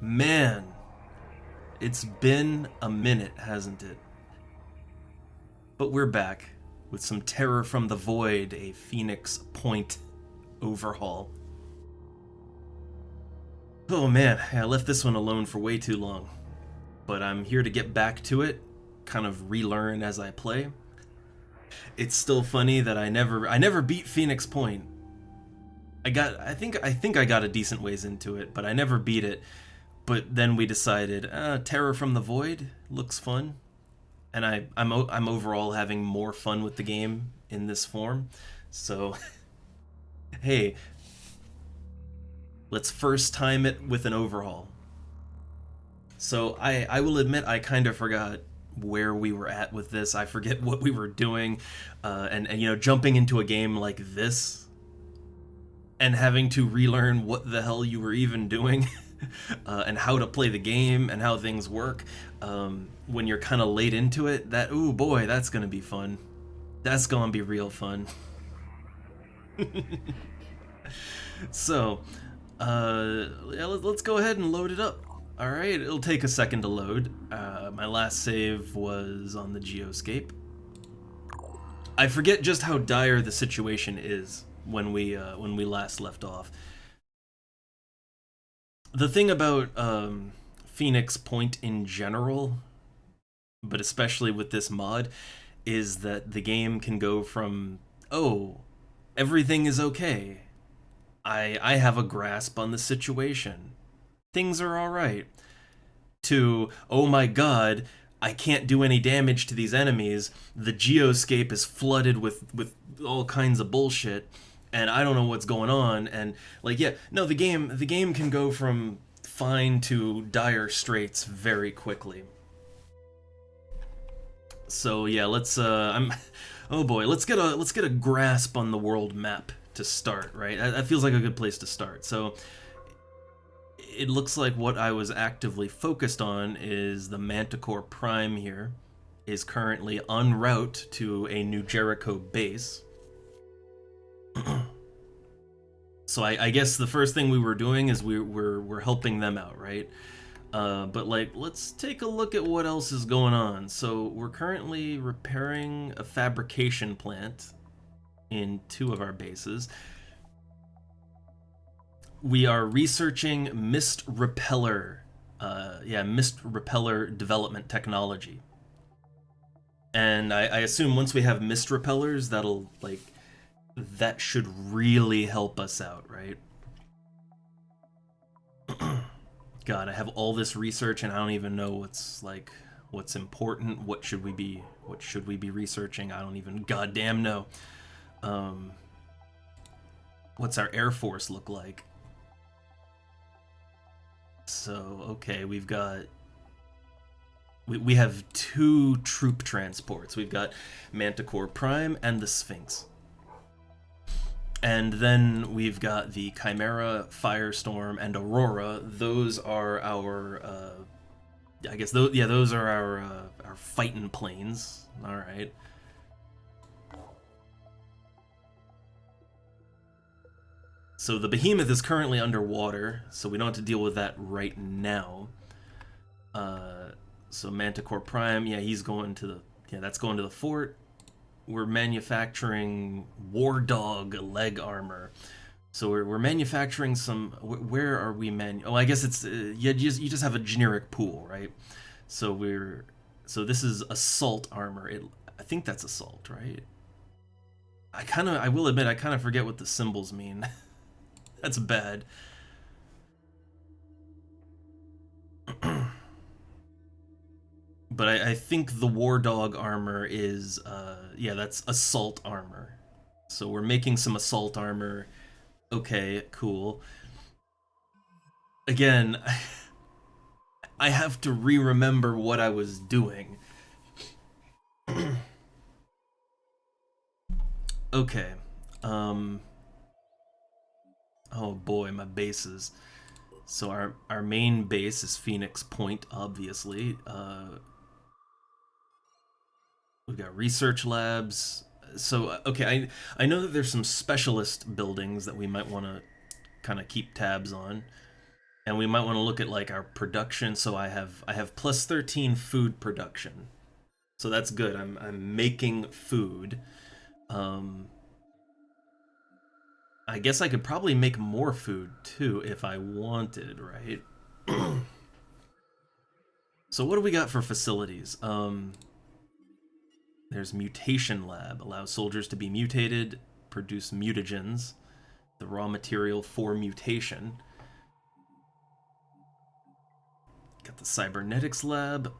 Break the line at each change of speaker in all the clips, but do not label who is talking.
Man, it's been a minute, hasn't it? But we're back with some Terror from the Void, a Phoenix Point overhaul. Oh man, I left this one alone for way too long. But I'm here to get back to it, kind of relearn as I play. It's still funny that I never beat Phoenix Point. I think I got a decent ways into it, but I never beat it. But then we decided, Terror from the Void looks fun, and I'm overall having more fun with the game in this form. So, hey, let's first time it with an overhaul. So I will admit I kind of forgot where we were at with this. I forget what we were doing, and jumping into a game like this and having to relearn what the hell you were even doing. And how to play the game and how things work when you're kind of late into it. Ooh boy, that's gonna be fun. That's gonna be real fun. So, let's go ahead and load it up. All right, it'll take a second to load. My last save was on the Geoscape. I forget just how dire the situation is when we last left off. The thing about Phoenix Point in general, but especially with this mod, is that the game can go from, oh, everything is okay. I have a grasp on the situation. Things are alright. To, oh my god, I can't do any damage to these enemies. The Geoscape is flooded with all kinds of bullshit. And I don't know what's going on, and the game can go from fine to dire straits very quickly. So yeah, let's get a grasp on the world map to start, right? That feels like a good place to start. So it looks like what I was actively focused on is the Manticore Prime here is currently en route to a New Jericho base. So I guess the first thing we were doing is we're helping them out, right? But let's take a look at what else is going on. So we're currently repairing a fabrication plant in 2 of our bases. We are researching mist repeller development technology. And I assume once we have mist repellers, that should really help us out, right? God, I have all this research and I don't even know what's important. What should we be researching? I don't even goddamn know. What's our Air Force look like? So, okay, we have 2 troop transports. We've got Manticore Prime and the Sphinx. And then we've got the Chimera, Firestorm, and Aurora. Those are our, those are our fighting planes. All right. So the Behemoth is currently underwater, so we don't have to deal with that right now. So Manticore Prime, that's going to the fort. We're manufacturing War Dog leg armor. So we're manufacturing some. Where are we Oh, I guess it's you just have a generic pool, right? So this is assault armor. I think that's assault, right? I will admit I kind of forget what the symbols mean. That's bad. But I think the War Dog armor is, that's assault armor. So we're making some assault armor. Okay, cool. Again, I have to re-remember what I was doing. Okay. Oh boy, my bases. So our main base is Phoenix Point, obviously. We've got research labs. So, okay, I know that there's some specialist buildings that we might want to kind of keep tabs on. And we might want to look at like our production. So I have plus 13 food production. So that's good. I'm making food. Um I guess I could probably make more food too if I wanted, right? So what do we got for facilities? There's mutation lab, allows soldiers to be mutated, produce mutagens, the raw material for mutation. Got the cybernetics lab,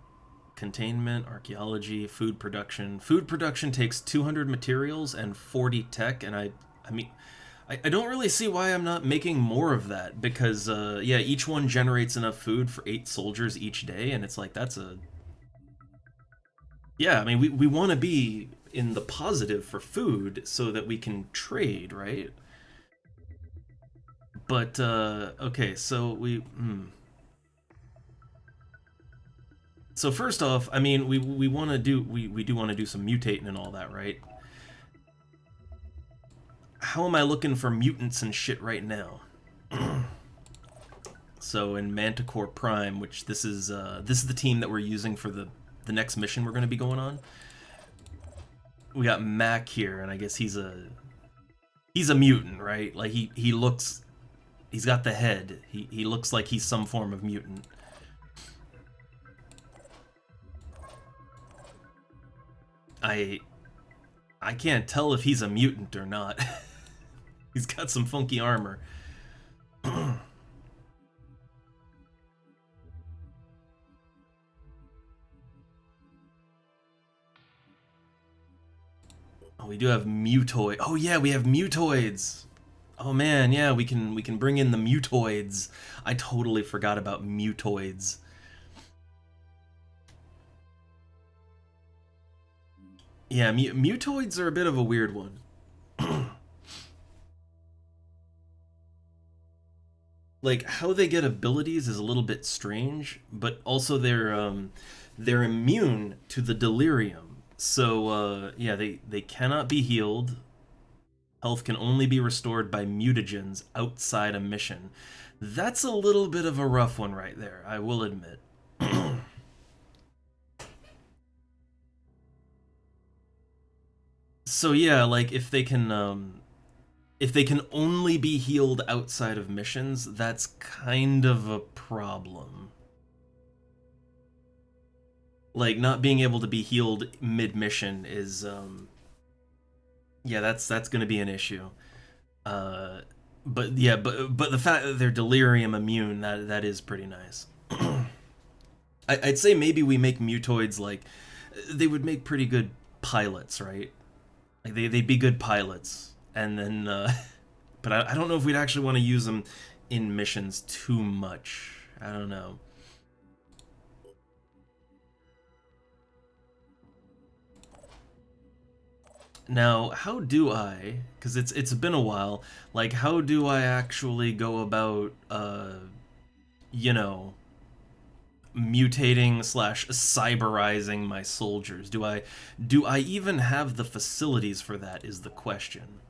containment, archaeology, food production. Food production takes 200 materials and 40 tech, and I mean, I don't really see why I'm not making more of that because, yeah, each one generates enough food for 8 soldiers each day, and it's like that's a yeah. I mean, we want to be in the positive for food so that we can trade, right? But okay, so so first off, I mean, we want to do we do want to do some mutating and all that, right? How am I looking for mutants and shit right now? So in Manticore Prime, which this is the team that we're using for the next mission we're going to be going on. We got Mac here, and I guess he's a mutant, right? Like he looks, he's got the head. He looks like he's some form of mutant. I I can't tell if he's a mutant or not. He's got some funky armor. Oh, we do have mutoid. Oh yeah, we have mutoids. Oh man, yeah, we can bring in the mutoids. I totally forgot about mutoids. Yeah, mutoids are a bit of a weird one. Like how they get abilities is a little bit strange, but also they're immune to the delirium. So yeah, they cannot be healed. Health can only be restored by mutagens outside a mission. That's a little bit of a rough one right there, I will admit. So yeah, like if they can only be healed outside of missions, that's kind of a problem. Like not being able to be healed mid mission is yeah, that's going to be an issue. Uh but yeah, but the fact that they're delirium immune, that is pretty nice. I'd say maybe we make mutoids like they would make pretty good pilots, right? Like they'd be good pilots, and then but I don't know if we'd actually want to use them in missions too much. I don't know. Now, how do I? Because it's been a while. Like, how do I actually go about, you know, mutating slash cyberizing my soldiers? Do I even have the facilities for that? Is the question.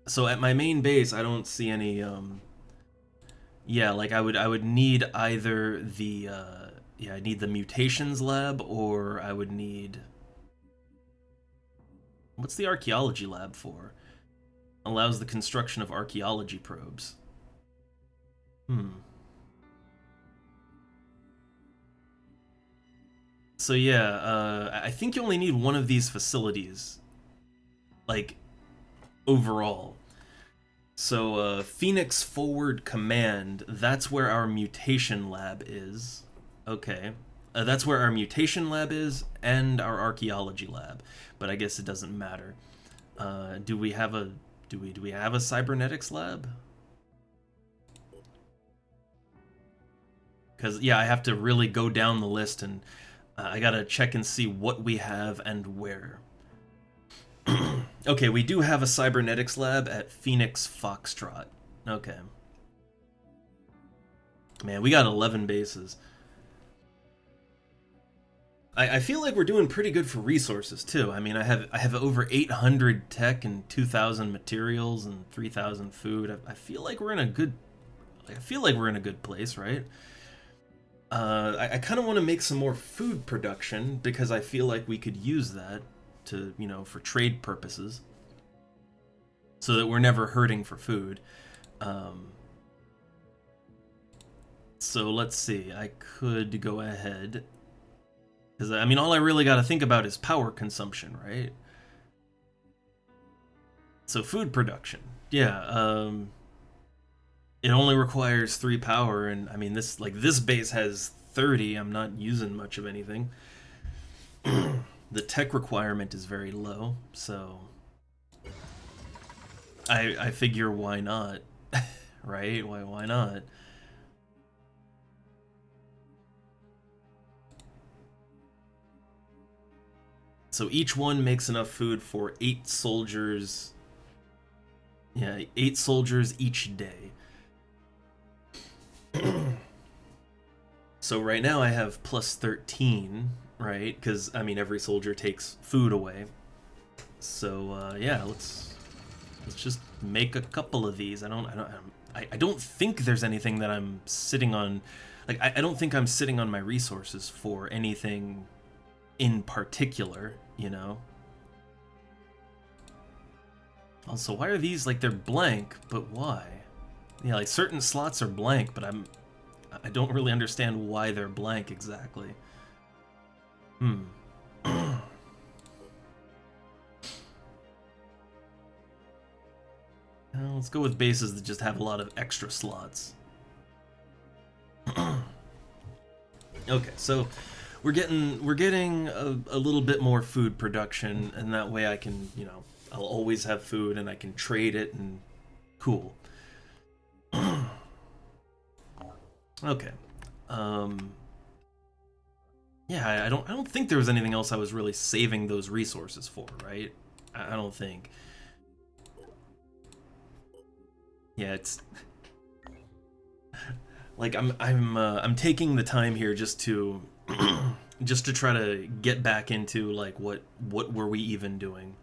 So at my main base, I don't see any. Yeah, like I would need either the yeah, I need the mutations lab, or I would need what's the archaeology lab for? Allows the construction of archaeology probes. Hmm. So yeah, I think you only need one of these facilities, like overall. So Phoenix Forward Command, that's where our mutation lab is. Okay. That's where our mutation lab is and our archaeology lab, but I guess it doesn't matter. Do we have a do we have a cybernetics lab? Because yeah, I have to really go down the list and I gotta check and see what we have and where. Okay, we do have a cybernetics lab at Phoenix Foxtrot. Okay. Man, we got 11 bases. I feel like we're doing pretty good for resources too. I mean, I have over 800 tech and 2,000 materials and 3,000 food. I feel like we're in I feel like we're in a good place, right? I kind of want to make some more food production because I feel like we could use that to, you know, for trade purposes, so that we're never hurting for food. Um, so let's see. I could go ahead because I mean, all I really got to think about is power consumption, right? So food production, yeah. It only requires 3 power, and I mean this base has 30. I'm not using much of anything. The tech requirement is very low, so I figure why not, right? Why not? So each one makes enough food for 8 soldiers. Yeah, 8 soldiers each day. So right now I have plus 13, right? Because I mean every soldier takes food away. So yeah, let's just make a couple of these. I don't think there's anything that I'm sitting on. Like I don't think I'm sitting on my resources for anything in particular, you know. Also, why are these like they're blank? But why? Yeah, like certain slots are blank, but I don't really understand why they're blank exactly. Hmm. Let's go with bases that just have a lot of extra slots. Okay, so we're getting a little bit more food production, and that way I can, you know, I'll always have food and I can trade it and cool. Okay. Yeah, I don't think there was anything else I was really saving those resources for, right? I don't think. Yeah, it's like I'm taking the time here just to just to try to get back into like what were we even doing?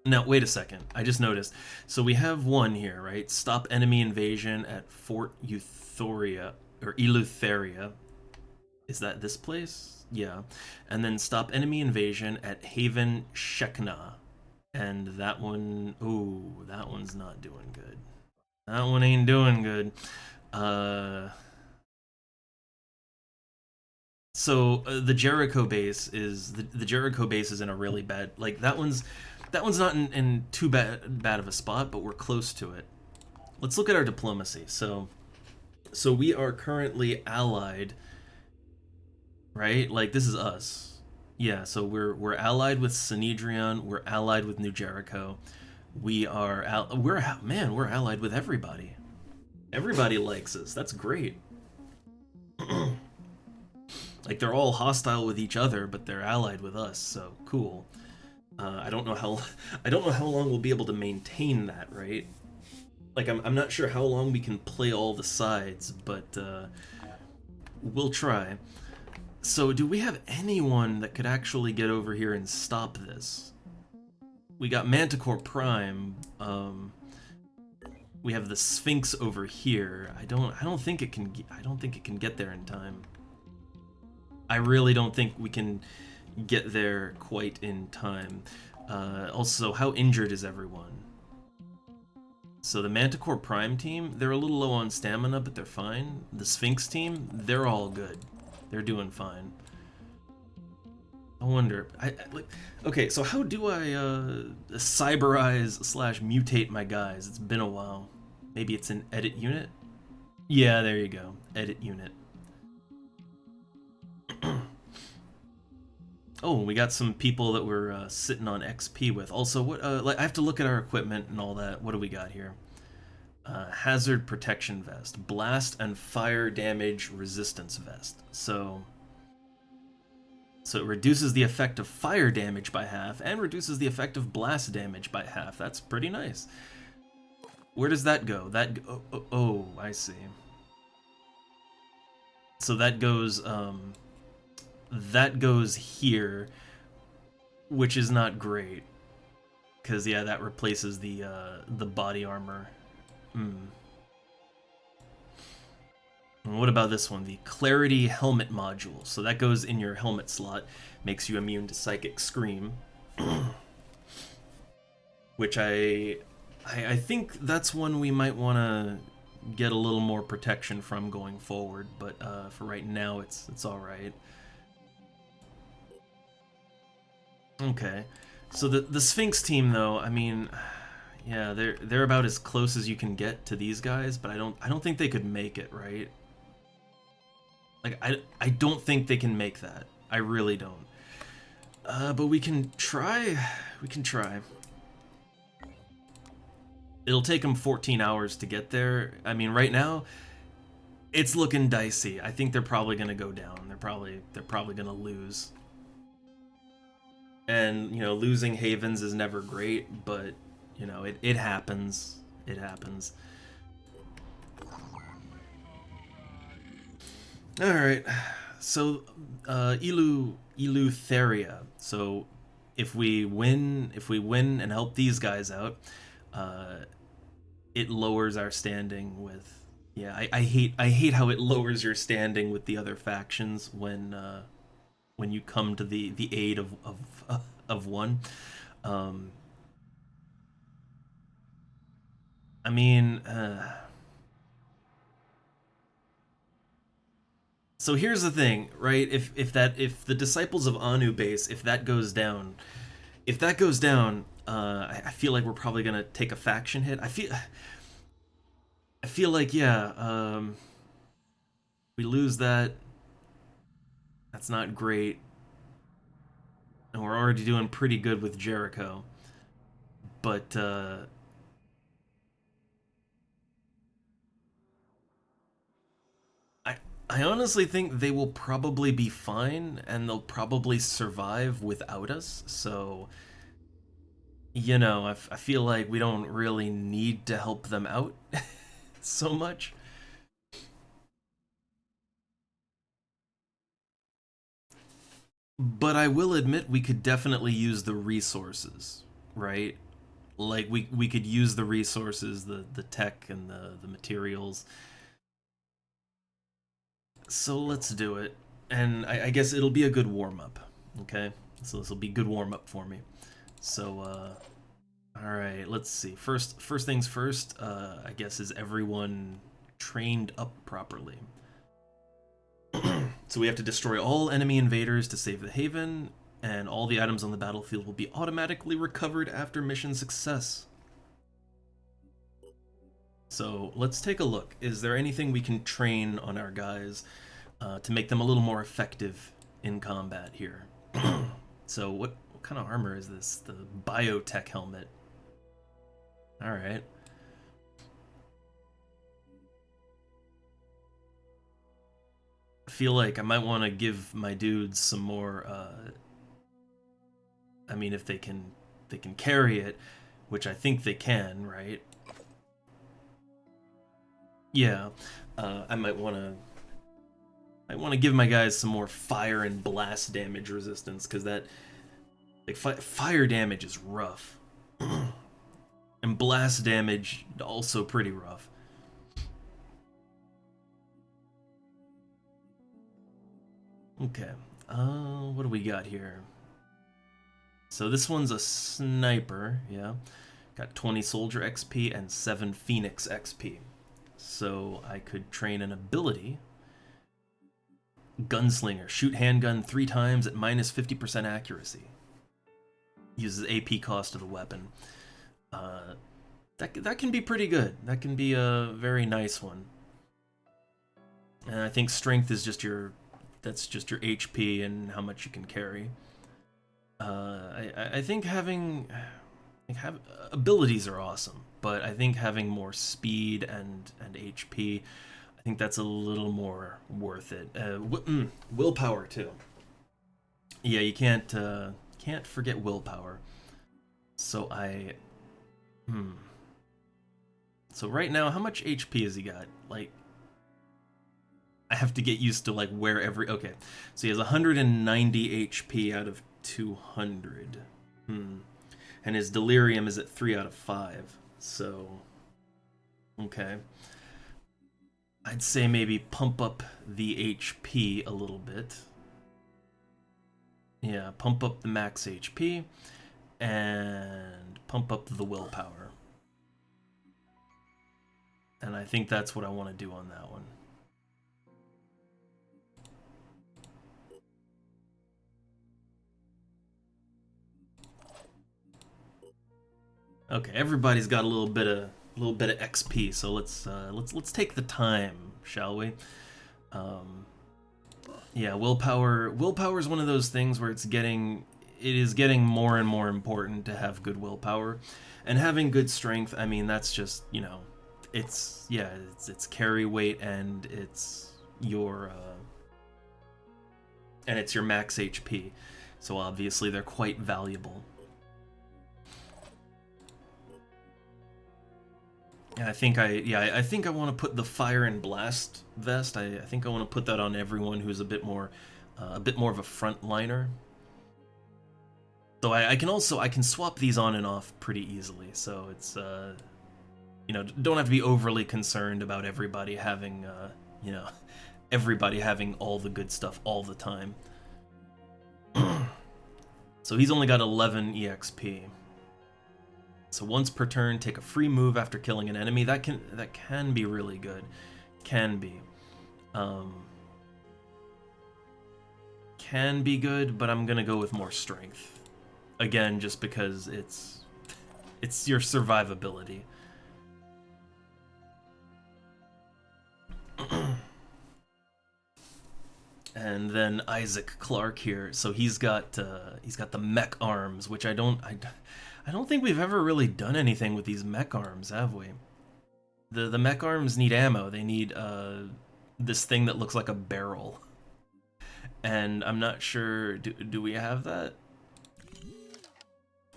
Now, wait a second. I just noticed. So we have one here, right? Stop enemy invasion at Fort Euthoria or Eleutheria. Is that this place? Yeah. And then stop enemy invasion at Haven Shekna. And that one, ooh, that one's not doing good. That one ain't doing good. Uh the Jericho base is the Jericho base is in a really bad, like that one's not in too bad of a spot, but we're close to it. Let's look at our diplomacy. So we are currently allied, right? Like this is us. Yeah, so we're allied with Sanhedrion, we're allied with New Jericho. We're allied with everybody. Everybody likes us. That's great. Like they're all hostile with each other, but they're allied with us. So cool. I don't know how I don't know how long we'll be able to maintain that, right? Like I'm not sure how long we can play all the sides, but we'll try. So do we have anyone that could actually get over here and stop this? We got Manticore Prime. We have the Sphinx over here. I don't think it can get there in time. I really don't think we can get there quite in time. Also, how injured is everyone? So the Manticore Prime team, they're a little low on stamina, but they're fine. The Sphinx team, they're all good. They're doing fine. I wonder, okay, so how do I cyberize / mutate my guys? It's been a while. Maybe it's an edit unit? Yeah, there you go. Edit unit. Oh, we got some people that we're sitting on XP with. Also, what? Like I have to look at our equipment and all that. What do we got here? Hazard protection vest, blast and fire damage resistance vest. So it reduces the effect of fire damage by half and reduces the effect of blast damage by half. That's pretty nice. Where does that go? Oh, I see. So that goes here, which is not great, because yeah, that replaces the body armor. And what about this one? The Clarity Helmet Module. So that goes in your helmet slot, makes you immune to Psychic Scream. Which I think that's one we might want to get a little more protection from going forward, but for right now it's all right. Okay, so the Sphinx team though, I mean, yeah, they're about as close as you can get to these guys, but I don't think they could make it, right? Like I don't think they can make that. I really don't. But we can try. We can try. It'll take them 14 hours to get there. I mean, right now, it's looking dicey. I think they're probably gonna go down. They're probably gonna lose. And you know, losing Havens is never great, but you know, it happens. It happens. All right. So, Eleutheria. So, if we win and help these guys out, it lowers our standing with. Yeah, I hate how it lowers your standing with the other factions when you come to the aid of one. Um, I mean, so here's the thing, right? If the Disciples of Anu base, if that goes down, I feel like we're probably gonna take a faction hit. I feel like yeah, we lose that. That's not great, and we're already doing pretty good with Jericho. But I I honestly think they will probably be fine, and they'll probably survive without us. So you know, I feel like we don't really need to help them out so much. But I will admit we could definitely use the resources, right? Like we could use the resources, the tech and the materials. So let's do it. And I guess it'll be a good warm up. Okay? So this will be good warm up for me. So all right, let's see. First things first, I guess is everyone trained up properly. So we have to destroy all enemy invaders to save the haven, and all the items on the battlefield will be automatically recovered after mission success. So let's take a look. Is there anything we can train on our guys to make them a little more effective in combat here? So what kind of armor is this? The biotech helmet. All right. I feel like I might want to give my dudes some more. I mean, if they can carry it, which I think they can, right? Yeah, I might want to. I want to give my guys some more fire and blast damage resistance because that like fire damage is rough, and blast damage also pretty rough. Okay, what do we got here? So this one's a sniper, yeah. Got 20 soldier XP and 7 phoenix XP. So I could train an ability. Gunslinger, shoot handgun 3 times at minus 50% accuracy. Uses AP cost of the weapon. That can be pretty good. That can be a very nice one. And I think strength is just your HP and how much you can carry. I think abilities are awesome, but I think having more speed and HP, I think that's a little more worth it. Willpower too. Yeah, you can't forget willpower. So So right now, how much HP has he got? Like, I have to get used to like where every. Okay, so he has 190 HP out of 200. And his delirium is at 3 out of 5. So, okay. I'd say maybe pump up the HP a little bit. Yeah, pump up the max HP and pump up the willpower. And I think that's what I want to do on that one. Okay, everybody's got a little bit of XP, so let's take the time, shall we? Yeah, willpower is one of those things where it is getting more and more important to have good willpower, and having good strength. I mean, that's just, you know, it's carry weight and it's your max HP. So obviously they're quite valuable. Yeah, I think I want to put the fire and blast vest. I think I want to put that on everyone who's a bit more of a frontliner. So I can swap these on and off pretty easily. So it's you know, don't have to be overly concerned about everybody having you know, everybody having all the good stuff all the time. So he's only got 11 EXP. So once per turn, take a free move after killing an enemy. That can be really good. Can be good, but I'm gonna go with more strength. Again, just because it's your survivability. And then Isaac Clarke here. So he's got the mech arms, which I don't think we've ever really done anything with these mech arms, have we? The mech arms need ammo. They need this thing that looks like a barrel. And I'm not sure, do we have that?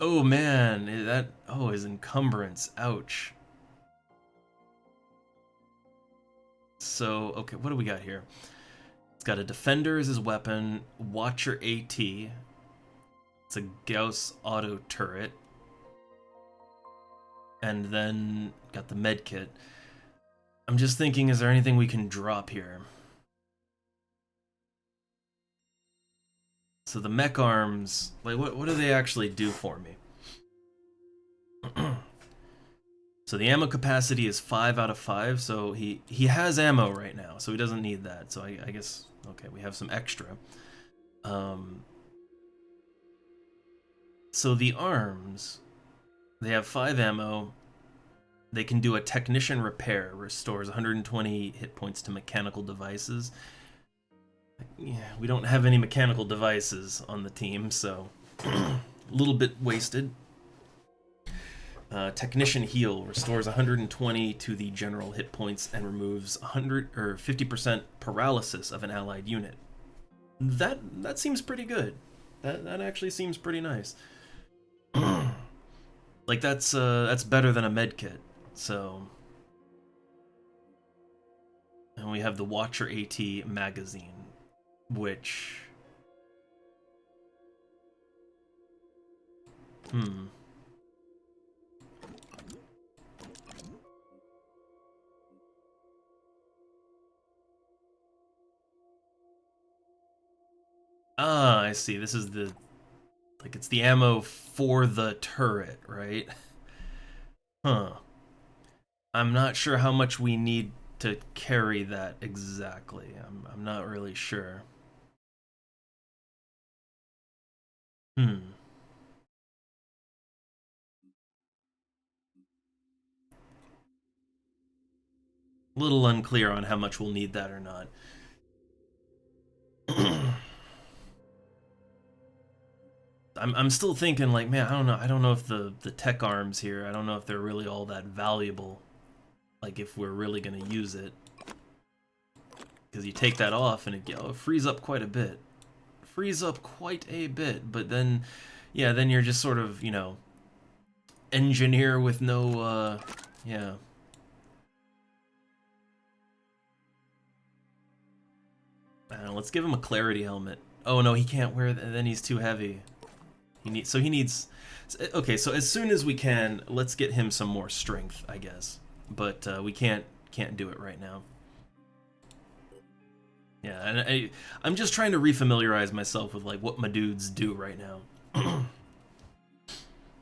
Oh man, his encumbrance, ouch. So, okay, what do we got here? It's got a defender as his weapon, Watcher AT. It's a Gauss auto turret. And then got the med kit. I'm just thinking, is there anything we can drop here? So the mech arms, like what do they actually do for me? So the ammo capacity is 5 out of 5, so he has ammo right now, so he doesn't need that. So I guess, okay, we have some extra. So the arms, they have 5 ammo. They can do a technician repair, restores 120 hit points to mechanical devices. Yeah, we don't have any mechanical devices on the team, so a little bit wasted. Technician heal, restores 120 to the general hit points and removes 100 or 50% paralysis of an allied unit. That seems pretty good. That actually seems pretty nice. Like that's better than a med kit. So, and we have the Watcher AT magazine, which I see. This is it's the ammo for the turret, right? Huh. I'm not sure how much we need to carry that exactly. I'm not really sure. A little unclear on how much we'll need that or not. I'm still thinking, like, man, I don't know if the tech arms here, I don't know if they're really all that valuable. Like, if we're really gonna use it. Because you take that off and it frees up quite a bit. Frees up quite a bit, but then, yeah, then you're just sort of, you know, engineer with no, yeah. Let's give him a clarity helmet. Oh no, he can't wear that, then he's too heavy. He needs, okay, so as soon as we can, let's get him some more strength, I guess. But we can't do it right now. Yeah, and I'm just trying to refamiliarize myself with like what my dudes do right now.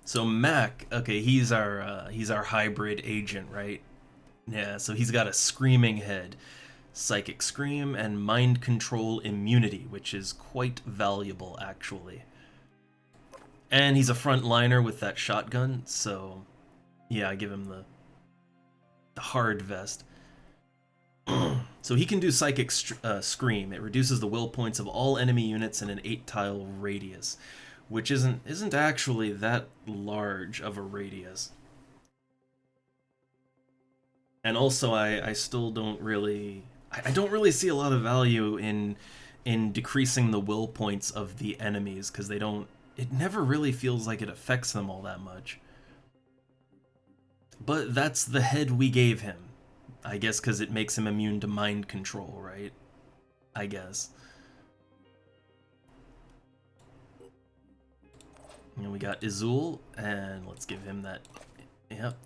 So Mac, okay, he's our hybrid agent, right? Yeah, so he's got a screaming head, psychic scream, and mind control immunity, which is quite valuable actually. And he's a frontliner with that shotgun, so yeah, I give him the hard vest. So he can do Psychic Scream. It reduces the will points of all enemy units in an 8-tile radius, which isn't actually that large of a radius. And also, I still don't really I don't really see a lot of value in decreasing the will points of the enemies because they don't. It never really feels like it affects them all that much. But that's the head we gave him. I guess because it makes him immune to mind control, right? I guess. And we got Izul, and let's give him that. Yep.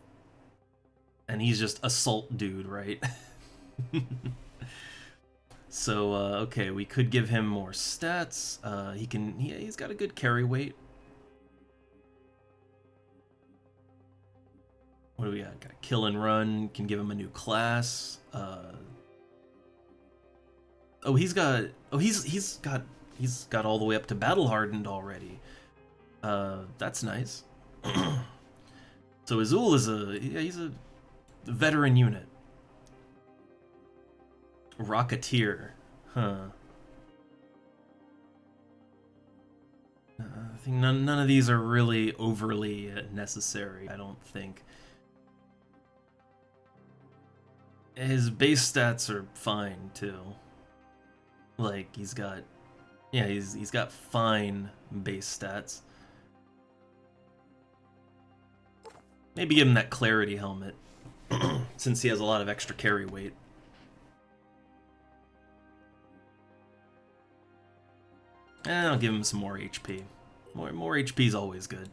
And he's just assault dude, right? So, okay, we could give him more stats. He's got a good carry weight. What do we got? Got kill and run. Can give him a new class. He's got all the way up to battle hardened already. That's nice. So Azul is he's a veteran unit. Rocketeer, huh? I think none of these are really overly necessary. I don't think. His base stats are fine too. Like he's got fine base stats. Maybe give him that clarity helmet since he has a lot of extra carry weight. And I'll give him some more HP. More HP is always good.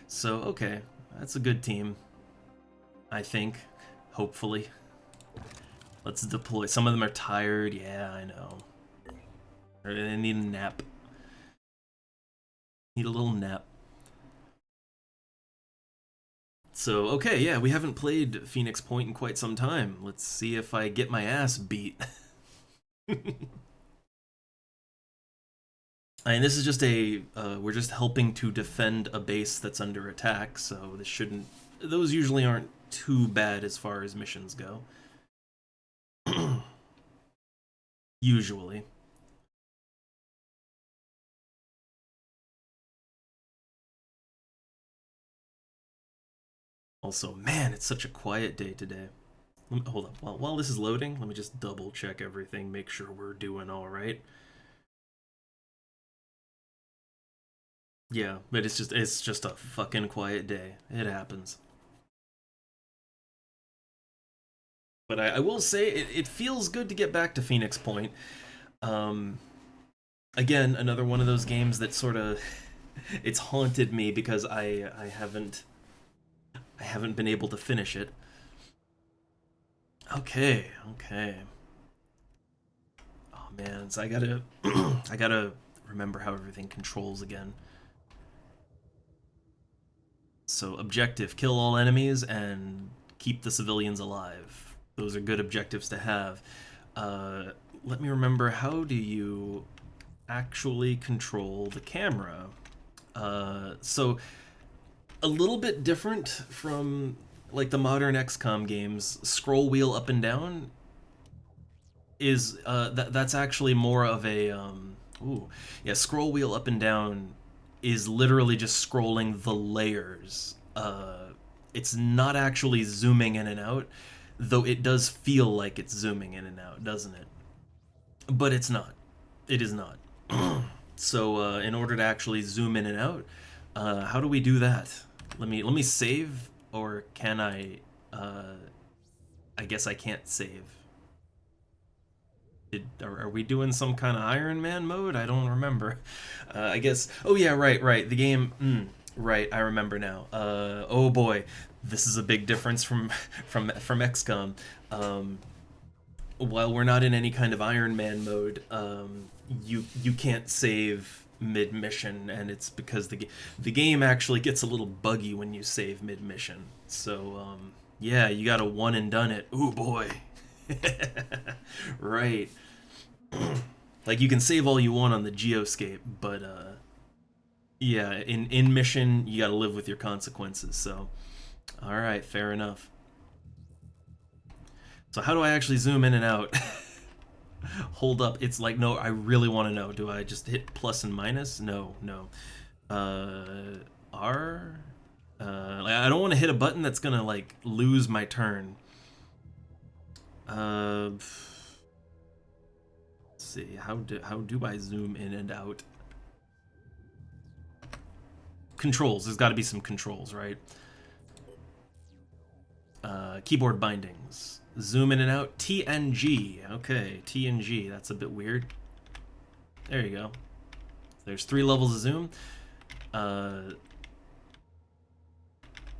So, okay, that's a good team. I think, hopefully. Let's deploy. Some of them are tired. Yeah, I know. They need a nap. Need a little nap. So, okay, yeah, we haven't played Phoenix Point in quite some time. Let's see if I get my ass beat. And this is just we're just helping to defend a base that's under attack, so those usually aren't too bad as far as missions go. Usually. Also, man, it's such a quiet day today. Hold up, while this is loading, let me just double check everything, make sure we're doing alright. Yeah, but it's just a fucking quiet day. It happens. But I will say it feels good to get back to Phoenix Point. Again, another one of those games that sort of it's haunted me because I haven't been able to finish it. Okay. Oh man, so I gotta I gotta remember how everything controls again. So objective, kill all enemies and keep the civilians alive. Those are good objectives to have. Let me remember, how do you actually control the camera? So a little bit different from like the modern XCOM games. Scroll wheel up and down is that's actually more of a scroll wheel up and down is literally just scrolling the layers. It's not actually zooming in and out, though it does feel like it's zooming in and out, doesn't it? But it's not. It is not. So in order to actually zoom in and out, how do we do that? Let me save, or can I? I guess I can't save. Are we doing some kind of Iron Man mode? I don't remember. I guess. Oh yeah, right. The game. Right, I remember now. Oh boy, this is a big difference from XCOM. while we're not in any kind of Iron Man mode, you can't save mid mission, and it's because the game actually gets a little buggy when you save mid mission. So yeah, you gotta one and done it. Ooh boy, right. Like you can save all you want on the geoscape, but yeah, in mission you gotta live with your consequences. So all right, fair enough. So how do I actually zoom in and out? Hold up, it's like, no, I really want to know. Do I just hit plus and minus? No, no. R? Like, I don't want to hit a button that's gonna, like, lose my turn. Let's see, how do I zoom in and out? Controls, there's gotta be some controls, right? Keyboard bindings. Zoom in and out. T and G. Okay, T and G. That's a bit weird. There you go. There's 3 levels of zoom.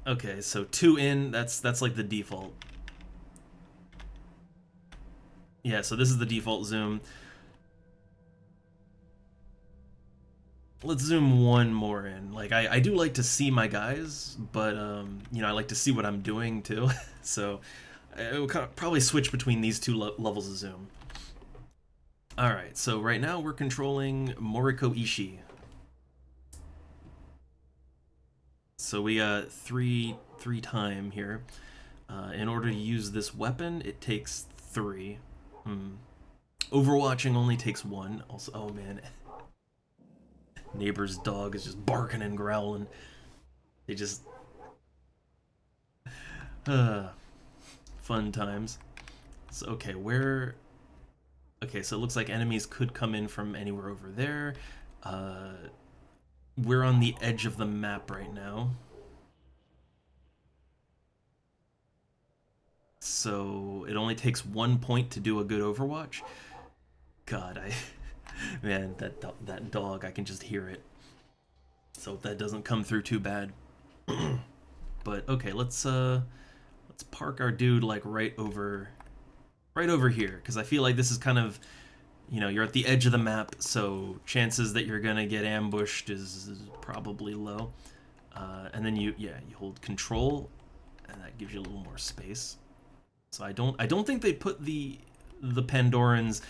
Okay, so 2 in. That's like the default. Yeah, so this is the default zoom. Let's zoom 1 more in. Like I do like to see my guys, but you know, I like to see what I'm doing too. So it will probably switch between these 2 levels of zoom. Alright, so right now we're controlling Moriko Ishii. So we got three time here. In order to use this weapon, it takes 3. Overwatching only takes 1. Also, oh man, neighbor's dog is just barking and growling. They just fun times. So okay, where? Okay, so it looks like enemies could come in from anywhere over there. We're on the edge of the map right now. So it only takes 1 point to do a good Overwatch. God, man, that dog, I can just hear it. So that doesn't come through too bad. But okay, let's park our dude like right over here, because I feel like this is kind of, you know, you're at the edge of the map, so chances that you're gonna get ambushed is probably low. And then you hold control, and that gives you a little more space. So I don't think they put the Pandorans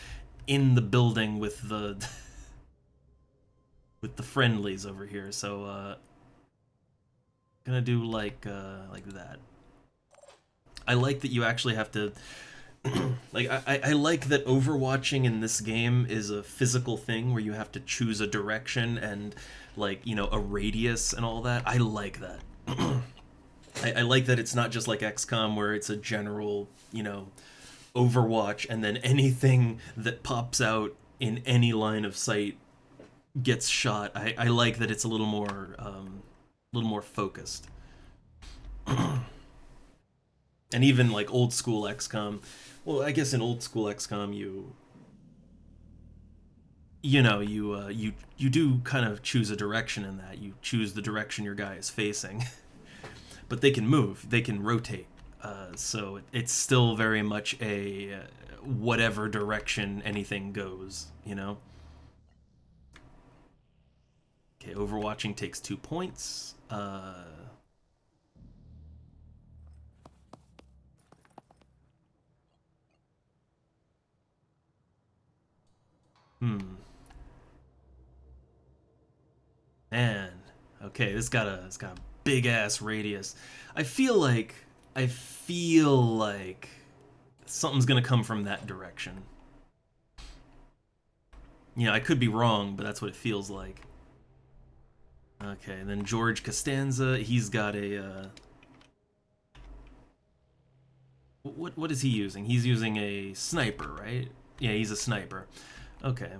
in the building with the with the friendlies over here. So gonna do like that. I like that you actually have to like I like that overwatching in this game is a physical thing where you have to choose a direction and, like, you know, a radius and all that. I like that. I like that it's not just like XCOM where it's a general, you know, Overwatch and then anything that pops out in any line of sight gets shot. I like that it's a little more focused. And even like old school XCOM, well, I guess in old school XCOM you know, you do kind of choose a direction in that. You choose the direction your guy is facing. But they can move, they can rotate. So it's still very much a whatever direction anything goes, you know? Okay, overwatching takes 2 points. Man, okay, this got a big ass radius. I feel like something's gonna come from that direction. You know, I could be wrong, but that's what it feels like. Okay, and then George Costanza, he's got a what is he using? He's using a sniper, right? Yeah, he's a sniper. Okay.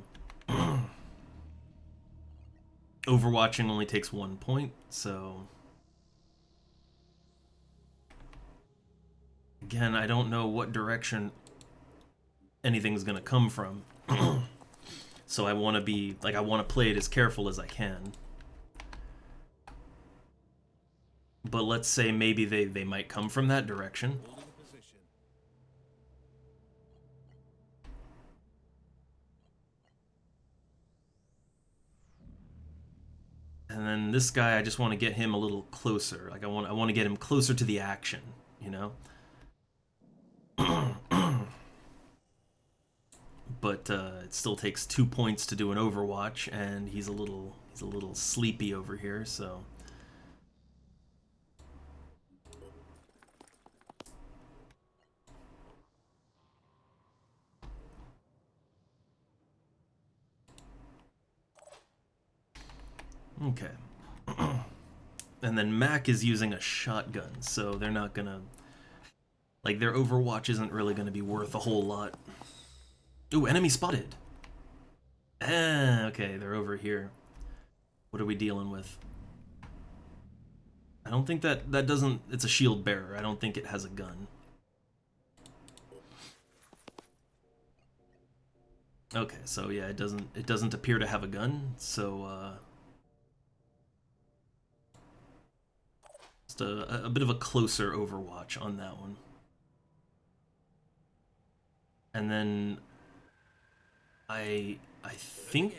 Overwatching only takes 1 point, so again, I don't know what direction anything's gonna come from. So I want to be like, I want to play it as careful as I can. But let's say maybe they might come from that direction. And then this guy, I just want to get him a little closer. Like I want to get him closer to the action, you know? But it still takes 2 points to do an Overwatch, and he's a little sleepy over here, so okay. And then Mac is using a shotgun, so they're not gonna, like, their Overwatch isn't really gonna be worth a whole lot. Ooh, enemy spotted. Ah, okay, they're over here. What are we dealing with? I don't think that doesn't. It's a shield bearer. I don't think it has a gun. Okay, so yeah, it doesn't appear to have a gun. So just a bit of a closer Overwatch on that one. And then I think,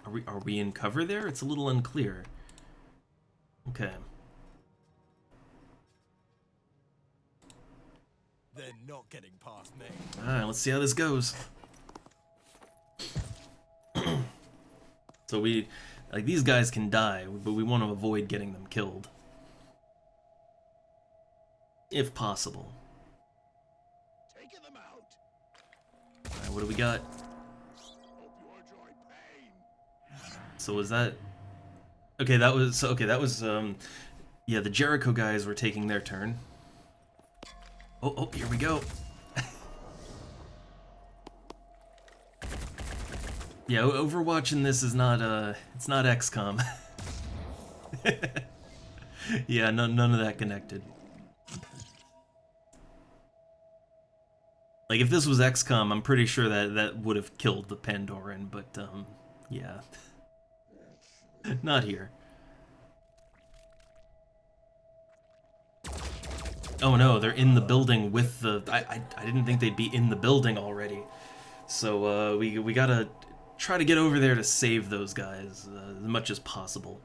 are we in cover there? It's a little unclear. Okay.
They're not getting past me.
Alright, let's see how this goes. So we, like, these guys can die, but we want to avoid getting them killed. If possible.
Taking them out.
Alright, what do we got? So was that... Okay, that was... yeah, the Jericho guys were taking their turn. Oh, here we go. Yeah, Overwatch in this is not, it's not XCOM. Yeah, none of that connected. Like, if this was XCOM, I'm pretty sure that would have killed the Pandoran, but, yeah. Not here. Oh no, they're in the building with the... I didn't think they'd be in the building already. So, we gotta try to get over there to save those guys as much as possible.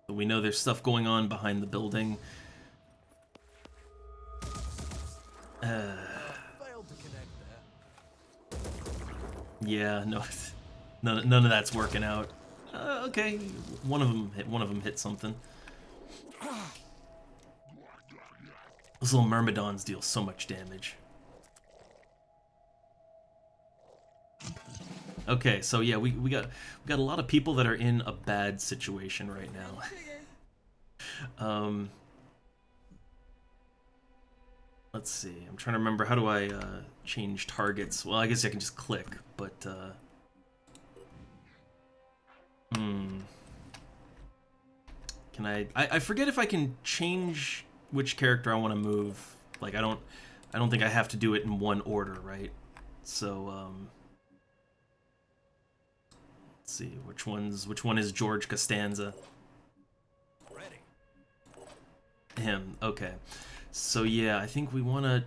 So we know there's stuff going on behind the building.
Failed to connect there.
Yeah, no, none of that's working out. Okay, one of them hit something. Those little myrmidons deal so much damage. Okay, so yeah, we got a lot of people that are in a bad situation right now. Let's see. I'm trying to remember, how do I change targets? Well, I guess I can just click, but can I forget if I can change which character I want to move. Like, I don't think I have to do it in one order, right? So let's see, which one is George Costanza?
Ready.
Him. Okay. So yeah, I think we want to...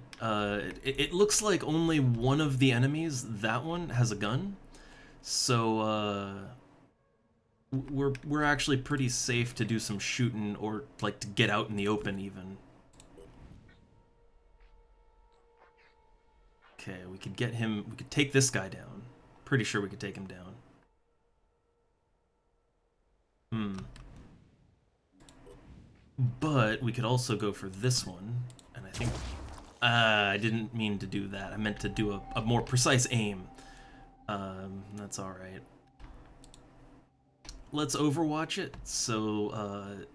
it looks like only one of the enemies, that one, has a gun. So we're actually pretty safe to do some shooting, or like to get out in the open even. Okay, we could get him... We could take this guy down. Pretty sure we could take him down. But we could also go for this one, and I think... I didn't mean to do that. I meant to do a more precise aim. That's alright. Let's Overwatch it, so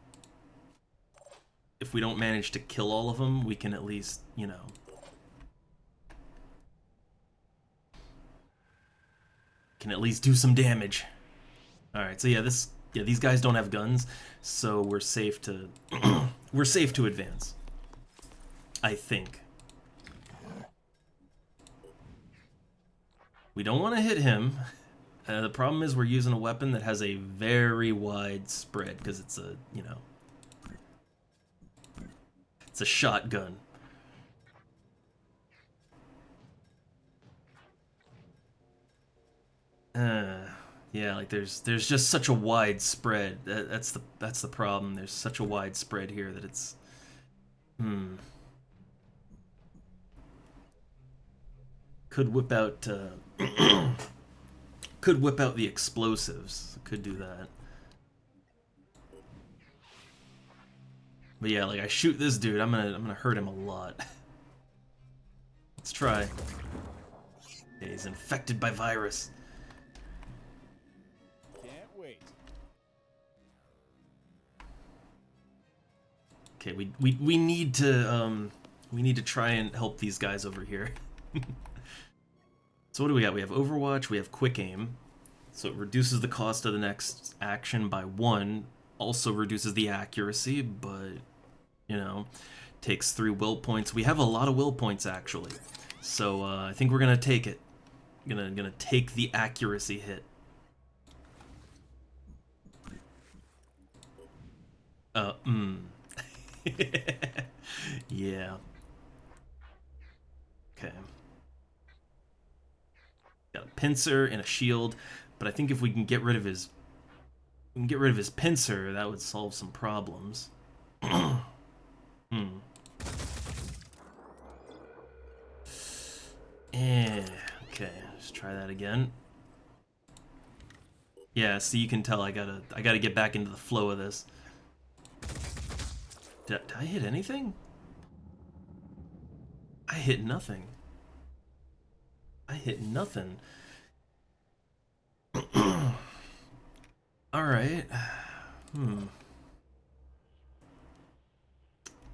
if we don't manage to kill all of them, we can at least, you know... can at least do some damage. Alright, so yeah, these guys don't have guns, so we're safe to we're safe to advance. I think. We don't want to hit him. The problem is we're using a weapon that has a very wide spread because it's a, you know, it's a shotgun. Uh, yeah, like there's just such a wide spread. That's the problem. There's such a wide spread here that it's hmm. Could whip out could whip out the explosives. Could do that. But yeah, like I shoot this dude, I'm gonna hurt him a lot. Let's try. Yeah, he's infected by virus.
Can't wait.
Okay, we need to try and help these guys over here. So what do we got? We have Overwatch, we have Quick Aim. So it reduces the cost of the next action by 1, also reduces the accuracy, but you know, takes 3 will points. We have a lot of will points actually. So I think we're gonna take it. Gonna take the accuracy hit. Uh, mm. Yeah. Okay. Got a pincer and a shield, but I think if we can get rid of his pincer, that would solve some problems. Hmm. Okay, let's try that again. Yeah, so you can tell I gotta get back into the flow of this. Did I hit anything? I hit nothing. I hit nothing. Alright. Hmm.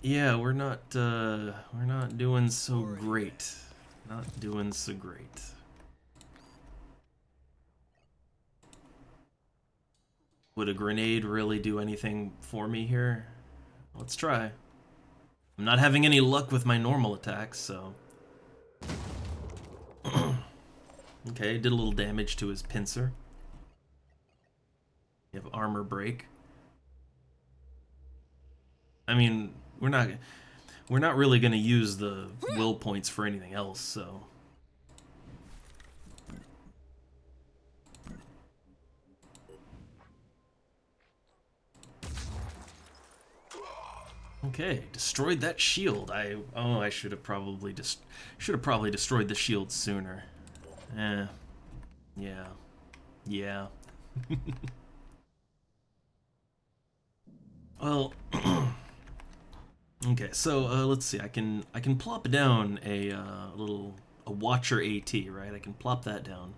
Yeah, we're not doing so great. Not doing so great. Would a grenade really do anything for me here? Let's try. I'm not having any luck with my normal attacks, so... Okay, did a little damage to his pincer. You have armor break. I mean, we're not really gonna use the will points for anything else, so... Okay, destroyed that shield. I should have probably destroyed the shield sooner. Yeah. Yeah. Well, okay. So let's see. I can plop down a Watcher AT, right? I can plop that down.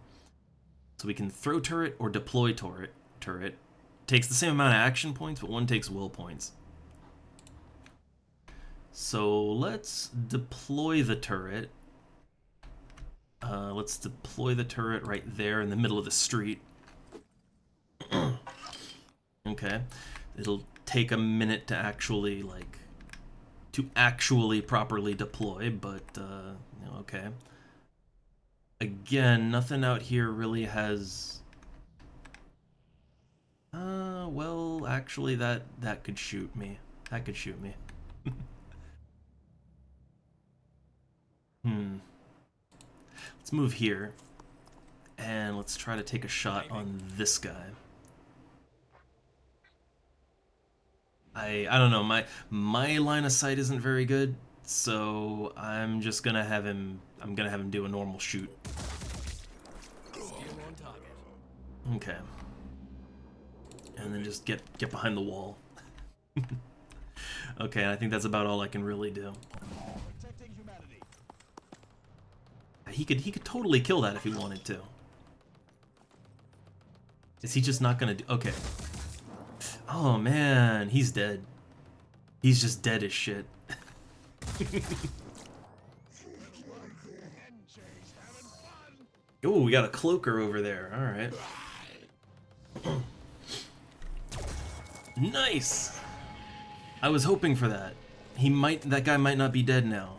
So we can throw turret or deploy turret. Takes the same amount of action points, but one takes will points. So let's deploy the turret. Let's deploy the turret right there in the middle of the street. Okay. It'll take a minute to actually, properly deploy, but, okay. Again, nothing out here really has... well, actually, that could shoot me. That could shoot me. Let's move here. And let's try to take a shot on this guy. I don't know, my line of sight isn't very good, so I'm just gonna have him do a normal shoot. Okay. And then just get behind the wall. Okay, I think that's about all I can really do. He could totally kill that if he wanted to. Is he just not gonna do... Okay. Oh man, he's dead. He's just dead as shit. Oh, we got a cloaker over there. Alright. Nice! I was hoping for that. That guy might not be dead now.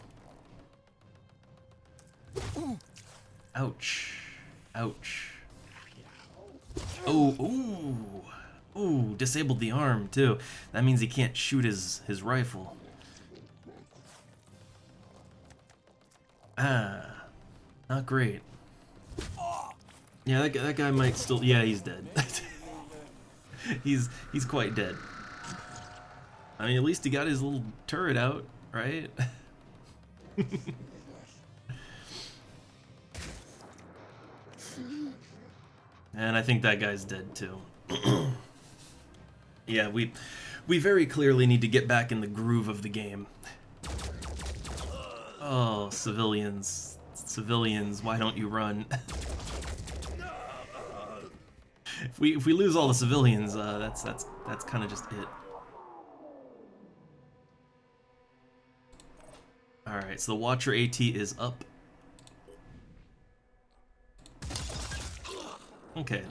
Ouch. Ouch. Oh, ooh. Ooh, disabled the arm, too. That means he can't shoot his rifle. Ah. Not great. Yeah, that guy might still. Yeah, he's dead. He's quite dead. I mean, at least he got his little turret out, right? And I think that guy's dead too. Yeah, we very clearly need to get back in the groove of the game. Oh, civilians. Civilians, why don't you run? If we lose all the civilians, that's kind of just it. All right, so the Watcher AT is up. Okay,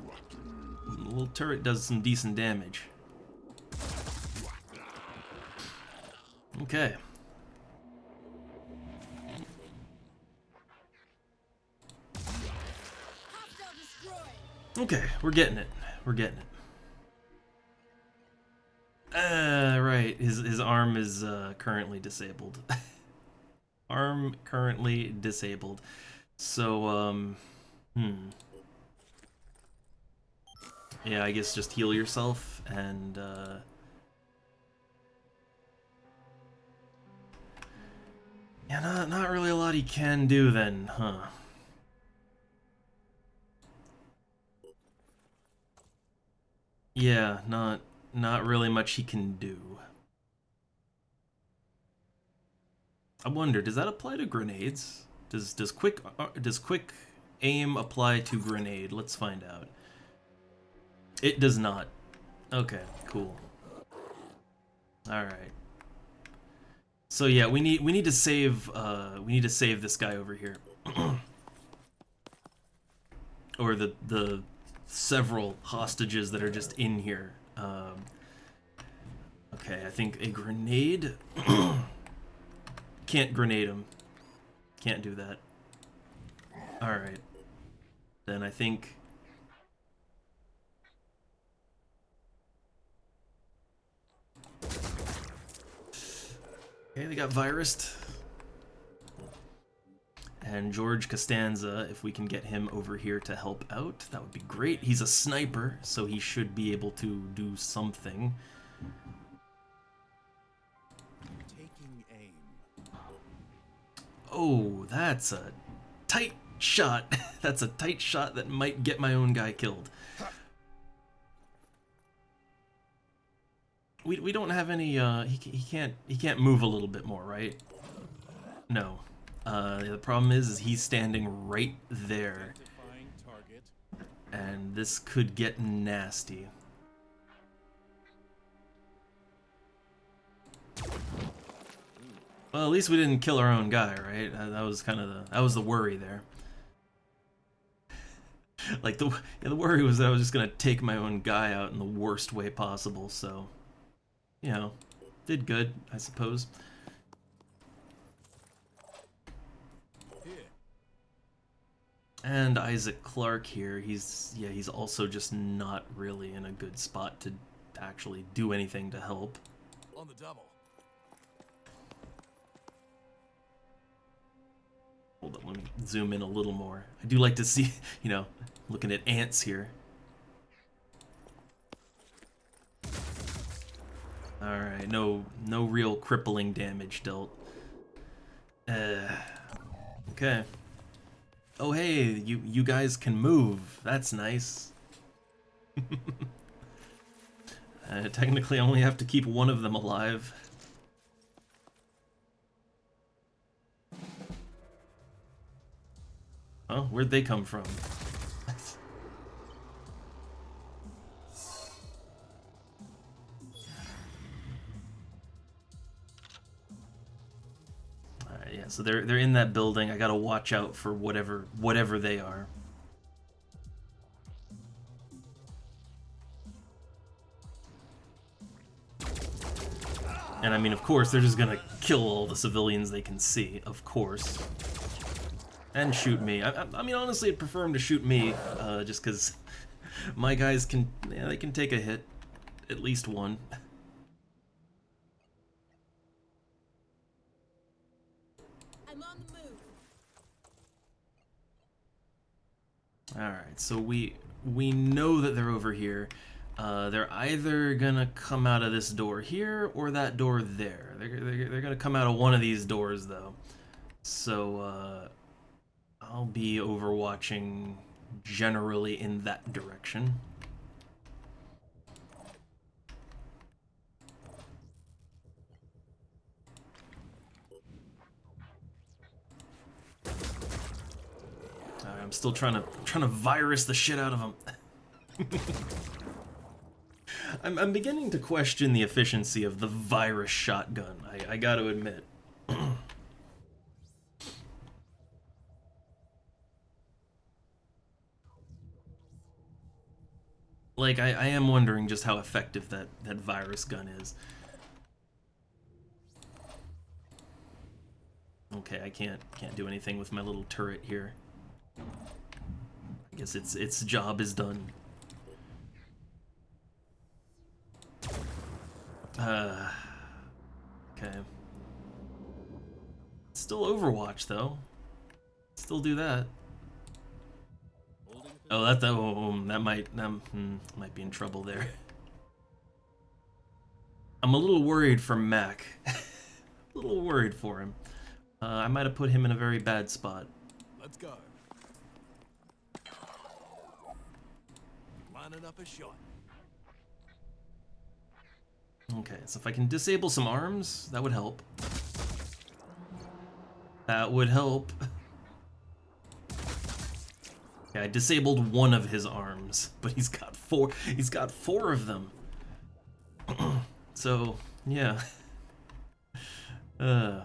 the little turret does some decent damage. Okay. Okay, we're getting it. We're getting it. Right. His arm is currently disabled. Arm currently disabled. So, yeah, I guess just heal yourself and, yeah, not really a lot he can do then, huh? Yeah, not really much he can do. I wonder, does that apply to grenades? Does quick aim apply to grenade? Let's find out. It does not. Okay, cool. All right. So yeah, we need to save this guy over here. Or the several hostages that are just in here. Okay, I think a grenade. Can't grenade him. Can't do that. All right. Then I think. Okay, they got virused. And George Costanza, if we can get him over here to help out, that would be great. He's a sniper, so he should be able to do something.
Taking aim.
Oh, that's a tight shot. That's a tight shot that might get my own guy killed. We don't have any. He can't move a little bit more, right? No. The problem is he's standing right there, and this could get nasty. Well, at least we didn't kill our own guy, right? That was kind of the worry there. Like the worry was that I was just gonna take my own guy out in the worst way possible. So, you know, did good, I suppose. And Isaac Clarke here, he's also just not really in a good spot to actually do anything to help.
On the double.
Hold on, let me zoom in a little more. I do like to see, you know, looking at ants here. Alright, no real crippling damage dealt. Okay. Oh hey, you guys can move. That's nice. Technically I only have to keep one of them alive. Oh, where'd they come from? Alright, yeah, so they're in that building. I gotta watch out for whatever they are. And I mean, of course, they're just gonna kill all the civilians they can see, of course. And shoot me. I mean, honestly, I'd prefer them to shoot me, just because my guys can, yeah, they can take a hit. At least one. I'm on the move. Alright, so we know that they're over here. They're either gonna come out of this door here or that door there. They're gonna come out of one of these doors though. So I'll be overwatching generally in that direction. I'm still trying to virus the shit out of them. I'm beginning to question the efficiency of the virus shotgun. I got to admit. Like I am wondering just how effective that virus gun is. Okay, I can't do anything with my little turret here. I guess its job is done. Okay. Still Overwatch though. Still do that. Oh, that might be in trouble there. I'm a little worried for Mac. A little worried for him. I might have put him in a very bad spot.
Let's go. Lining up a shot.
Okay, so if I can disable some arms, that would help. That would help. Okay, I disabled one of his arms, but he's got four. He's got four of them. So yeah. Okay,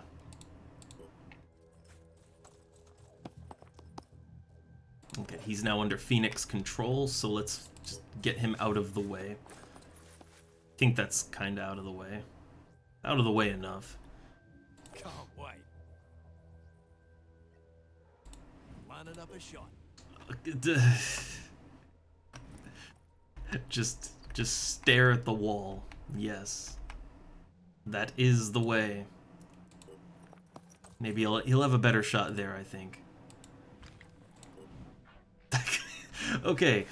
he's now under Phoenix control, so let's just get him out of the way. I think that's kind of out of the way. Out of the way enough.
Can't wait. Lining up a shot.
Just stare at the wall. Yes. That is the way. Maybe he'll have a better shot there, I think. Okay,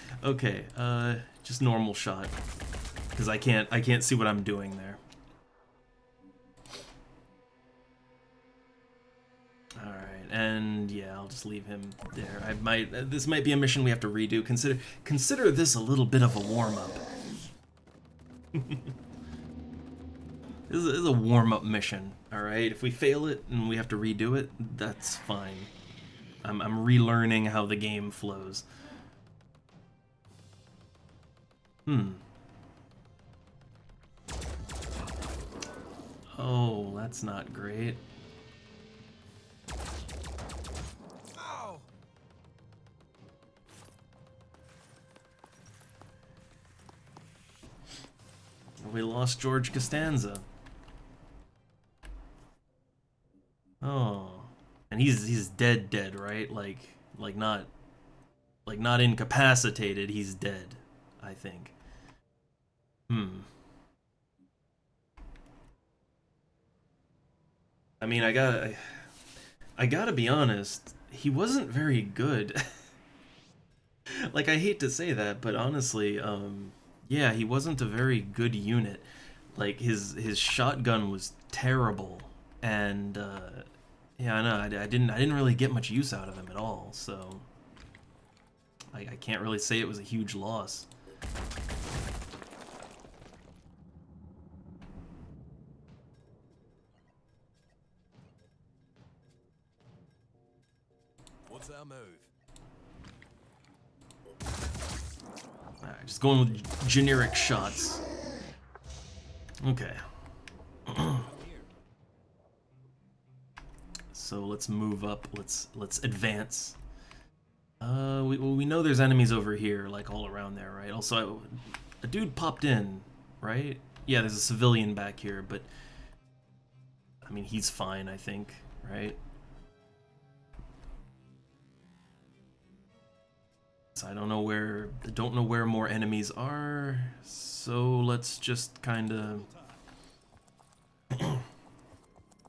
just normal shot. Because I can't see what I'm doing there. Alright, and yeah, I'll just leave him there. This might be a mission we have to redo. Consider this a little bit of a warm-up. This is a warm-up mission, alright? If we fail it and we have to redo it, that's fine. I'm relearning how the game flows. Oh, that's not great.
Ow!
We lost George Costanza. Oh, and he's dead, right? Like not incapacitated. He's dead, I think. I mean, I gotta be honest. He wasn't very good. Like, I hate to say that, but honestly, yeah, he wasn't a very good unit. Like, his shotgun was terrible, and yeah, I know I didn't really get much use out of him at all. So I can't really say it was a huge loss.
What's our move?
Alright, just going with generic shots. Okay. So let's move up. Let's advance. We know there's enemies over here, like all around there, right? Also, a dude popped in, right? Yeah, there's a civilian back here, but I mean, he's fine, I think, right? So I don't know where more enemies are. So let's just kind of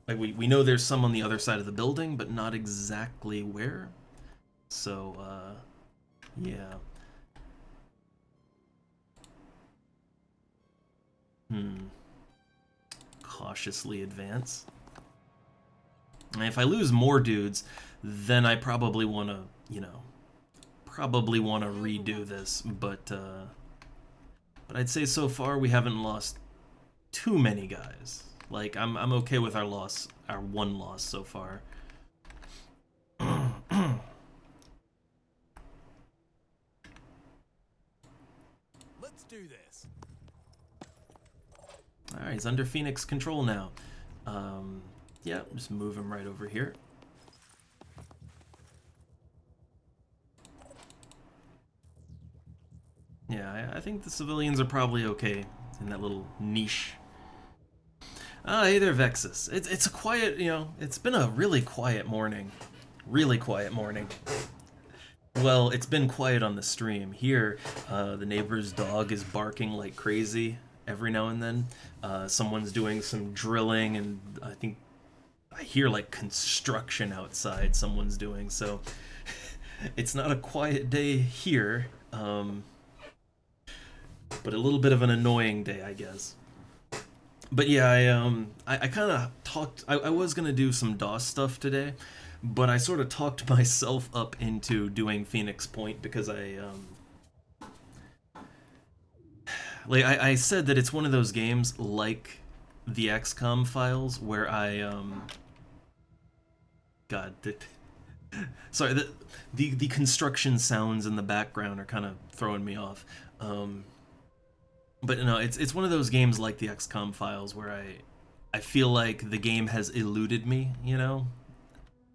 like we know there's some on the other side of the building, but not exactly where. So Yeah. Hmm. Cautiously advance. And if I lose more dudes, then I probably want to, probably want to redo this. But I'd say so far we haven't lost too many guys. Like I'm okay with our one loss so far.
Let's do this.
All right, he's under Phoenix control now. Yeah, just move him right over here. Yeah, I think the civilians are probably okay in that little niche. Ah, hey there, Vexus. It's a quiet, it's been a really quiet morning. Really quiet morning. Well, it's been quiet on the stream. Here, the neighbor's dog is barking like crazy every now and then. Someone's doing some drilling, and I think I hear like construction outside someone's doing, so it's not a quiet day here, but a little bit of an annoying day, I guess. But yeah, I kind of talked. I was gonna do some DOS stuff today, but I sort of talked myself up into doing Phoenix Point because I said that it's one of those games like the XCOM files where God, sorry, the construction sounds in the background are kind of throwing me off. But no, it's one of those games like the XCOM files where I feel like the game has eluded me,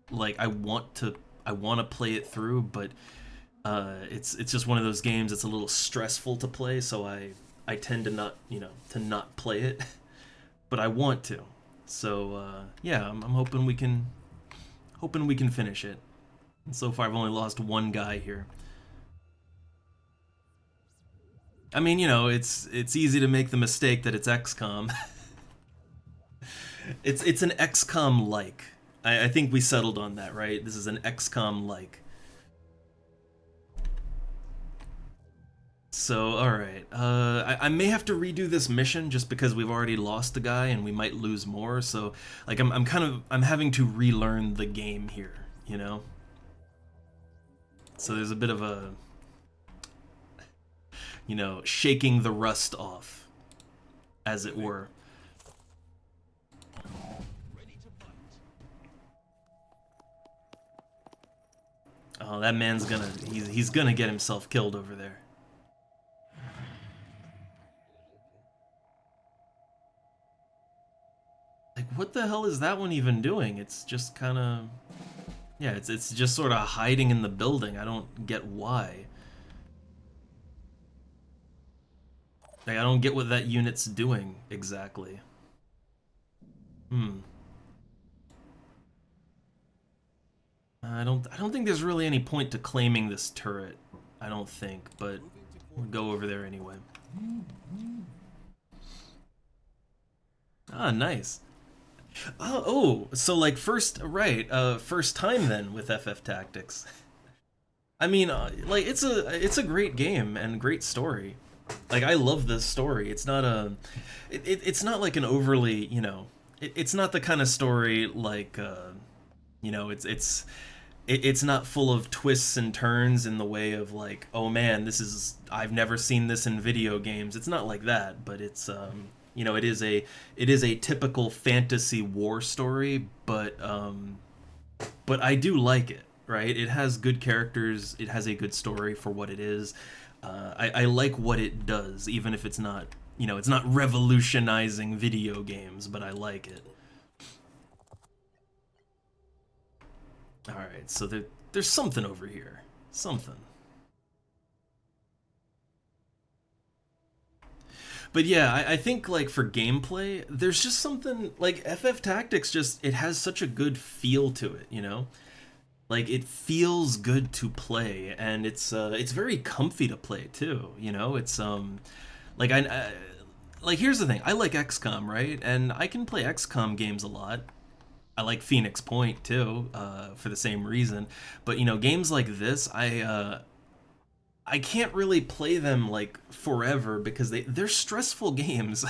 Like I want to play it through, but it's just one of those games. It's a little stressful to play, so I tend to not play it, but I want to. So yeah, I'm hoping we can finish it. And so far, I've only lost one guy here. I mean, it's easy to make the mistake that it's XCOM. It's an XCOM like. I think we settled on that, right? This is an XCOM like. So, alright. I may have to redo this mission just because we've already lost a guy and we might lose more. So, like, I'm having to relearn the game here, So there's a bit of a, shaking the rust off, as it were. Oh, that man's he's gonna get himself killed over there. Like, what the hell is that one even doing? It's just kind of... Yeah, it's just sort of hiding in the building. I don't get why. Like, I don't get what that unit's doing exactly. I don't think there's really any point to claiming this turret. I don't think, but we'll go over there anyway. Ah, nice. So like first time then with FF Tactics. I mean, like it's a great game and great story. Like I love this story. It's not it's not like an overly, it's not the kind of story like it's not full of twists and turns in the way of like, oh man, I've never seen this in video games. It's not like that, but it's it is a typical fantasy war story, but I do like it, right? It has good characters, it has a good story for what it is. I like what it does, even if it's not, it's not revolutionizing video games, but I like it. Alright, so there's something over here. Something. But yeah, I think like for gameplay, there's just something like FF Tactics it has such a good feel to it. Like it feels good to play, and it's very comfy to play too, It's like like here's the thing, I like XCOM, right? And I can play XCOM games a lot. I like Phoenix Point too, for the same reason. But games like this, I can't really play them like forever because they're stressful games.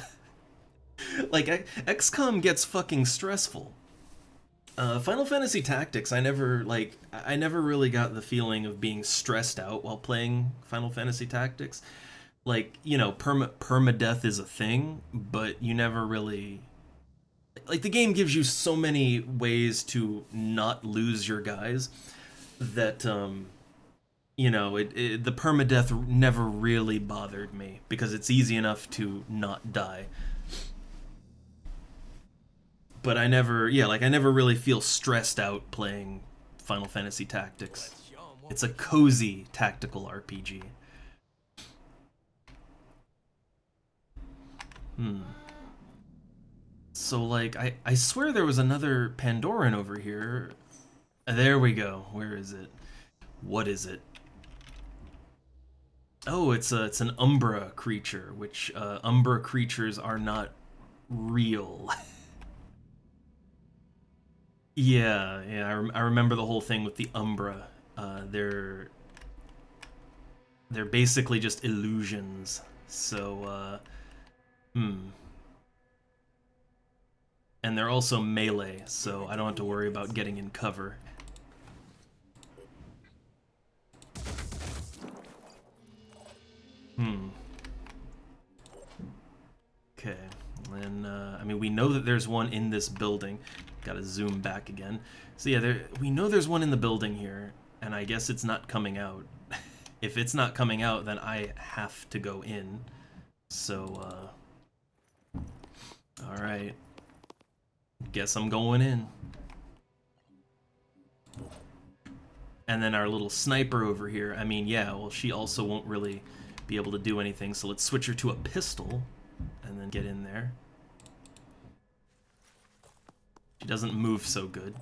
Like XCOM gets fucking stressful. Final Fantasy Tactics, I never really got the feeling of being stressed out while playing Final Fantasy Tactics. Like, you know, permadeath is a thing, but you never really like the game gives you so many ways to not lose your guys that you know, the permadeath never really bothered me because it's easy enough to not die. But I never, yeah, like I never really feel stressed out playing Final Fantasy Tactics.
Let's show 'em what
It's a
we got.
cozy tactical RPG. Hmm. So like I swear there was another Pandoran over here. There we go. Where is it? What is it? Oh, it's an Umbra creature, which Umbra creatures are not real. Yeah, yeah, I remember the whole thing with the Umbra. They're basically just illusions. So, hmm. And they're also melee, so I don't have to worry about getting in cover. Hmm. Okay. And I mean, we know that there's one in this building. Got to zoom back again. So yeah, we know there's one in the building here, and I guess it's not coming out. If it's not coming out, then I have to go in. So, all right. Guess I'm going in. And then our little sniper over here. I mean, yeah, well, she also won't really be able to do anything, so let's switch her to a pistol and then get in there. She doesn't move so good.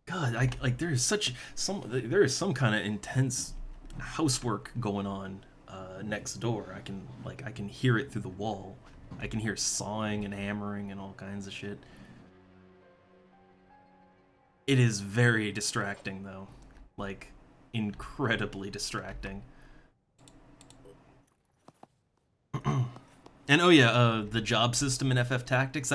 God, like there is some kind of intense housework going on next door. I can hear it through the wall. I can hear sawing and hammering and all kinds of shit. It is very distracting though, like incredibly distracting. And oh yeah, the job system in FF Tactics,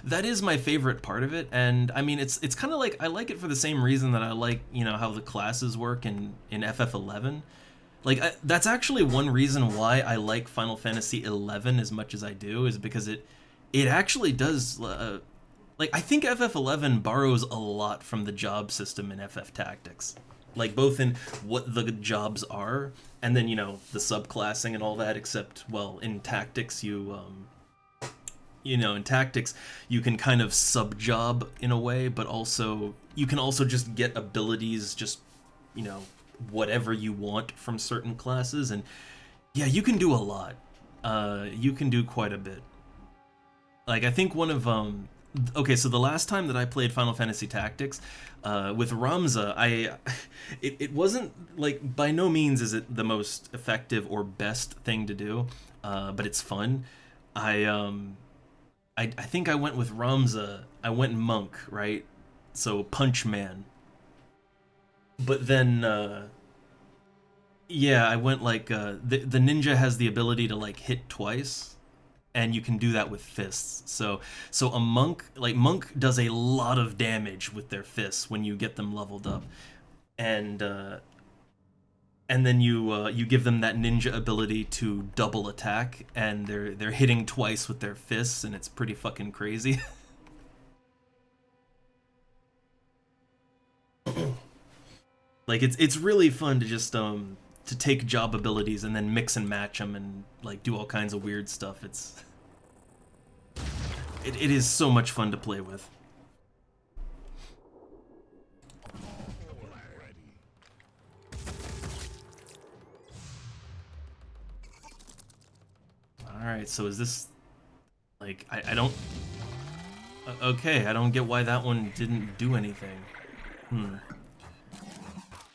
that is my favorite part of it. And I mean, it's kind of like I like it for the same reason that I like, you know, how the classes work in FF11. Like that's actually one reason why I like Final Fantasy 11 as much as I do is because it actually does like I think FF11 borrows a lot from the job system in FF Tactics. Like both in what the jobs are and then, you know, the subclassing and all that, except well, in Tactics you know, in Tactics you can kind of sub job in a way, but also you can also just get abilities just, you know, whatever you want from certain classes, and yeah, you can do a lot. You can do quite a bit. Like I think one of okay, so the last time that I played Final Fantasy Tactics with Ramza, it wasn't like by no means is it the most effective or best thing to do, but it's fun. I I think I went with Ramza. I went monk, right? So Punch Man. But then yeah, I went like the ninja has the ability to like hit twice, and you can do that with fists. So a monk, like monk does a lot of damage with their fists when you get them leveled up, and then you give them that ninja ability to double attack, and they're hitting twice with their fists, and it's pretty fucking crazy. Like it's really fun to just to take job abilities and then mix and match them and like do all kinds of weird stuff. It is so much fun to play with. All right, so is this like I don't okay, I don't get why that one didn't do anything. Hmm.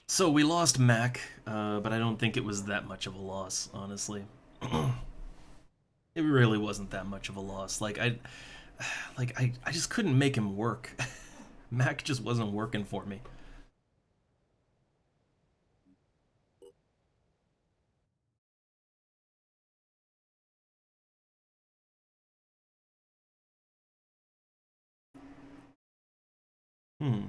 So we lost Mac, but I don't think it was that much of a loss, honestly. It really wasn't that much of a loss. I just couldn't make him work. Mac just wasn't working for me. Hmm.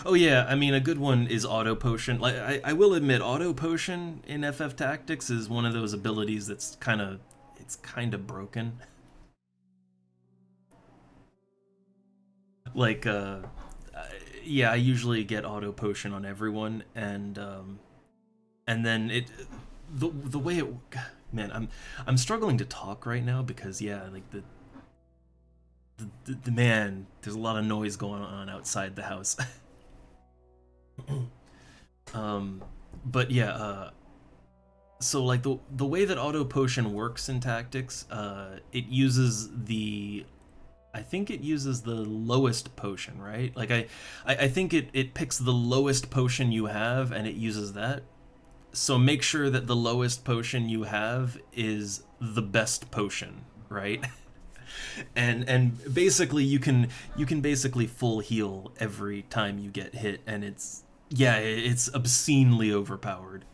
Oh yeah, I mean a good one is auto potion. Like I will admit, auto potion in FF Tactics is one of those abilities that's kind of broken. Like yeah, I usually get auto potion on everyone, and then the way it, man, I'm struggling to talk right now because yeah, like the man, there's a lot of noise going on outside the house. um, but yeah, so like the way that auto potion works in tactics, it uses the I think it uses the lowest potion, right? Like I think it picks the lowest potion you have and it uses that. So make sure that the lowest potion you have is the best potion, right? And basically you can basically full heal every time you get hit, and it's obscenely overpowered.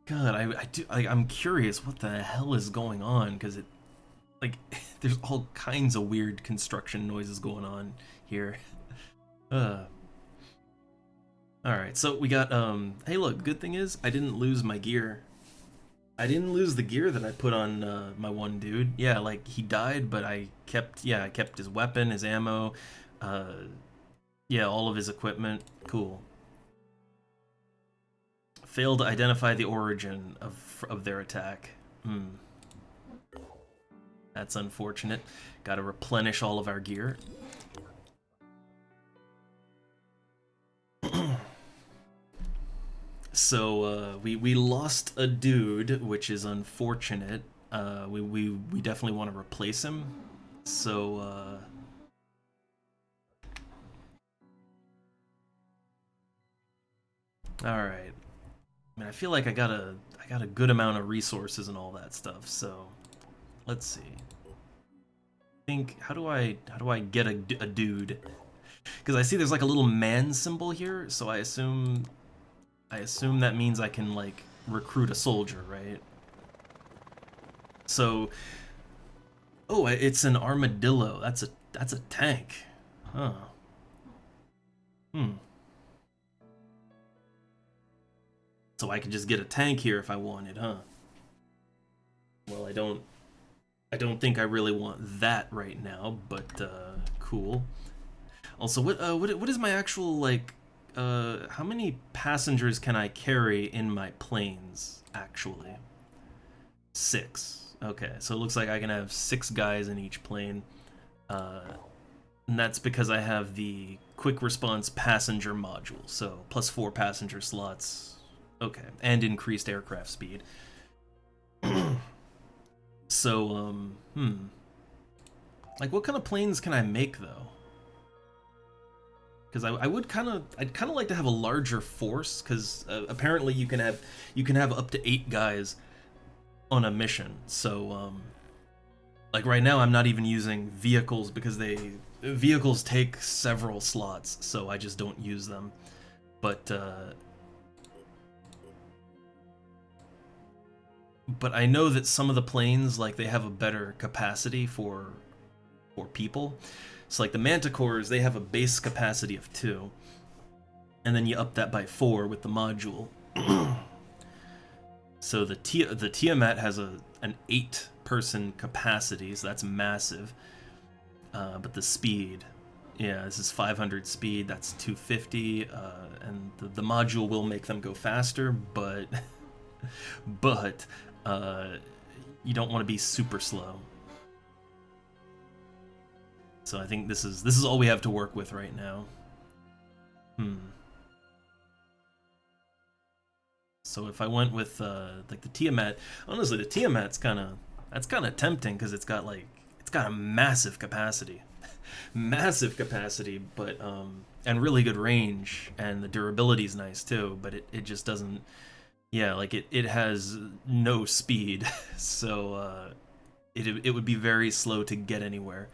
God, I'm curious what the hell is going on because it like there's all kinds of weird construction noises going on here. Uh, all right, so we got Hey, look, good thing is I didn't lose my gear. I didn't lose the gear that I put on my one dude. Yeah, like he died, but I kept his weapon, his ammo, uh, yeah, all of his equipment. Cool. Failed to identify the origin of their attack. Hmm, that's unfortunate. Got to replenish all of our gear. So we lost a dude, which is unfortunate. We definitely want to replace him. So all right. I mean, I feel like I got a good amount of resources and all that stuff. So let's see. Think how do I get a dude? Because I see there's like a little man symbol here, so I assume that means I can like recruit a soldier, right? So oh, it's an armadillo. That's a tank. Huh. Hmm. So I could just get a tank here if I wanted, huh? Well, I don't think I really want that right now, but cool. Also, what is my actual like how many passengers can I carry in my planes actually? 6. Okay, so it looks like I can have 6 guys in each plane. Uh and that's because I have the quick response passenger module. So +4 passenger slots. Okay, and increased aircraft speed. So like what kind of planes can I make though? Because I'd kind of like to have a larger force because apparently you can have up to 8 guys on a mission. So like right now I'm not even using vehicles because vehicles take several slots, so I just don't use them. But I know that some of the planes like they have a better capacity for people. So like the Manticores, they have a base capacity of 2, and then you up that by 4 with the module. So the Tiamat has an 8-person capacity, so that's massive. But the speed, yeah, this is 500 speed. That's 250, and the module will make them go faster, but but uh, you don't want to be super slow. So I think this is all we have to work with right now. Hmm. So if I went with like the Tiamat, honestly, the Tiamat's kind of tempting because it's got a massive capacity, massive capacity, but and really good range, and the durability is nice too. But it just doesn't, yeah, like it has no speed, so it would be very slow to get anywhere.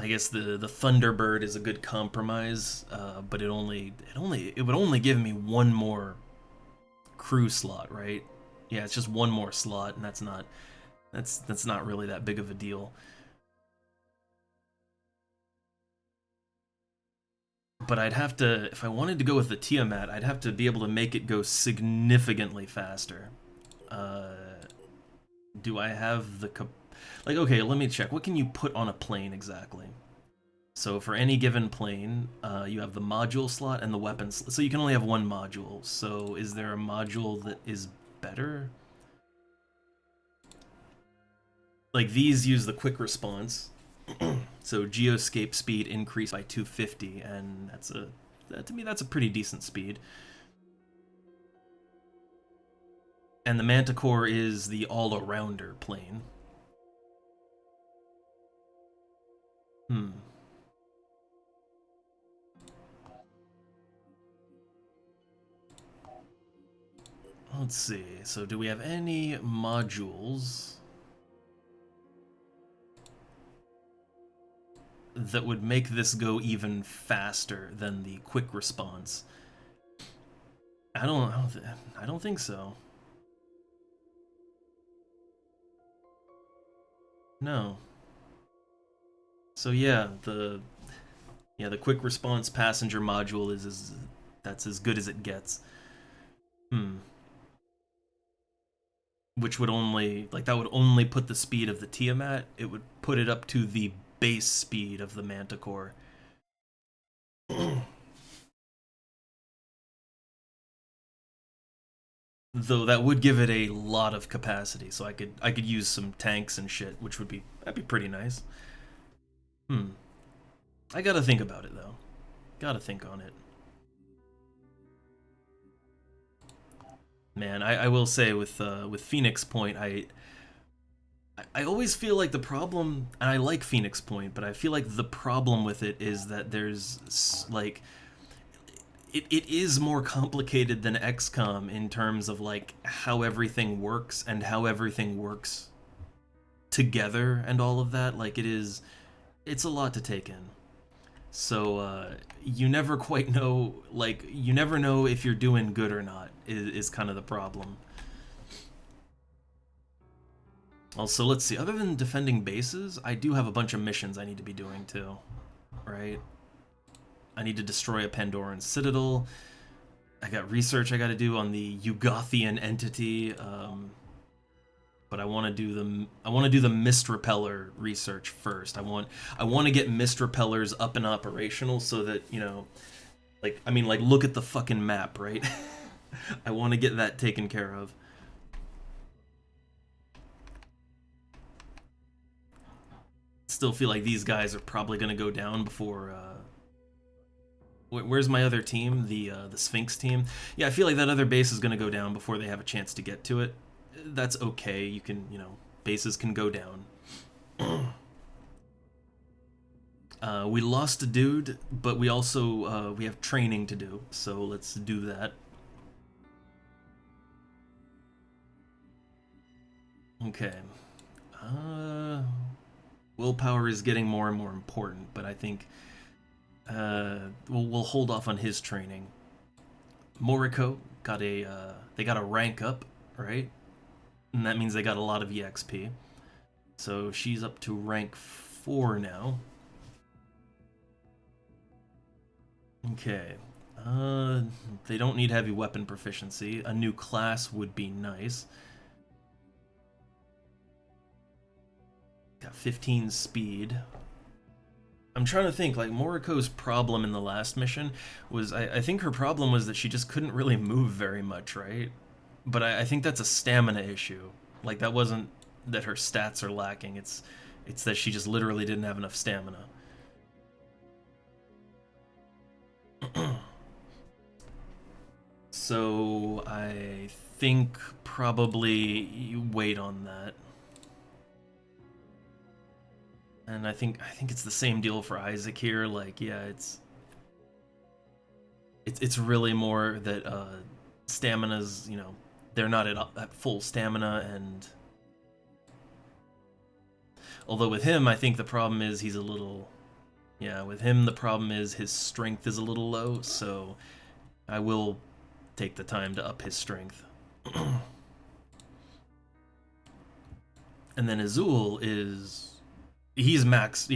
I guess the Thunderbird is a good compromise, but it would only give me one more crew slot, right? Yeah, it's just one more slot, and that's not really that big of a deal. But I'd have to, if I wanted to go with the Tiamat, I'd have to be able to make it go significantly faster. Uh, do I have the like? Okay, let me check. What can you put on a plane exactly? So for any given plane, you have the module slot and the weapons. So you can only have one module. So is there a module that is better? Like these use the quick response. So geoscape speed increased by 250, and to me that's a pretty decent speed. And the Manticore is the all-arounder plane. Hmm. Let's see. So do we have any modules that would make this go even faster than the quick response? I don't think so. No. So yeah, the quick response passenger module that's as good as it gets. Hmm. Which would only that would only put the speed of the Tiamat. It would put it up to the base speed of the Manticore. Though that would give it a lot of capacity, so I could use some tanks and shit, which would be that'd be pretty nice. Hmm. I gotta think about it though. Gotta think on it. Man, I will say with Phoenix Point, I always feel like the problem, and I like Phoenix Point, but I feel like the problem with it is that there's like it is more complicated than XCOM in terms of like how everything works and how everything works together and all of that. Like it's a lot to take in. So you never quite know, like you never know if you're doing good or not is kind of the problem. Also, let's see. Other than defending bases, I do have a bunch of missions I need to be doing too, right? I need to destroy a Pandoran citadel. I got research I got to do on the Ugothian entity, but I want to do the mist repeller research first. I want to get mist repellers up and operational so that like I mean, like look at the fucking map, right? I want to get that taken care of. Still feel like these guys are probably gonna go down before. Where's my other team? The Sphinx team. Yeah, I feel like that other base is gonna go down before they have a chance to get to it. That's okay. You can bases can go down. We lost a dude, but we also we have training to do, so let's do that. Okay. Willpower is getting more and more important, but I think we'll hold off on his training. Moriko got they got a rank up, right? And that means they got a lot of EXP. So she's up to rank 4 now. Okay. They don't need heavy weapon proficiency. A new class would be nice. Got 15 speed. I'm trying to think, like, Moriko's problem in the last mission was, I think her problem was that she just couldn't really move very much, right? But I think that's a stamina issue. Like, that wasn't that her stats are lacking, it's that she just literally didn't have enough stamina. So, I think probably you wait on that. And I think it's the same deal for Isaac here. Like, yeah, it's really more that stamina's, they're not at full stamina, and although with him, I think the problem is he's a little Yeah, with him the problem is his strength is a little low, so I will take the time to up his strength. And then Azul is he's max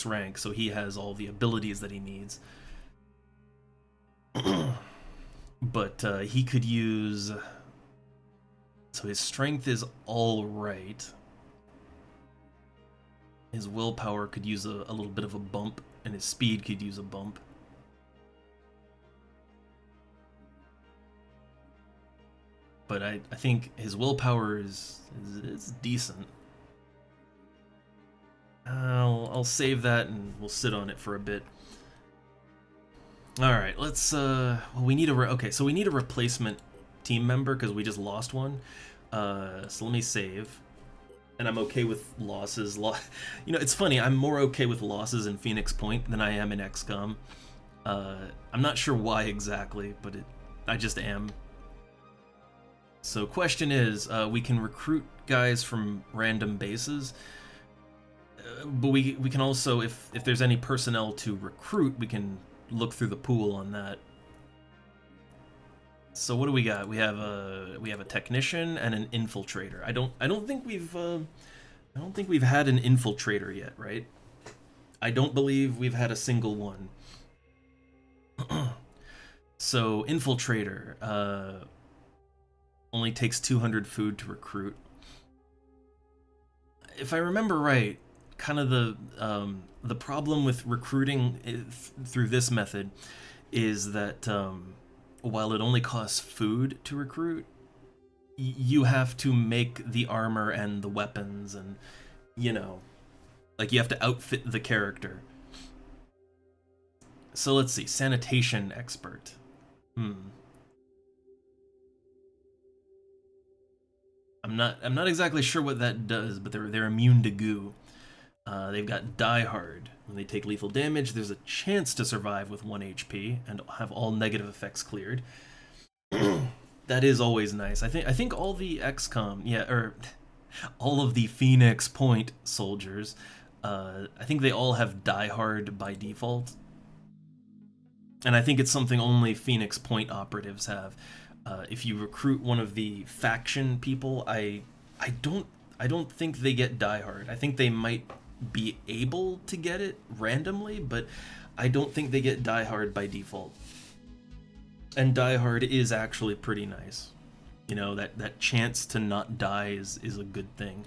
rank, so he has all the abilities that he needs. But he could use, so his strength is all right. His willpower could use a little bit of a bump, and his speed could use a bump. But I think his willpower is decent. I'll save that and we'll sit on it for a bit. All right, let's. Well, we need a okay. So we need a replacement team member because we just lost one. So let me save. And I'm okay with losses. You know, it's funny. I'm more okay with losses in Phoenix Point than I am in XCOM. I'm not sure why exactly, but I just am. So question is, we can recruit guys from random bases, but we can also, if there's any personnel to recruit, we can look through the pool on that. So what do we got? We have a technician and an infiltrator. I don't think we've had an infiltrator yet, right? I don't believe we've had a single one. So infiltrator only takes 200 food to recruit. If I remember right, kind of the problem with recruiting through this method is that while it only costs food to recruit, you have to make the armor and the weapons, and you know, like you have to outfit the character. So let's see, sanitation expert. I'm not exactly sure what that does, but they're immune to goo. They've got Die Hard. When they take lethal damage, there's a chance to survive with 1 HP and have all negative effects cleared. That is always nice. I think all the XCOM, or all of the Phoenix Point soldiers, I think they all have Die Hard by default. And I think it's something only Phoenix Point operatives have. If you recruit one of the faction people, I don't think they get Die Hard. I think they might be able to get it randomly, but I don't think they get Die Hard by default. And Die Hard is actually pretty nice. You know, that chance to not die is a good thing.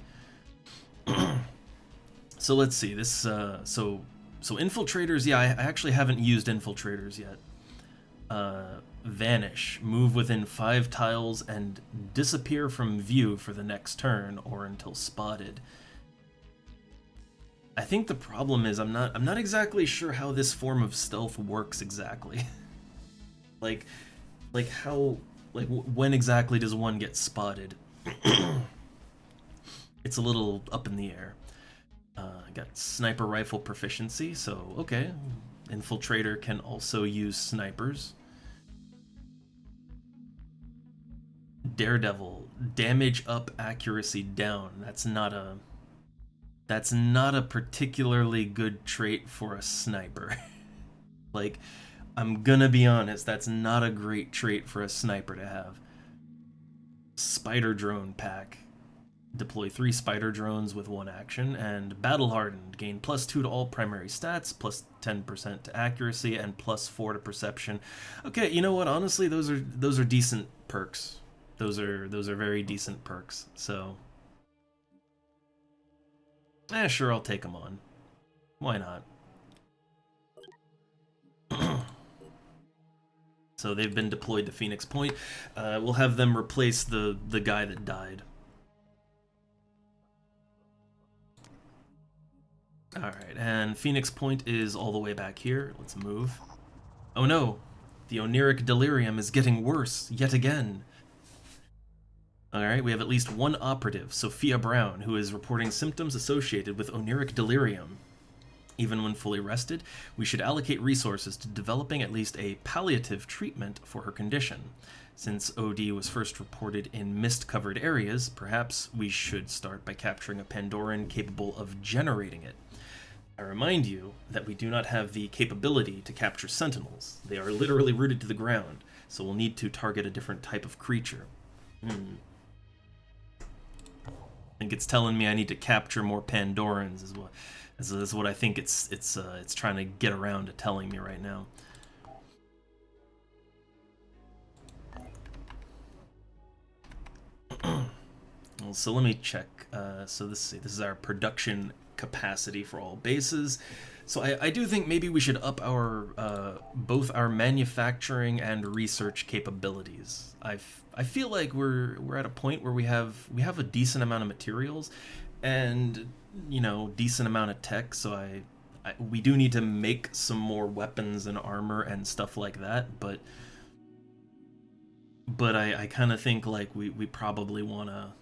So let's see this. So infiltrators. Yeah, I actually haven't used infiltrators yet. Vanish. Move within 5 tiles and disappear from view for the next turn or until spotted. I think the problem is I'm not exactly sure how this form of stealth works exactly. like how, when exactly does one get spotted? It's a little up in the air. Got sniper rifle proficiency, so okay. Infiltrator can also use snipers. Daredevil, damage up, accuracy down. That's not a particularly good trait for a sniper. Like, I'm gonna be honest, that's not a great trait for a sniper to have. Spider drone pack. Deploy 3 spider drones with 1 action, and battle hardened. Gain +2 to all primary stats, +10% to accuracy, and +4 to perception. Okay, you know what? Honestly, those are decent perks. Those are very decent perks. So, sure, I'll take them on. Why not? So they've been deployed to Phoenix Point. We'll have them replace the guy that died. Alright, and Phoenix Point is all the way back here. Let's move. Oh no! The oniric delirium is getting worse, yet again. Alright, we have at least 1 operative, Sophia Brown, who is reporting symptoms associated with oniric delirium. Even when fully rested, we should allocate resources to developing at least a palliative treatment for her condition. Since OD was first reported in mist-covered areas, perhaps we should start by capturing a Pandoran capable of generating it. I remind you that we do not have the capability to capture sentinels. They are literally rooted to the ground, so we'll need to target a different type of creature. I think it's telling me I need to capture more Pandorans, is what I think it's trying to get around to telling me right now. Well, so let me check. So this is our production capacity for all bases. So I do think maybe we should up our both our manufacturing and research capabilities. I feel like we're at a point where we have a decent amount of materials, and decent amount of tech. So we do need to make some more weapons and armor and stuff like that. But I kind of think like we probably want to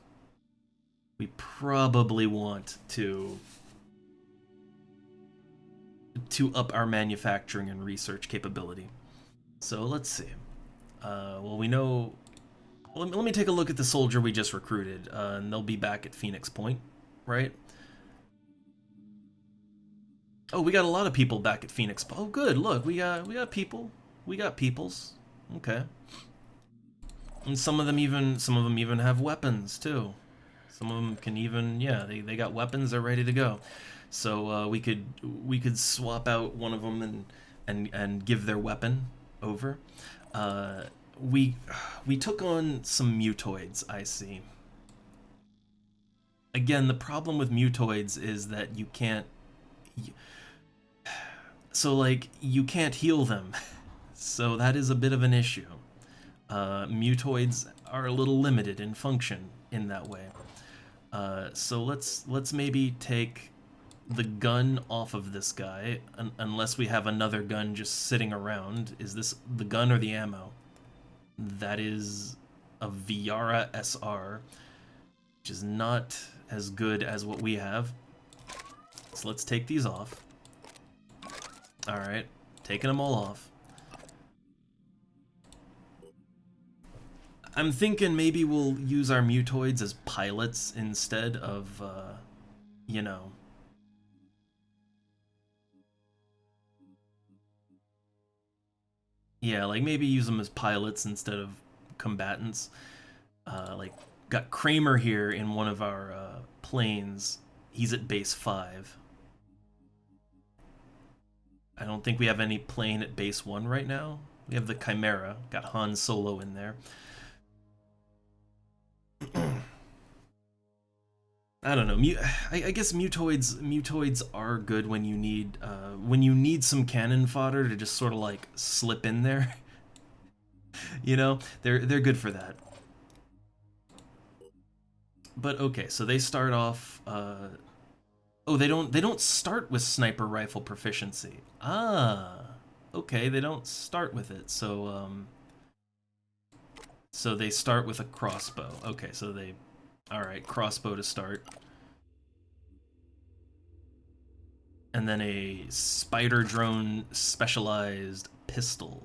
up our manufacturing and research capability. So let's see. Well, we know. Let me take a look at the soldier we just recruited, and they'll be back at Phoenix Point, right? Oh, we got a lot of people back at Phoenix. Oh, good. Look, we got people. We got peoples. Okay. And some of them even have weapons too. Some of them can even, yeah, they got weapons. They're ready to go. So we could swap out one of them and give their weapon over. We took on some mutoids. I see. Again, the problem with mutoids is that you can't. So like you can't heal them. So that is a bit of an issue. Mutoids are a little limited in function in that way. So let's maybe take the gun off of this guy, unless we have another gun just sitting around. Is this the gun or the ammo? That is a Viara SR, which is not as good as what we have. So let's take these off. Alright, taking them all off. I'm thinking maybe we'll use our mutoids as pilots instead of, you know. Yeah, like maybe use them as pilots instead of combatants. Like, got Kramer here in one of our planes. He's at base 5. I don't think we have any plane at base 1 right now. We have the Chimera. Got Han Solo in there. I don't know. I guess mutoids are good when you need some cannon fodder to just sort of like slip in there. They're good for that. But okay, so they start off. Oh, they don't start with sniper rifle proficiency. Ah, okay, they don't start with it. So they start with a crossbow. Okay, so all right, crossbow to start. And then a spider drone specialized pistol.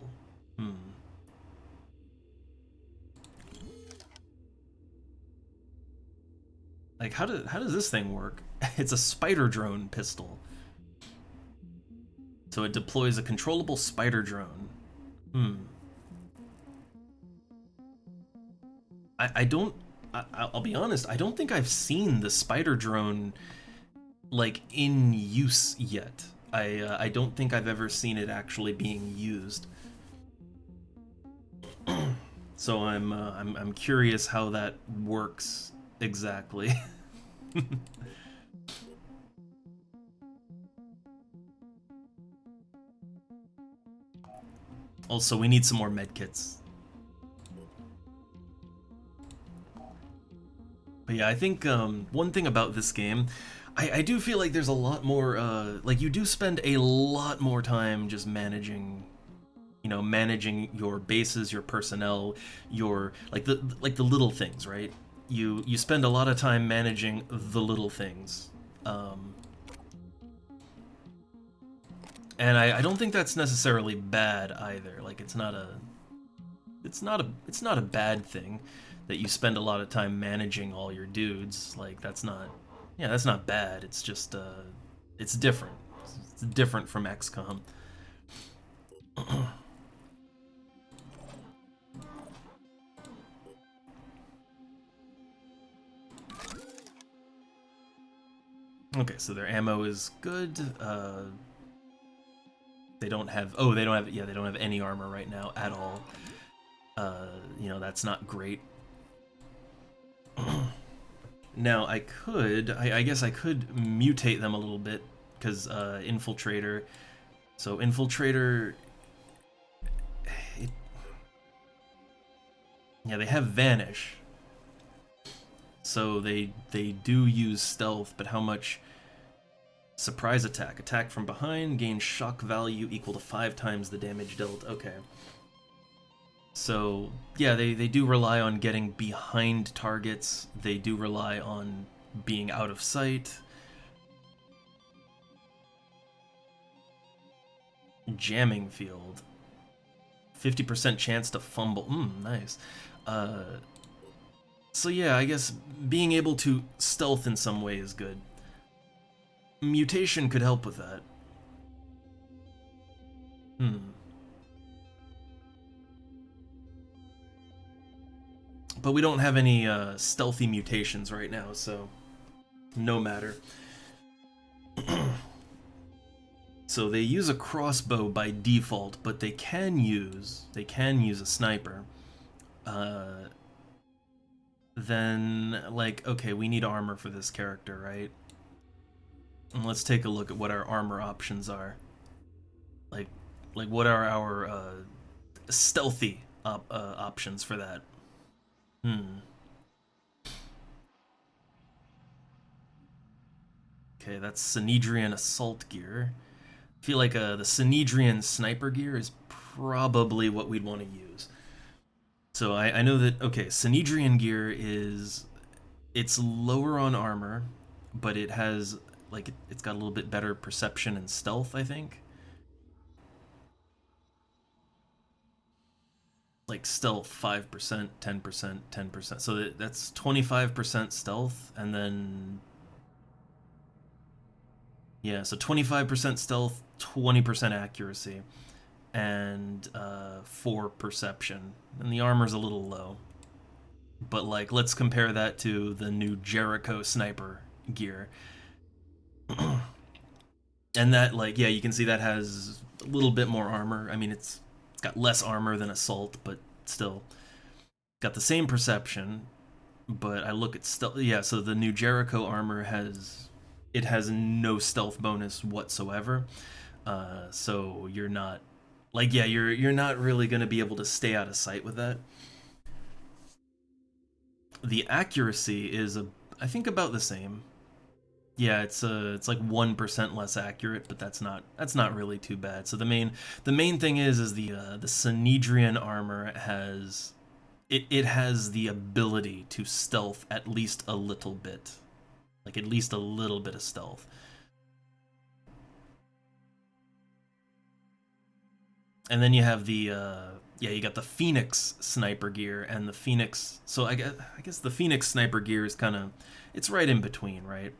Like, how does this thing work? It's a spider drone pistol. So it deploys a controllable spider drone. I'll be honest, I don't think I've seen the spider drone like in use yet. I don't think I've ever seen it actually being used. So I'm curious how that works exactly. Also, we need some more medkits. But yeah, I think one thing about this game, I do feel like there's a lot more, like you do spend a lot more time just managing, managing your bases, your personnel, your, like the little things, right? You spend a lot of time managing the little things. And I don't think that's necessarily bad either. Like it's not a bad thing that you spend a lot of time managing all your dudes. Like that's not bad. It's just it's different. It's different from XCOM. Okay, so their ammo is good. They don't have. Oh, they don't have. Yeah, they don't have any armor right now at all. You know, that's not great. Now I could. I guess I could mutate them a little bit because infiltrator. So infiltrator. It, yeah, they have vanish. So they do use stealth, but how much? Surprise attack. Attack from behind, gain shock value equal to 5 times the damage dealt. Okay. So, yeah, they do rely on getting behind targets. They do rely on being out of sight. Jamming field. 50% chance to fumble. Nice. So yeah, I guess being able to stealth in some way is good. Mutation could help with that. But we don't have any stealthy mutations right now, so no matter. So they use a crossbow by default, but they can use a sniper. Then, like, okay, we need armor for this character, right? And let's take a look at what our armor options are. Like what are our stealthy options for that? Okay, that's Synedrian assault gear. I feel like the Synedrian sniper gear is probably what we'd want to use. So I know that, okay, Synedrian gear is, it's lower on armor, but it has, like, it's got a little bit better perception and stealth, I think. Like stealth 5%, 10%, 10%. So that's 25% stealth, and then yeah, so 25% stealth, 20% accuracy, and 4 perception. And the armor's a little low. But like, let's compare that to the new Jericho sniper gear. And that, like, yeah, you can see that has a little bit more armor. I mean, it's got less armor than assault, but still got the same perception. But I look at stealth. Yeah, so the new Jericho armor has no stealth bonus whatsoever. So you're not, like, yeah, you're not really gonna be able to stay out of sight with that. The accuracy is I think about the same. Yeah, it's like 1% less accurate, but that's not really too bad. So the main thing is the Synedrian armor has it has the ability to stealth at least a little bit, like at least a little bit of stealth. And then you have the yeah, you got the Phoenix sniper gear and the Phoenix. So I guess the Phoenix sniper gear is kind of, it's right in between, right?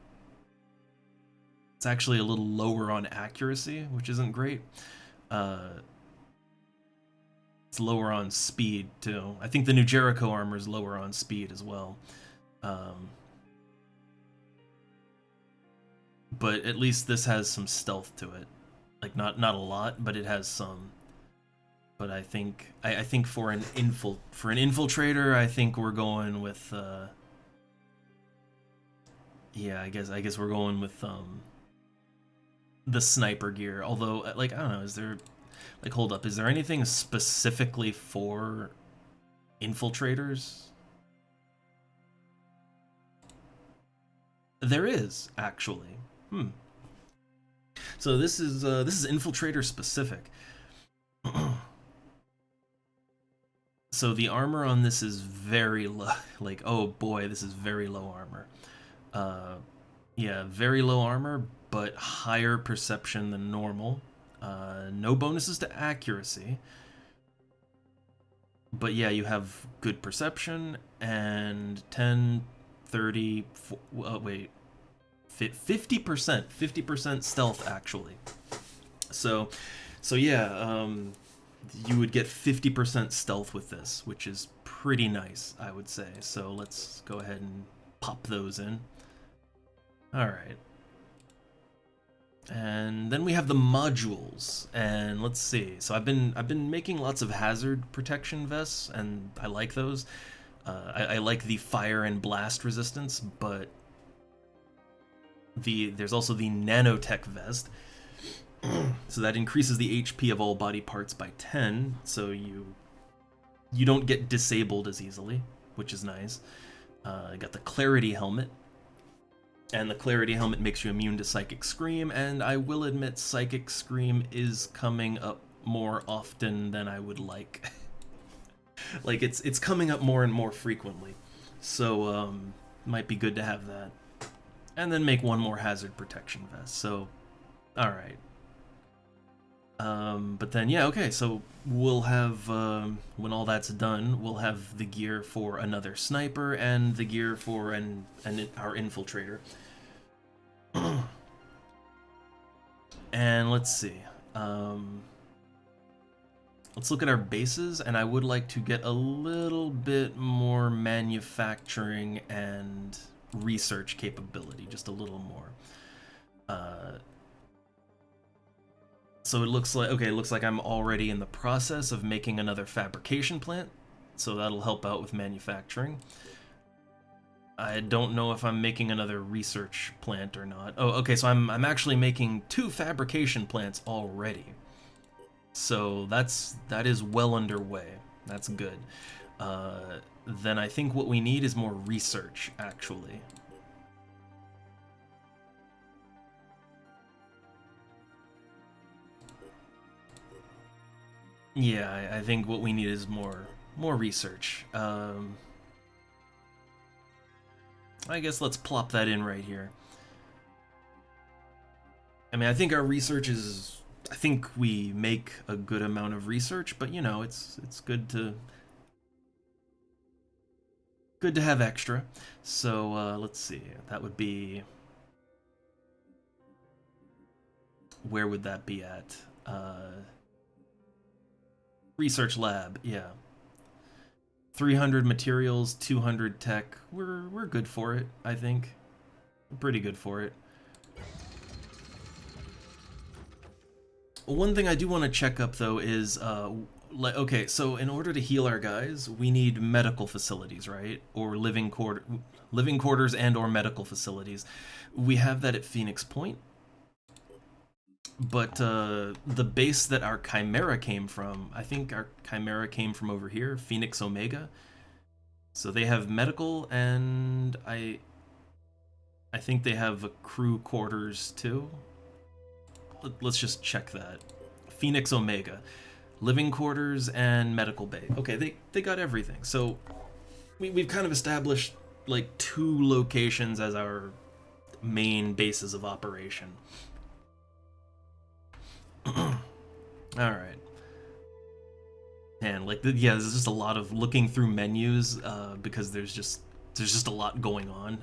It's actually a little lower on accuracy, which isn't great. It's lower on speed too. I think the new Jericho armor is lower on speed as well. But at least this has some stealth to it. Like not a lot, but it has some. But I think for an infiltrator, I think we're going with yeah, I guess we're going with the sniper gear. Although, like, I don't know, is there, like, hold up, is there anything specifically for infiltrators? There is, actually. So this is infiltrator specific. So the armor on this is very low. Like, oh boy, this is very low armor. Yeah, very low armor, but higher perception than normal. No bonuses to accuracy. But yeah, you have good perception and 10, 30, wait, 50% stealth actually. So, so yeah, you would get 50% stealth with this, which is pretty nice, I would say. So let's go ahead and pop those in. All right. And then we have the modules, and let's see. So I've been making lots of hazard protection vests, and I like those. I like the fire and blast resistance, but there's also the nanotech vest. So that increases the HP of all body parts by 10, so you don't get disabled as easily, which is nice. I got the clarity helmet, and the clarity helmet makes you immune to Psychic Scream, and I will admit Psychic Scream is coming up more often than I would like. Like, it's coming up more and more frequently, so might be good to have that. And then make one more hazard protection vest, so alright. But then, yeah, okay, so we'll have, when all that's done, we'll have the gear for another sniper and the gear for our infiltrator. And let's see. Let's look at our bases, and I would like to get a little bit more manufacturing and research capability, just a little more. So it looks like I'm already in the process of making another fabrication plant, so that'll help out with manufacturing. I don't know if I'm making another research plant or not. Oh, okay, so I'm actually making 2 fabrication plants already. So that is well underway. That's good. Then I think what we need is more research, actually. Yeah, I think what we need is more research. I guess let's plop that in right here. I mean, I think our research is... I think we make a good amount of research, but you know, it's good to have extra. So let's see. That would be... Where would that be at? Research lab, yeah. 300 materials, 200 tech. We're good for it, I think. We're pretty good for it. One thing I do want to check up though is, okay, so in order to heal our guys, we need medical facilities, right? Or living quarters and or medical facilities. We have that at Phoenix Point. But the base that our Chimera came from, I think our Chimera came from over here, Phoenix Omega. So they have medical, and I think they have a crew quarters too. Let's just check that. Phoenix Omega, living quarters and medical bay. Okay, they got everything. So we've kind of established like 2 locations as our main bases of operation. Alright. And, like, yeah, there's just a lot of looking through menus, because there's just a lot going on.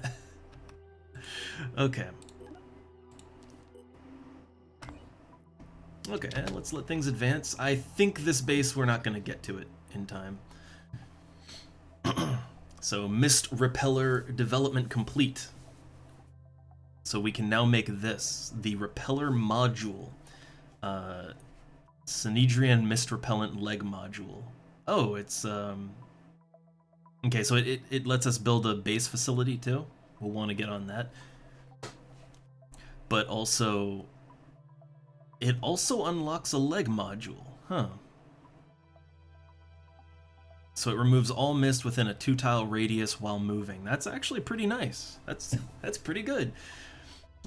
Okay. Okay, let's let things advance. I think this base, we're not going to get to it in time. So, Mist Repeller development complete. So we can now make this, the Repeller Module. Synedrian Mist Repellent Leg Module. Oh, it's, okay, so it lets us build a base facility, too. We'll want to get on that. But also... It also unlocks a leg module, huh. So it removes all mist within a 2-tile radius while moving. That's actually pretty nice. That's pretty good.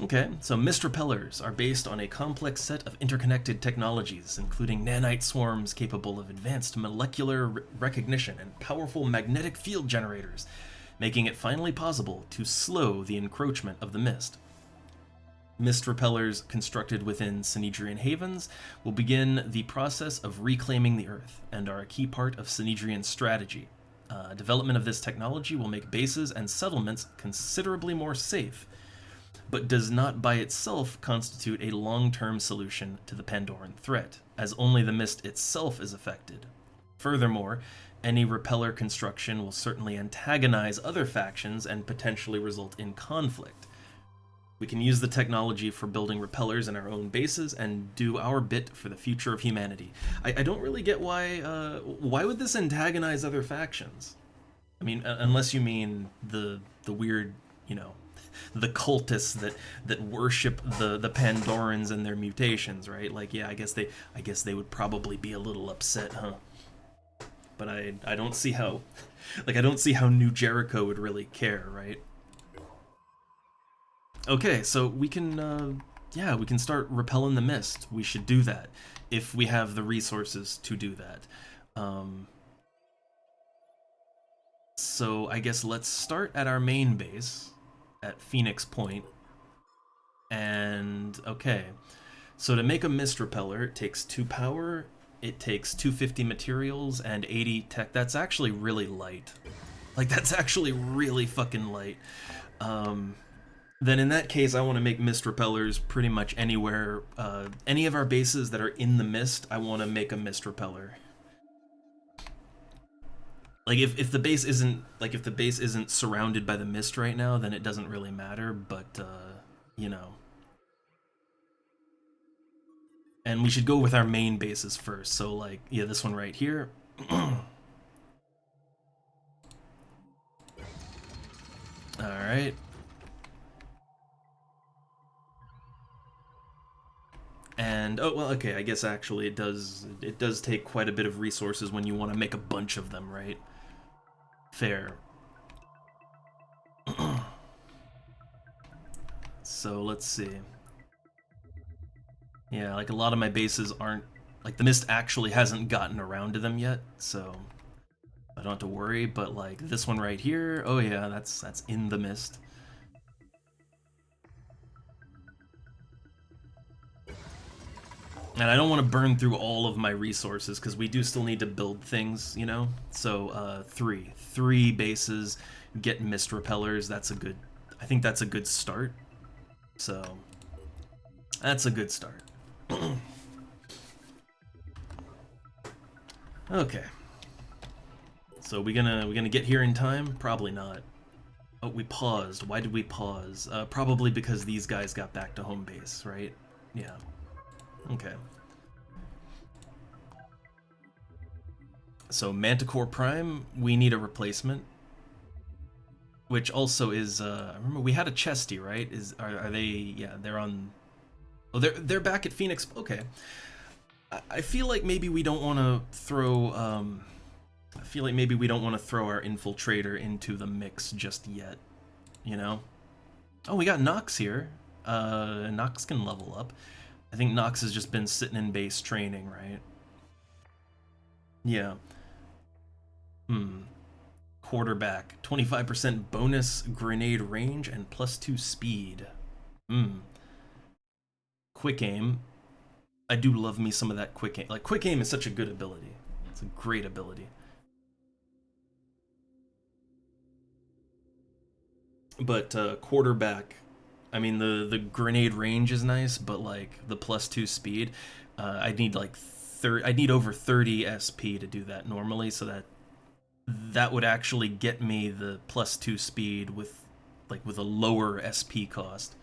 Okay, so mist repellers are based on a complex set of interconnected technologies, including nanite swarms capable of advanced molecular recognition and powerful magnetic field generators, making it finally possible to slow the encroachment of the mist. Mist repellers constructed within Synedrian havens will begin the process of reclaiming the Earth and are a key part of Synedrian's strategy. Development of this technology will make bases and settlements considerably more safe. but does not by itself constitute a long-term solution to the Pandoran threat, as only the mist itself is affected. Furthermore, any repeller construction will certainly antagonize other factions and potentially result in conflict. We can use the technology for building repellers in our own bases and do our bit for the future of humanity. I don't really get why would this antagonize other factions? I mean, unless you mean the weird, you know, the cultists that worship the Pandorans and their mutations, right? Like, yeah, I guess they would probably be a little upset, huh? But I don't see how, like, I don't see how New Jericho would really care, right? Okay, so we can, yeah, we can start repelling the mist. We should do that if we have the resources to do that. So I guess let's start at our main base at Phoenix Point. And okay, so to make a mist repeller, it takes 2 power, it takes 250 materials, and 80 tech. That's actually really light. Like, that's actually really fucking light. Then in that case, I want to make mist repellers pretty much anywhere. Any of our bases that are in the mist, I want to make a mist repeller. Like, if the base isn't surrounded by the mist right now, then it doesn't really matter. But you know, and we should go with our main bases first. So like, yeah, this one right here. All right. And oh well, okay. I guess actually it does take quite a bit of resources when you want to make a bunch of them, right? Fair. So let's see. Yeah, like a lot of my bases aren't, like the mist actually hasn't gotten around to them yet, so I don't have to worry. But like this one right here, oh yeah, that's in the mist. And I don't want to burn through all of my resources because we do still need to build things, you know? So, three bases, get mist repellers. I think that's a good start. So, that's a good start. Okay. So we gonna get here in time? Probably not. Oh, we paused. Why did we pause? Probably because these guys got back to home base, right? Yeah. Okay. So Manticore Prime, we need a replacement. Which also is, remember we had a Chesty, right? Are they? Yeah, they're on. Oh, they're back at Phoenix. Okay. I feel like maybe we don't want to throw. I feel like maybe we don't want to throw our infiltrator into the mix just yet. You know. Oh, we got Nox here. Nox can level up. I think Nox has just been sitting in base training, right? Yeah. Quarterback. 25% bonus grenade range and +2 speed. Quick aim. I do love me some of that quick aim. Like, quick aim is such a good ability. It's a great ability. But quarterback, I mean, the grenade range is nice, but like the +2 speed, I need like I need over 30 SP to do that normally, so that would actually get me the +2 speed with a lower SP cost.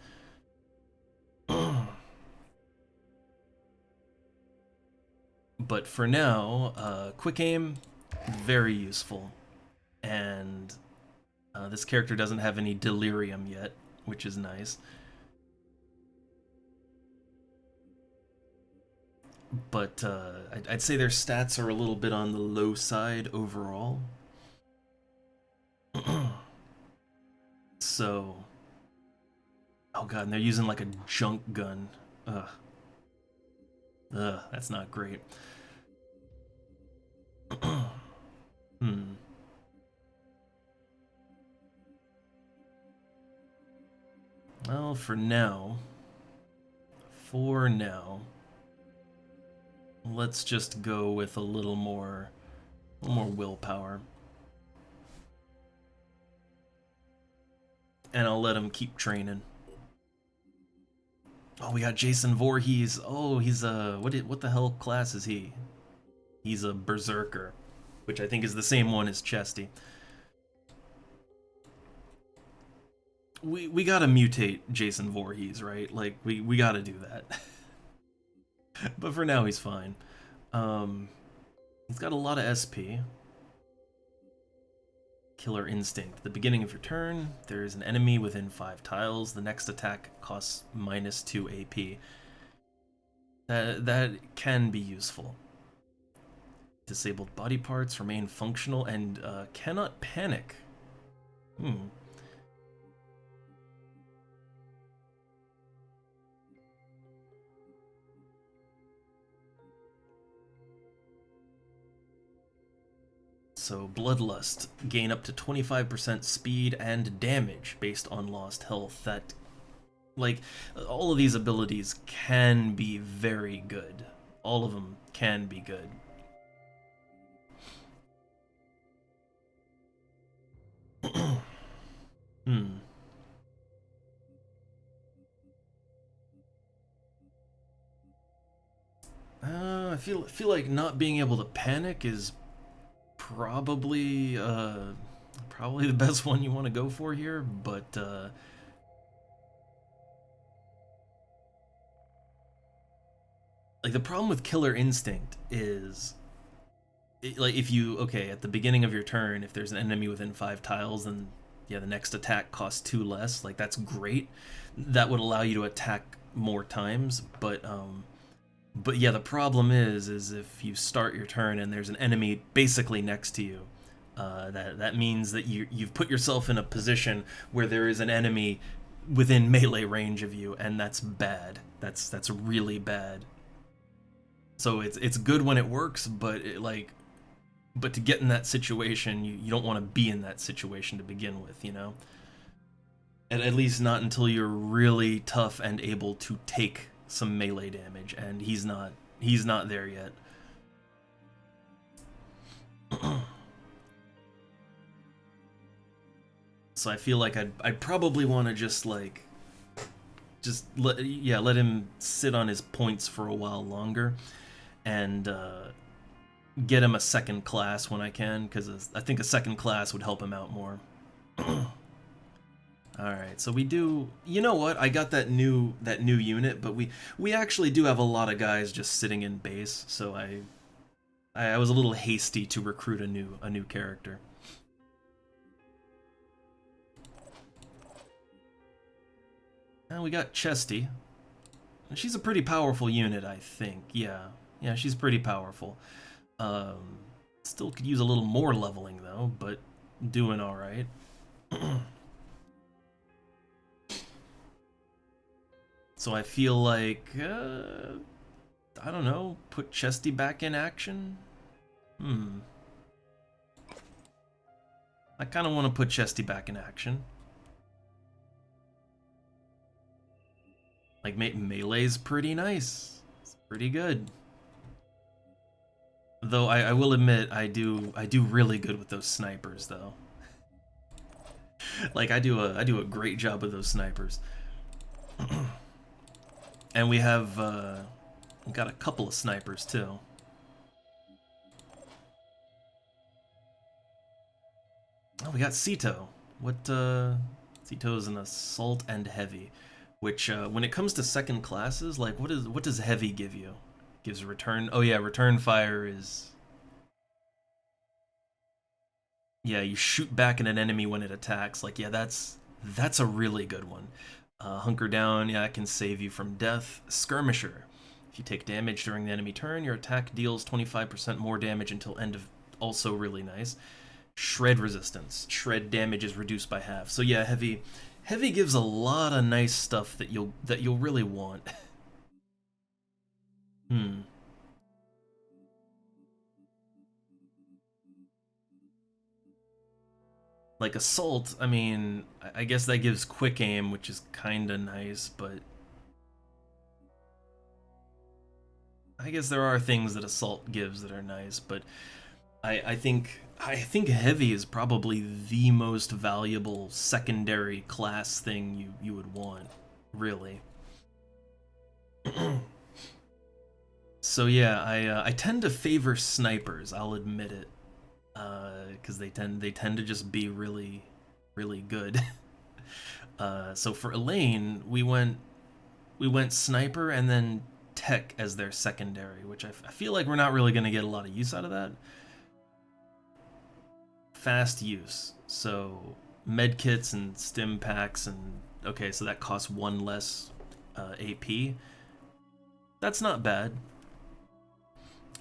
But for now, quick aim, very useful, and this character doesn't have any delirium yet, which is nice. But I'd say their stats are a little bit on the low side overall. So, oh god, and they're using like a junk gun. Ugh. Ugh, that's not great. Well, for now, let's just go with a little more willpower. And I'll let him keep training. Oh, we got Jason Voorhees. Oh, he's a what the hell class is he? He's a berserker, which I think is the same one as Chesty. We gotta mutate Jason Voorhees, right? Like we gotta do that. But for now, he's fine. Um, he's got a lot of SP. Killer Instinct. At the beginning of your turn, there is an enemy within 5 tiles. The next attack costs -2 AP. That can be useful. Disabled body parts remain functional and cannot panic. So, Bloodlust. Gain up to 25% speed and damage based on lost health. That, like, all of these abilities can be very good. All of them can be good. I feel like not being able to panic is probably probably the best one you want to go for here, but like the problem with Killer Instinct is like if you at the beginning of your turn, if there's an enemy within 5 tiles, then yeah, the next attack costs 2 less. Like that's great. That would allow you to attack more times, but yeah, the problem is if you start your turn and there's an enemy basically next to you, that means that you've put yourself in a position where there is an enemy within melee range of you, and that's bad. That's really bad. So it's good when it works, but but to get in that situation, you don't want to be in that situation to begin with, you know? At least not until you're really tough and able to take some melee damage, and he's not there yet. So I feel like I'd probably want to just let him sit on his points for a while longer, and get him a second class when I can, because I think a second class would help him out more. Alright, so we do... You know what? I got that new unit, but we actually do have a lot of guys just sitting in base, so I was a little hasty to recruit a new character. And we got Chesty. She's a pretty powerful unit, I think. Yeah, she's pretty powerful. Still could use a little more leveling, though, but doing alright. So I feel like, I don't know, put Chesty back in action? I kind of want to put Chesty back in action. Like, melee's pretty nice. It's pretty good. Though I will admit, I do really good with those snipers, though. Like, I do a great job with those snipers. And we have got a couple of snipers too. Oh, we got Sito. Sito's an assault and heavy, which when it comes to second classes, like what does heavy give you? Gives return. Oh yeah, return fire is. Yeah, you shoot back at an enemy when it attacks. Like yeah, that's a really good one. Hunker down, yeah, that can save you from death. Skirmisher. If you take damage during the enemy turn, your attack deals 25% more damage until end of... Also really nice. Shred resistance. Shred damage is reduced by half. So yeah, heavy gives a lot of nice stuff that you'll really want. Like assault, I mean, I guess that gives quick aim, which is kinda nice, but I guess there are things that assault gives that are nice, but I think heavy is probably the most valuable secondary class thing you would want, really. So yeah, I tend to favor snipers. I'll admit it, because they tend to just be really good. So for Elaine, we went sniper and then tech as their secondary, which I feel like we're not really gonna get a lot of use out of that. Fast use, so med kits and stim packs, and okay, so that costs one less AP. That's not bad.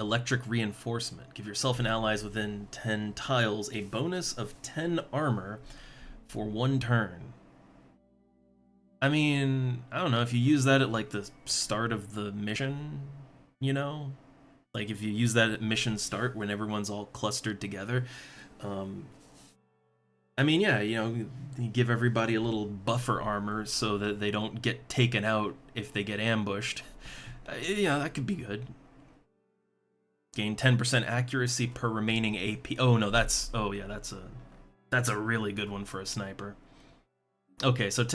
Electric reinforcement. Give yourself and allies within 10 tiles a bonus of 10 armor for 1 turn. I mean, I don't know, if you use that at like the start of the mission, you know? Like if you use that at mission start when everyone's all clustered together, um, I mean, yeah, you give everybody a little buffer armor so that they don't get taken out if they get ambushed. Yeah, that could be good. Gain 10% accuracy per remaining AP. Oh no, oh yeah, that's a really good one for a sniper. Okay, so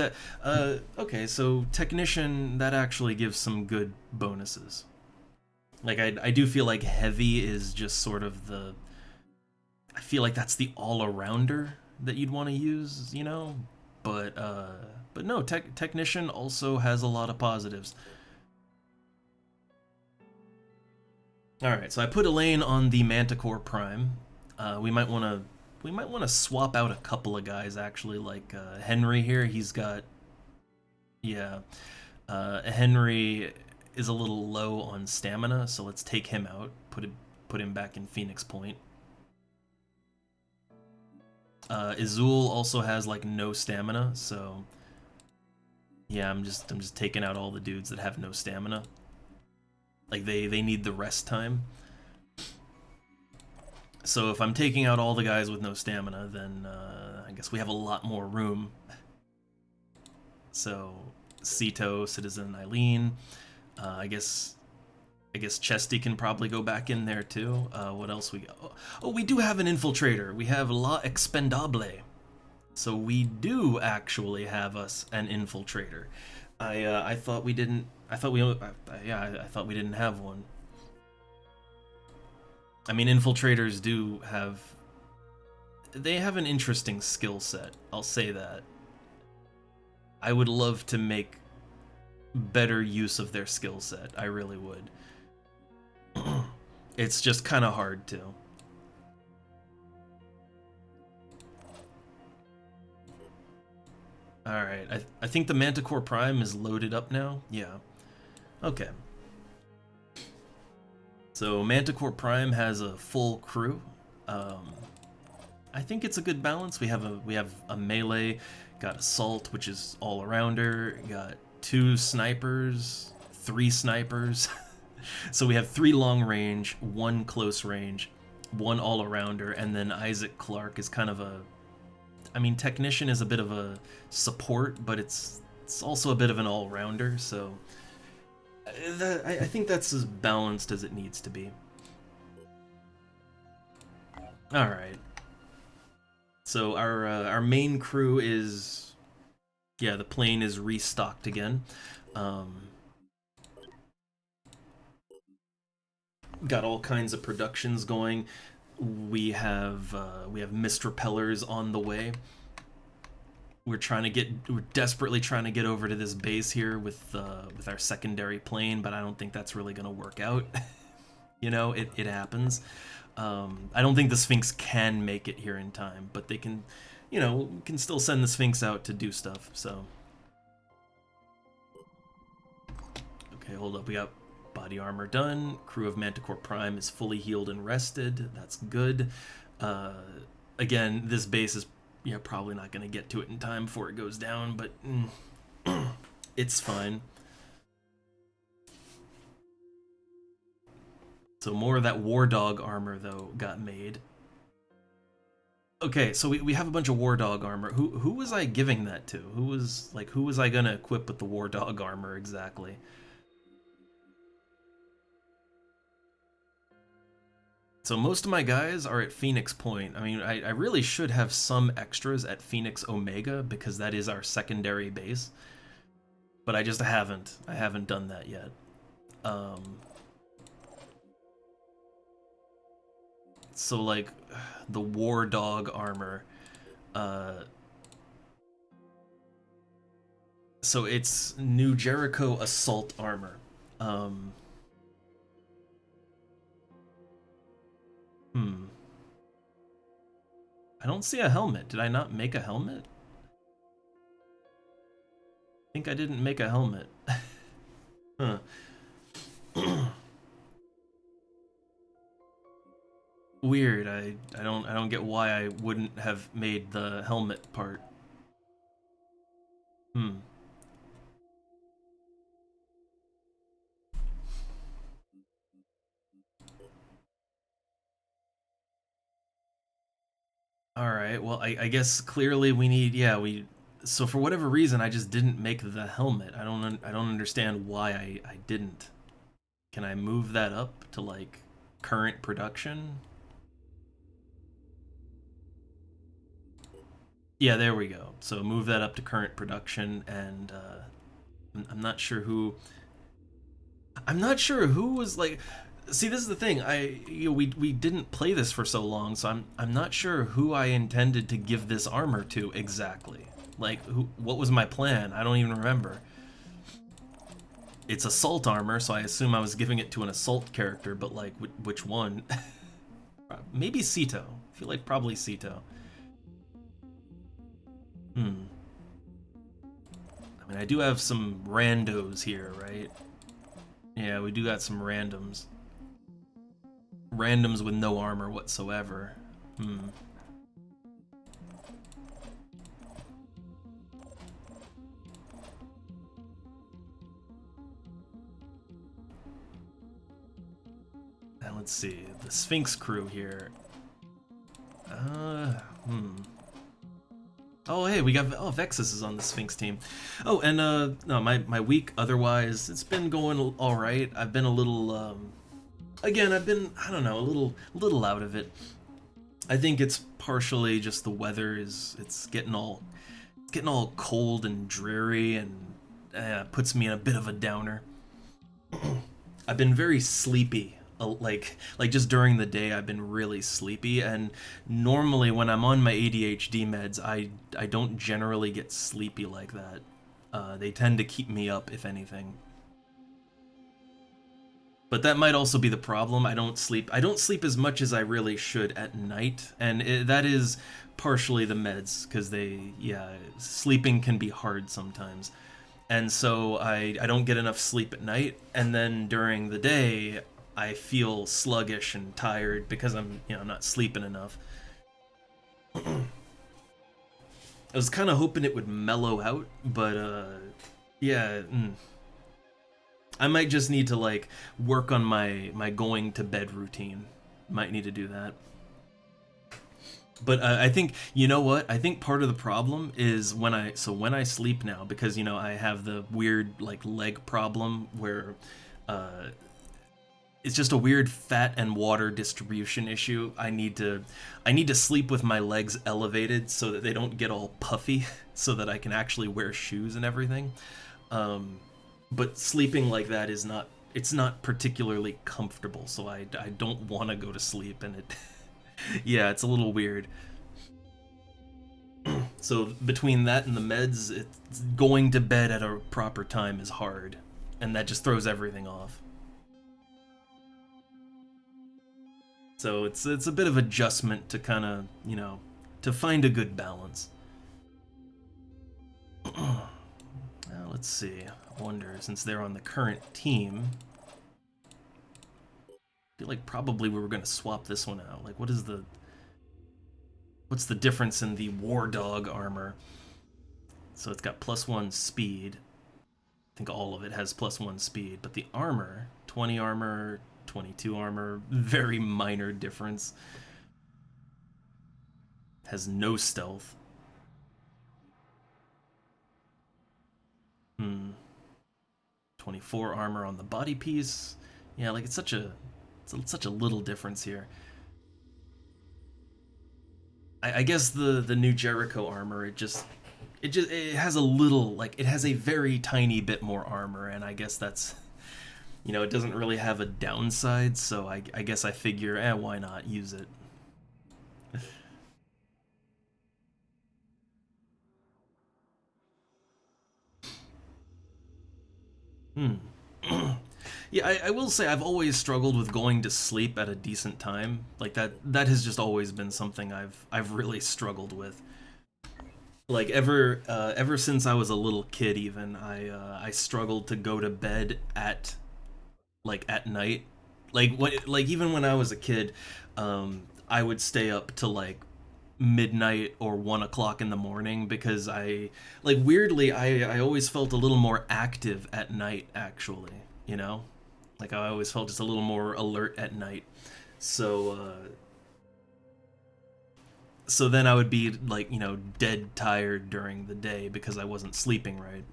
so technician, that actually gives some good bonuses. Like I do feel like heavy is just sort of the, I feel like that's the all-arounder that you'd want to use, you know? But no, technician also has a lot of positives. All right, so I put Elaine on the Manticore Prime. We might want to swap out a couple of guys actually, like Henry here. He's got, yeah, Henry is a little low on stamina, so let's take him out. Put him back in Phoenix Point. Izul also has like no stamina, so yeah, I'm just taking out all the dudes that have no stamina. Like they need the rest time. So if I'm taking out all the guys with no stamina, then I guess we have a lot more room. So Cito, Citizen Eileen, I guess Chesty can probably go back in there too. What else we got? Oh, we do have an infiltrator. We have La Expendable. So we do actually have us an infiltrator. I thought we didn't. I thought we didn't have one. I mean, infiltrators do have. They have an interesting skill set. I'll say that. I would love to make better use of their skill set. I really would. It's just kind of hard to. Alright, I think the Manticore Prime is loaded up now. Yeah. Okay. So Manticore Prime has a full crew. I think it's a good balance. We have a melee, got assault, which is all arounder, got 2 snipers, 3 snipers. So we have 3 long range, 1 close range, 1 all arounder, and then Isaac Clarke is kind of a, I mean, technician is a bit of a support, but it's also a bit of an all rounder. So I think that's as balanced as it needs to be. All right. So our main crew is, yeah, the plane is restocked again. Got all kinds of productions going. We have mist repellers on the way. We're desperately trying to get over to this base here with our secondary plane, but I don't think that's really gonna work out. You know, it happens. I don't think the Sphinx can make it here in time, but they can, can still send the Sphinx out to do stuff. So, okay, hold up. We got body armor done. Crew of Manticore Prime is fully healed and rested. That's good. Again, this base is probably not going to get to it in time before it goes down, but it's fine. So more of that War Dog armor, though, got made. Okay, so we have a bunch of War Dog armor. Who was I giving that to? Who was I going to equip with the War Dog armor exactly? So most of my guys are at Phoenix Point. I mean, I really should have some extras at Phoenix Omega because that is our secondary base. But I just haven't. I haven't done that yet. Um, so like the War Dog armor. Uh, so it's New Jericho assault armor. Um, hmm. I don't see a helmet. Did I not make a helmet? I think I didn't make a helmet. Huh. Weird. I don't get why I wouldn't have made the helmet part. Hmm. All right. Well, I guess clearly we need. Yeah, we. So for whatever reason, I just didn't make the helmet. I don't understand why I didn't. Can I move that up to like current production? Yeah, there we go. So move that up to current production, and I'm not sure who. I'm not sure who was like. See, this is the thing. We didn't play this for so long, so I'm not sure who I intended to give this armor to exactly. Like, what was my plan? I don't even remember. It's assault armor, so I assume I was giving it to an assault character, but like, which one? Maybe Sito. I feel like probably Sito. Hmm. I mean, I do have some randos here, right? Yeah, we do got some randoms. Randoms with no armor whatsoever. Hmm. And let's see, the Sphinx crew here. Hmm. Oh, hey, we got Vexus is on the Sphinx team. Oh, and no, my week otherwise it's been going all right. I've been a little again, I've been I don't know, a little out of it. I think it's partially just the weather is it's getting all cold and dreary and puts me in a bit of a downer. I've been very sleepy. Like just during the day I've been really sleepy, and normally when I'm on my ADHD meds I don't generally get sleepy like that. They tend to keep me up if anything. But that might also be the problem. I don't sleep as much as I really should at night, and that is partially the meds because yeah, sleeping can be hard sometimes. And so I don't get enough sleep at night, and then during the day I feel sluggish and tired because I'm not sleeping enough. I was kind of hoping it would mellow out, but yeah, I might just need to like work on my going to bed routine. Might need to do that. But I think you know what? I think part of the problem is when I sleep now, because I have the weird like leg problem where uh, it's just a weird fat and water distribution issue. I need to sleep with my legs elevated so that they don't get all puffy, so that I can actually wear shoes and everything. Um, but sleeping like that is not it's not particularly comfortable, so I don't want to go to sleep, and it yeah, it's a little weird. So between that and the meds, going to bed at a proper time is hard, and that just throws everything off. So it's a bit of adjustment to kind of to find a good balance. Now, let's see. I wonder, since they're on the current team, I feel like probably we were going to swap this one out. Like, what's the difference in the War Dog armor? So it's got +1 speed. I think all of it has +1 speed, but the armor, 20 armor, 22 armor, very minor difference. Has no stealth. Hmm. 24 armor on the body piece. Yeah, like it's such a little difference here. I guess the new Jericho armor, it has a little, like, it has a very tiny bit more armor, and I guess It doesn't really have a downside, so I guess I figure, why not use it? Hmm. Yeah, I will say I've always struggled with going to sleep at a decent time. Like that has just always been something I've really struggled with. Like ever since I was a little kid, even I struggled to go to bed at night. Like even when I was a kid, I would stay up till like midnight or 1 o'clock in the morning because weirdly I always felt a little more active at night actually, you know? Like I always felt just a little more alert at night. So then I would be like, dead tired during the day because I wasn't sleeping right.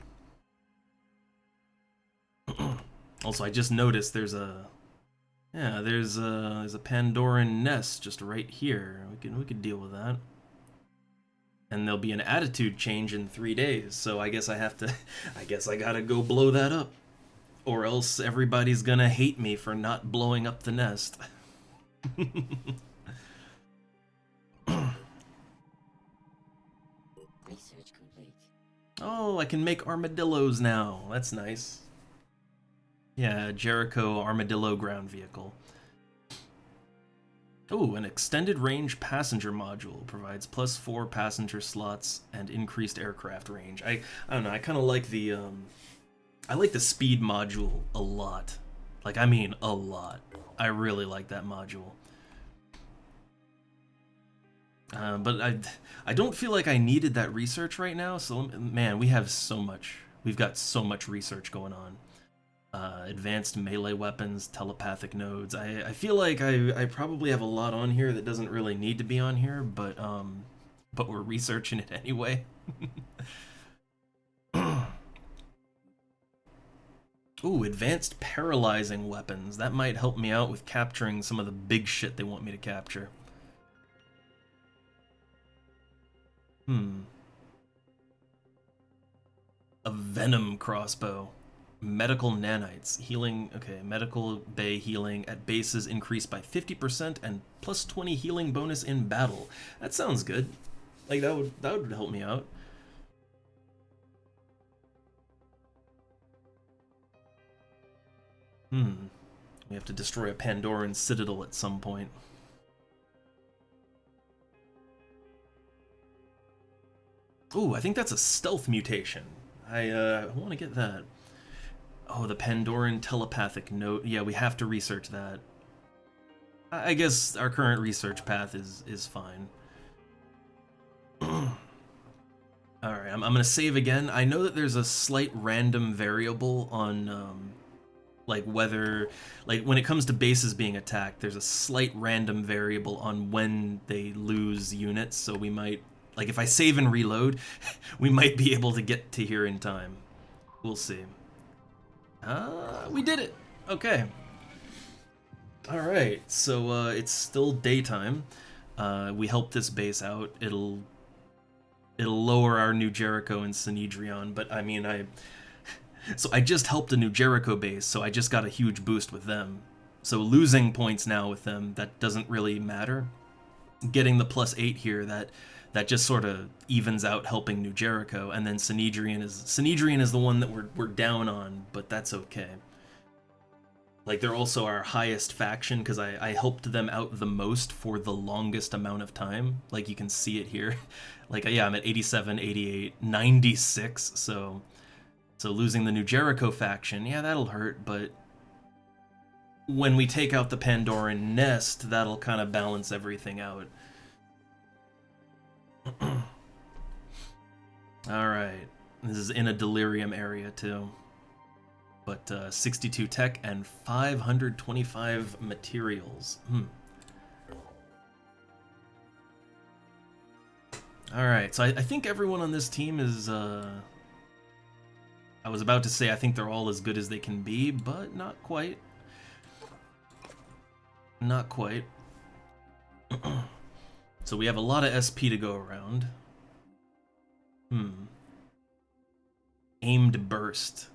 Also, I just noticed there's a Pandoran nest just right here. We could deal with that. And there'll be an attitude change in 3 days. So I guess I have to, I guess I gotta go blow that up, or else everybody's gonna hate me for not blowing up the nest.
Research complete.
Oh, I can make armadillos now. That's nice. Yeah, Jericho armadillo ground vehicle. Oh, an extended range passenger module provides +4 passenger slots and increased aircraft range. I don't know. I kind of like the speed module a lot. Like I mean a lot. I really like that module. But I don't feel like I needed that research right now. So man, we've got so much research going on. Advanced melee weapons, telepathic nodes. I feel like I probably have a lot on here that doesn't really need to be on here, but we're researching it anyway. Ooh, advanced paralyzing weapons. That might help me out with capturing some of the big shit they want me to capture. Hmm. A venom crossbow. Medical nanites. Healing. Okay, medical bay healing at bases increased by 50% and +20 healing bonus in battle. That sounds good. Like that would help me out. We have to destroy a Pandoran citadel at some point. Ooh, I think that's a stealth mutation. I want to get that. Oh, the Pandoran telepathic note. Yeah, we have to research that. I guess our current research path is fine. Alright, I'm gonna save again. I know that there's a slight random variable on, like whether, like when it comes to bases being attacked, there's a slight random variable on when they lose units, so we might, like if I save and reload, we might be able to get to here in time. We'll see. We did it! Okay. Alright, so it's still daytime. We helped this base out. It'll lower our New Jericho and Sanhedrion, but I mean, so I just helped a New Jericho base, so I just got a huge boost with them. So losing points now with them, that doesn't really matter. Getting the +8 here, that just sort of evens out helping New Jericho, and then Sanhedrion is the one that we're down on, but that's okay. Like they're also our highest faction because I helped them out the most for the longest amount of time. Like you can see it here. Like yeah, I'm at 87, 88, 96, so losing the New Jericho faction, yeah, that'll hurt, but when we take out the Pandoran nest, that'll kind of balance everything out. Alright. This is in a delirium area too. But 62 tech and 525 materials. Alright, so I think everyone on this team is, I was about to say I think they're all as good as they can be, but not quite. Not quite. So we have a lot of SP to go around. Aimed burst.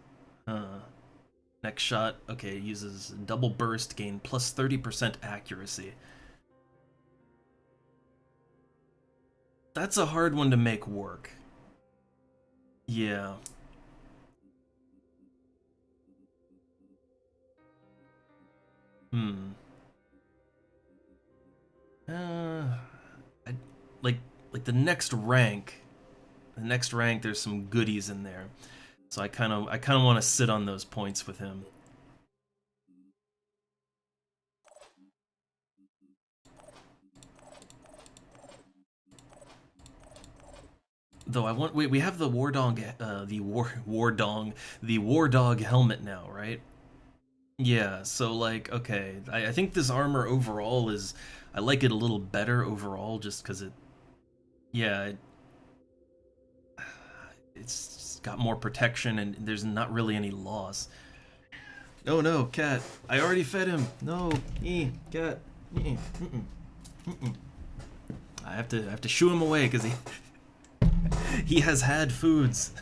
Next shot, okay, uses double burst, gain plus 30% accuracy. That's a hard one to make work. Yeah. Hmm. I, like like the next rank, there's some goodies in there. So I kind of want to sit on those points with him. Though I want wait, we have the war dog, the war dog helmet now, right? Yeah. So like, okay, I think this armor overall is, I like it a little better overall, just because yeah, it's got more protection and there's not really any loss. Oh no, cat! I already fed him. No, cat. I have to shoo him away because he has had foods,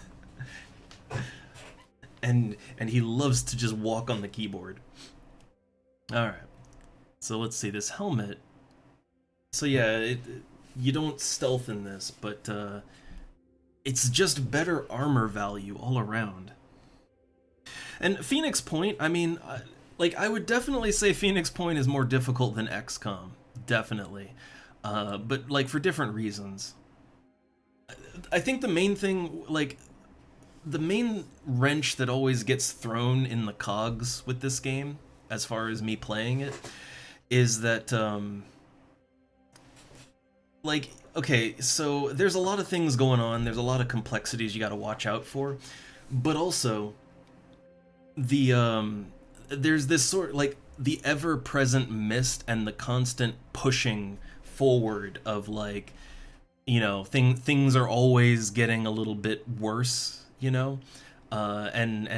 and he loves to just walk on the keyboard. All right, so let's see this helmet. So yeah, you don't stealth in this, but it's just better armor value all around. And Phoenix Point, I mean, like I would definitely say Phoenix Point is more difficult than XCOM, definitely, but like for different reasons. I think the main thing, like the main wrench that always gets thrown in the cogs with this game, as far as me playing it, is that like okay, so there's a lot of things going on. There's a lot of complexities you got to watch out for, but also the there's this sort like the ever-present mist and the constant pushing forward of like things are always getting a little bit worse, and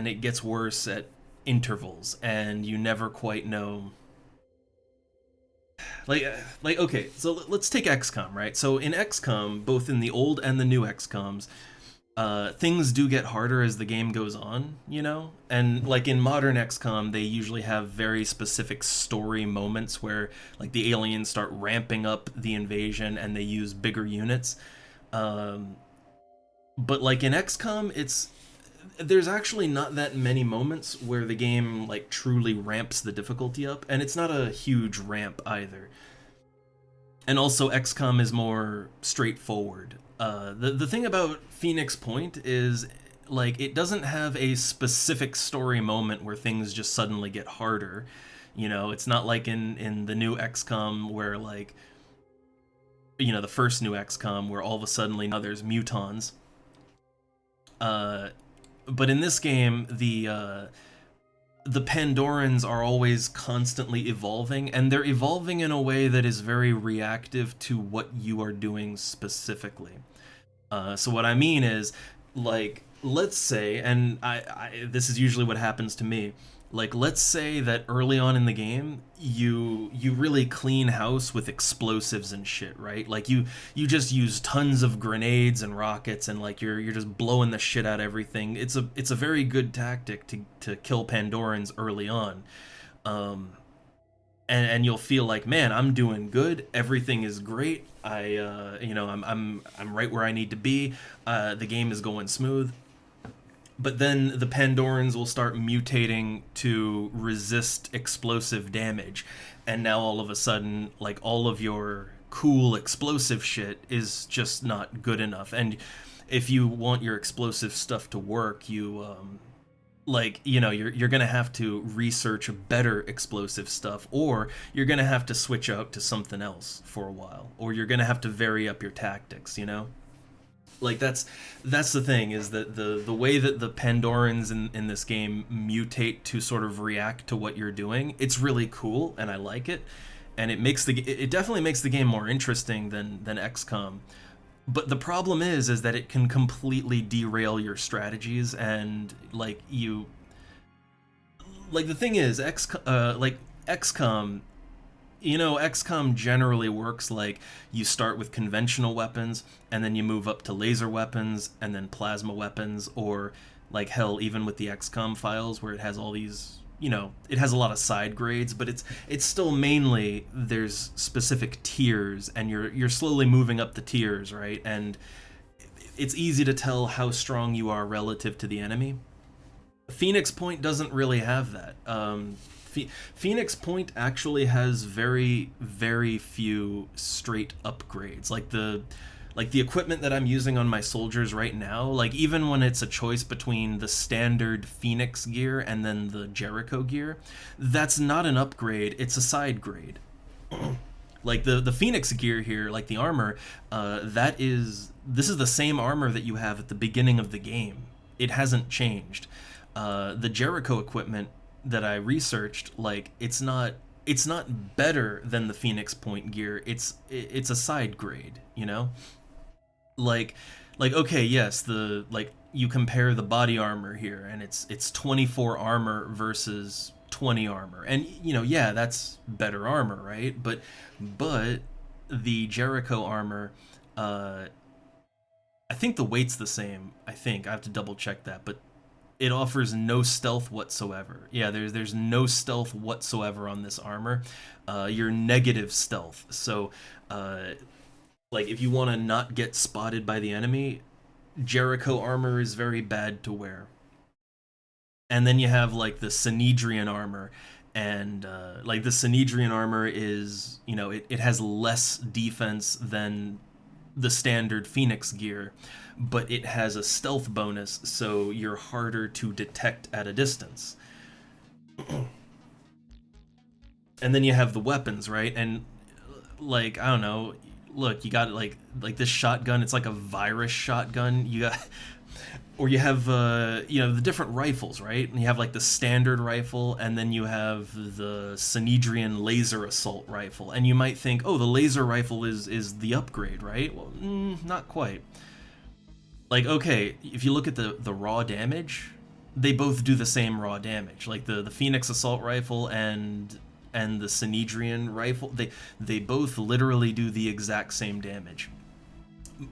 it gets worse at intervals, and you never quite know. Like okay, so let's take XCOM, right? So in XCOM, both in the old and the new XCOMs, things do get harder as the game goes on, and like in modern XCOM, they usually have very specific story moments where like the aliens start ramping up the invasion and they use bigger units. Um, but like in XCOM, there's actually not that many moments where the game like truly ramps the difficulty up, and it's not a huge ramp either. And also XCOM is more straightforward. The thing about Phoenix Point is like it doesn't have a specific story moment where things just suddenly get harder. It's not like in the new XCOM where like the first new XCOM where all of a sudden now there's mutons. But in this game, the Pandorans are always constantly evolving, and they're evolving in a way that is very reactive to what you are doing specifically. So what I mean is, like, let's say, and this is usually what happens to me. Like, let's say that early on in the game, you really clean house with explosives and shit, right? Like you just use tons of grenades and rockets, and like you're just blowing the shit out of everything. It's a very good tactic to kill Pandorans early on. Um, and you'll feel like, man, I'm doing good. Everything is great. I'm right where I need to be. The game is going smooth. But then the Pandorans will start mutating to resist explosive damage, and now all of a sudden, like all of your cool explosive shit is just not good enough. And if you want your explosive stuff to work, you're gonna have to research better explosive stuff, or you're gonna have to switch out to something else for a while, or you're gonna have to vary up your tactics. Like that's the thing, is that the way that the Pandorans in this game mutate to sort of react to what you're doing, it's really cool and I like it, and it definitely makes the game more interesting than XCOM. But the problem is that it can completely derail your strategies, and like the thing is like XCOM, XCOM generally works like you start with conventional weapons, and then you move up to laser weapons, and then plasma weapons, or Like hell, even with the XCOM files where it has all these, it has a lot of side grades, but it's still mainly there's specific tiers, and you're slowly moving up the tiers, right? And it's easy to tell how strong you are relative to the enemy. Phoenix Point doesn't really have that. Phoenix Point actually has very, very few straight upgrades. Like the equipment that I'm using on my soldiers right now, like even when it's a choice between the standard Phoenix gear and then the Jericho gear, that's not an upgrade, it's a side grade. Like the Phoenix gear here, like the armor, this is the same armor that you have at the beginning of the game. It hasn't changed. The Jericho equipment that I researched, like it's not better than the Phoenix Point gear. It's a side grade, like okay, yes, the like you compare the body armor here, and it's 24 armor versus 20 armor, and yeah, that's better armor, right? But the Jericho armor, I think the weight's the same. I think I have to double check that, but it offers no stealth whatsoever. Yeah, there's no stealth whatsoever on this armor. You're negative stealth. So, like if you want to not get spotted by the enemy, Jericho armor is very bad to wear. And then you have like the Synedrian armor, and like the Synedrian armor is, it has less defense than the standard Phoenix gear, but it has a stealth bonus, so you're harder to detect at a distance. And then you have the weapons, right? And like I don't know, look, you got like this shotgun. It's like a virus shotgun. You got, or you have the different rifles, right? And you have like the standard rifle, and then you have the Synedrian laser assault rifle. And you might think, oh, the laser rifle is the upgrade, right? Well, not quite. Like, okay, if you look at the raw damage, they both do the same raw damage. Like the Phoenix assault rifle and the Synedrian rifle, they both literally do the exact same damage.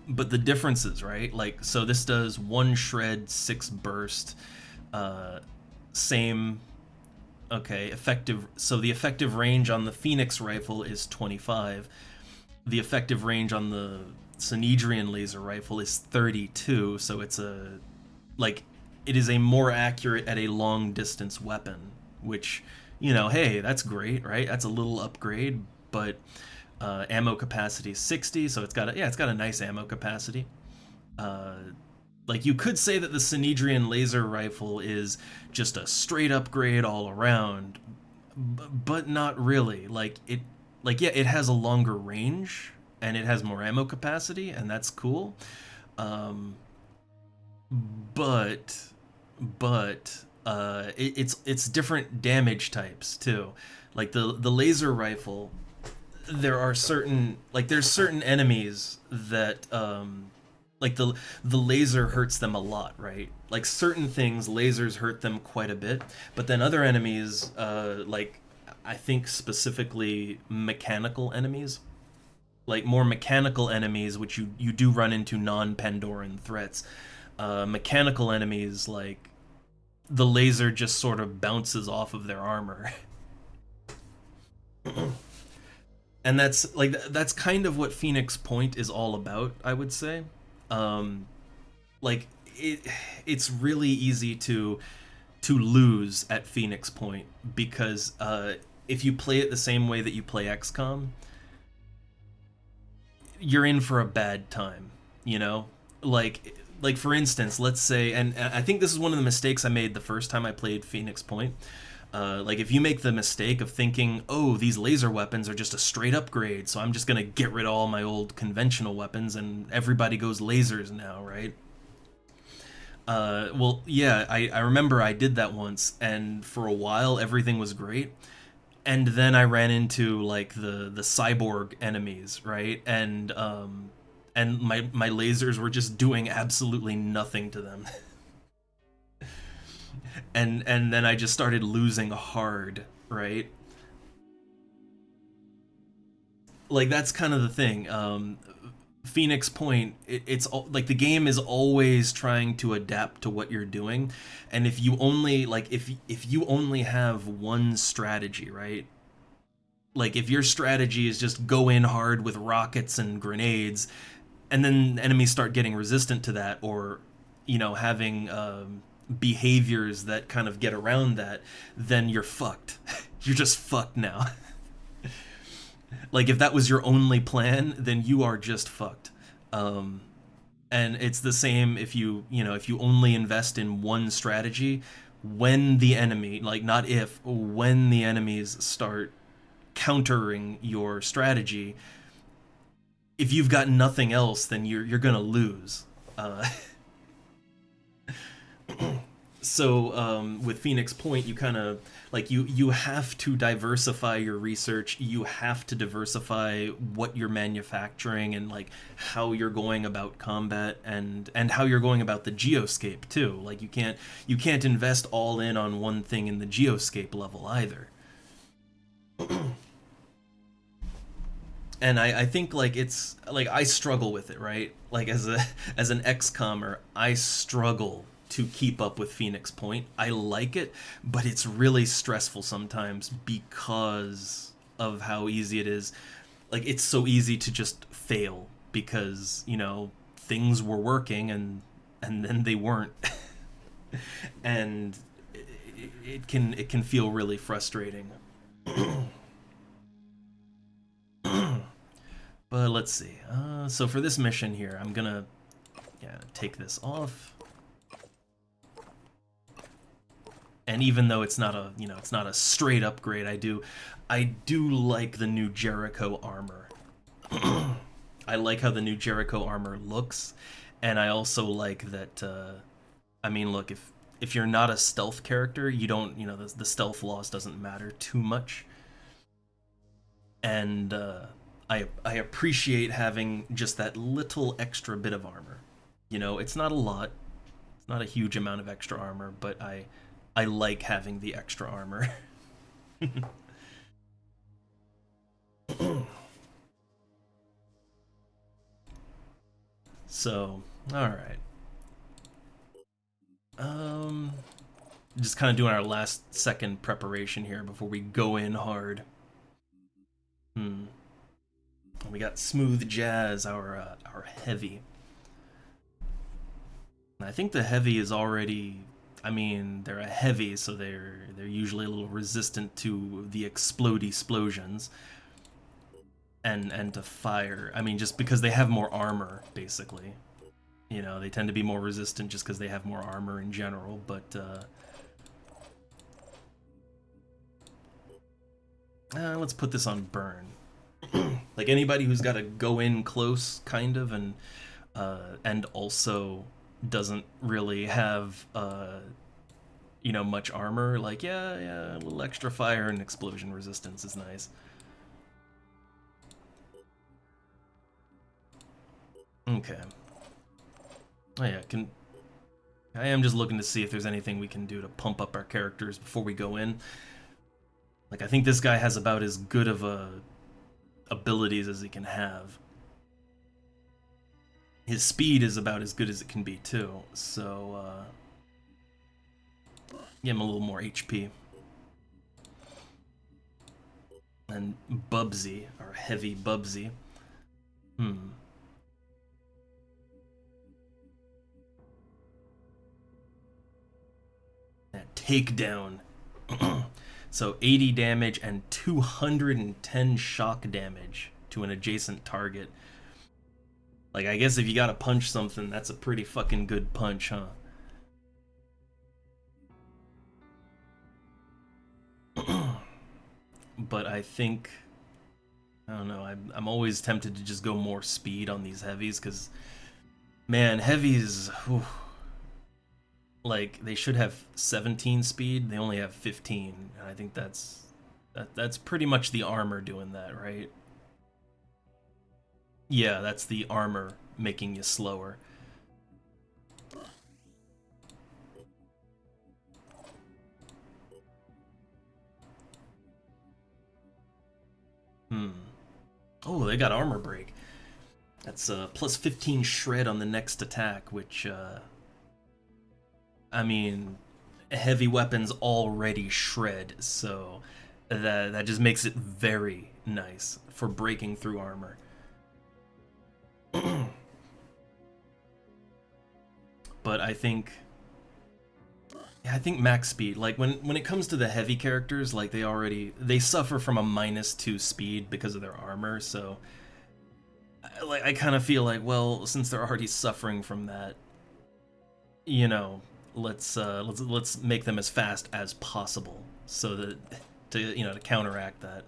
But the differences, right? Like, so this does 1 shred, 6 burst, same, okay, effective. So the effective range on the Phoenix rifle is 25. The effective range on the Synedrian laser rifle is 32. So it's it is a more accurate at a long distance weapon, which, hey, that's great, right? That's a little upgrade, but ammo capacity is 60, so it's got a nice ammo capacity. Like you could say that the Synedrian laser rifle is just a straight upgrade all around, but not really. Yeah, it has a longer range and it has more ammo capacity, and that's cool. Um, but it's different damage types too. Like the laser rifle, there's certain enemies that like the laser hurts them a lot, right? Like certain things, lasers hurt them quite a bit, but then other enemies, like I think specifically mechanical enemies, like more mechanical enemies, which you do run into non-Pandoran threats. Mechanical enemies, like the laser just sort of bounces off of their armor. And that's kind of what Phoenix Point is all about, I would say. Like it's really easy to lose at Phoenix Point because if you play it the same way that you play XCOM, you're in for a bad time, like for instance, let's say, and I think this is one of the mistakes I made the first time I played Phoenix Point. Like if you make the mistake of thinking, oh, these laser weapons are just a straight upgrade, so I'm just gonna get rid of all my old conventional weapons and everybody goes lasers now, right? Well, yeah, I remember I did that once, and for a while everything was great, and then I ran into like the cyborg enemies, right? And my lasers were just doing absolutely nothing to them. And then I just started losing hard, right? Like that's kind of the thing. Phoenix Point, like the game is always trying to adapt to what you're doing, and if you only like if you only have one strategy, right? Like if your strategy is just go in hard with rockets and grenades, and then enemies start getting resistant to that, or having behaviors that kind of get around that, then you're fucked. You're just fucked now. Like if that was your only plan, then you are just fucked. Um, and it's the same if if you only invest in one strategy. When the enemy, like not if, when the enemies start countering your strategy, if you've got nothing else, then you're gonna lose. Uh, with Phoenix Point, you kind of like you have to diversify your research. You have to diversify what you're manufacturing and like how you're going about combat and how you're going about the geoscape too. Like you can't invest all in on one thing in the geoscape level either. And I think like it's like I struggle with it, right? Like as an XCOMer, I struggle to keep up with Phoenix Point. I like it, but it's really stressful sometimes because of how easy it is. Like it's so easy to just fail because, things were working and then they weren't. And it can feel really frustrating. But let's see. So for this mission here, I'm gonna take this off. And even though it's not a straight upgrade, I do like the new Jericho armor. I like how the new Jericho armor looks, and I also like that. I mean, look, if you're not a stealth character, you don't, the stealth loss doesn't matter too much, and I appreciate having just that little extra bit of armor. It's not a lot, it's not a huge amount of extra armor, but I like having the extra armor. So, all right. Um, just kind of doing our last second preparation here before we go in hard. We got Smooth Jazz, our heavy. And I think the heavy is already. I mean, they're a heavy, so they're usually a little resistant to the explode explosions and to fire. I mean, just because they have more armor, basically. They tend to be more resistant just because they have more armor in general. But let's put this on burn. Like anybody who's got to go in close, kind of, and also doesn't really have much armor. Like yeah, a little extra fire and explosion resistance is nice. Okay. Oh yeah, I am just looking to see if there's anything we can do to pump up our characters before we go in. Like I think this guy has about as good of abilities as he can have. His speed is about as good as it can be too. So give him a little more HP. And Bubsy, our heavy Bubsy. That takedown. So 80 damage and 210 shock damage to an adjacent target. Like, I guess if you gotta punch something, that's a pretty fucking good punch, huh? But I think... I don't know, I'm always tempted to just go more speed on these heavies, because... Man, heavies... Whew, like, they should have 17 speed, they only have 15, and I think that's pretty much the armor doing that, right? Yeah, that's the armor making you slower. Oh, they got armor break. That's plus 15 shred on the next attack, which, I mean, heavy weapons already shred, so that just makes it very nice for breaking through armor. But I think max speed, like when it comes to the heavy characters, like they suffer from a -2 speed because of their armor, so I kind of feel like, well, since they're already suffering from that, you know, let's make them as fast as possible so that to counteract that.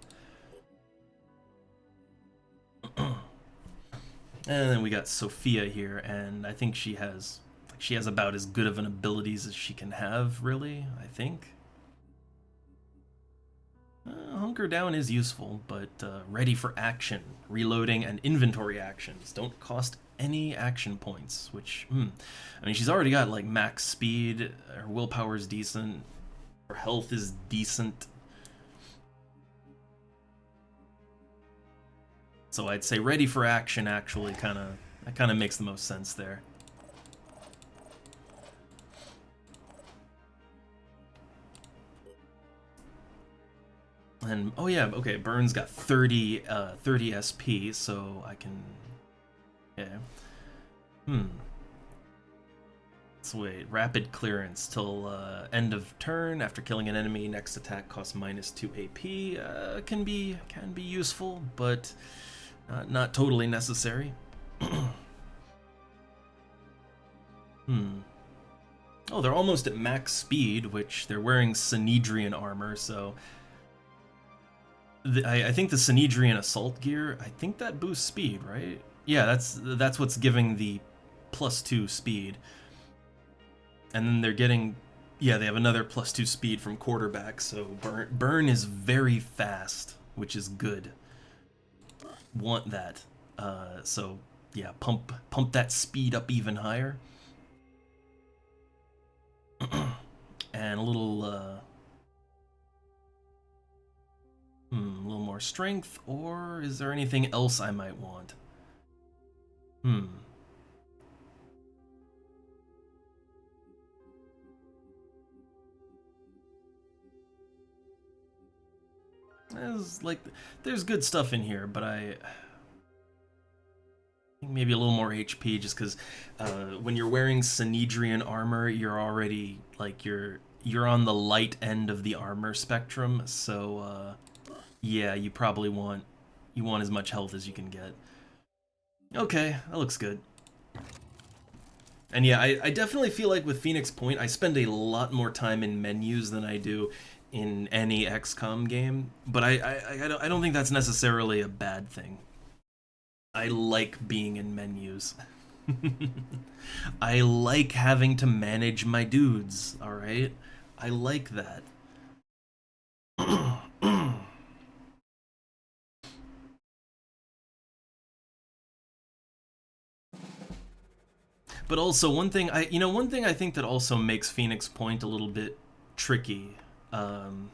And then we got Sophia here, and I think she has about as good of an abilities as she can have, really. I think. Hunker down is useful, but ready for action, reloading, and inventory actions don't cost any action points. Which, I mean, she's already got like max speed. Her willpower is decent. Her health is decent. So I'd say ready for action actually kind of makes the most sense there. And oh yeah, okay, Burns got 30 SP, so I can, yeah. Let's wait. Rapid clearance till end of turn. After killing an enemy, next attack costs -2 AP. Can be useful, but not totally necessary. Oh, they're almost at max speed, which they're wearing Synedrian armor, so I think the Synedrian assault gear, I think that boosts speed, right? Yeah, that's what's giving the +2 speed. And then they're getting, yeah, they have another +2 speed from quarterback, so burn is very fast, which is good. Want that. So yeah, pump that speed up even higher. And a little more strength, or is there anything else I might want? There's good stuff in here, but I think maybe a little more HP, just because when you're wearing Synedrian armor, you're already like you're on the light end of the armor spectrum, so yeah, you probably want as much health as you can get. Okay, that looks good. And yeah, I definitely feel like with Phoenix Point, I spend a lot more time in menus than I do in any XCOM game, but I don't think that's necessarily a bad thing. I like being in menus. I like having to manage my dudes, alright? I like that. But also one thing I think that also makes Phoenix Point a little bit tricky. And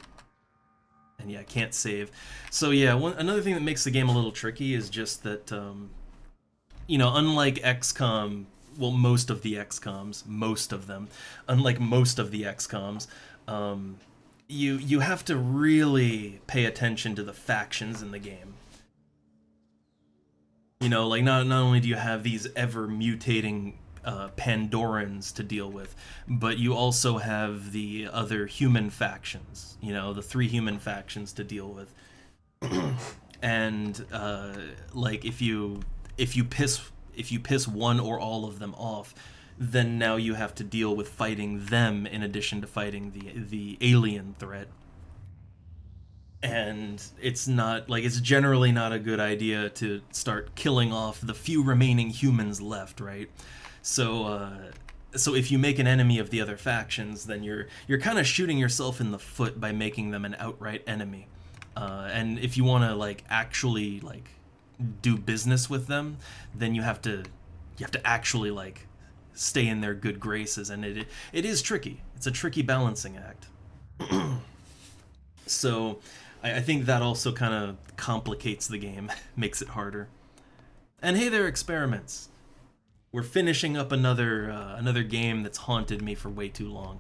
yeah, I can't save. So yeah, another thing that makes the game a little tricky is just that unlike XCOM, well, most of the XCOMs, most of them, unlike most of the XCOMs, you have to really pay attention to the factions in the game. Like not only do you have these ever mutating Pandorans to deal with, but you also have the other human factions. The 3 human factions to deal with, and like if you piss one or all of them off, then now you have to deal with fighting them in addition to fighting the alien threat. And it's generally not a good idea to start killing off the few remaining humans left, right? So if you make an enemy of the other factions, then you're kind of shooting yourself in the foot by making them an outright enemy. And if you want to actually do business with them, then you have to actually stay in their good graces, and it is tricky. It's a tricky balancing act. So I think that also kind of complicates the game, makes it harder. And hey there, experiments. We're finishing up another game that's haunted me for way too long.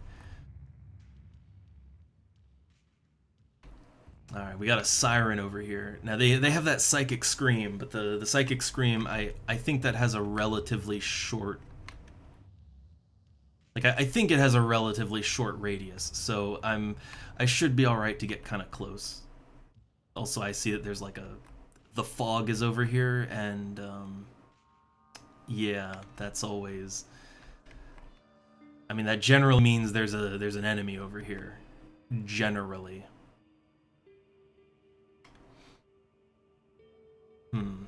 All right, we got a siren over here. Now they have that psychic scream, but the psychic scream I think that has a relatively short. Like I think it has a relatively short radius, so I should be all right to get kind of close. Also, I see that there's like the fog is over here, and yeah, that's always. I mean, that generally means there's an enemy over here. Generally. Hmm.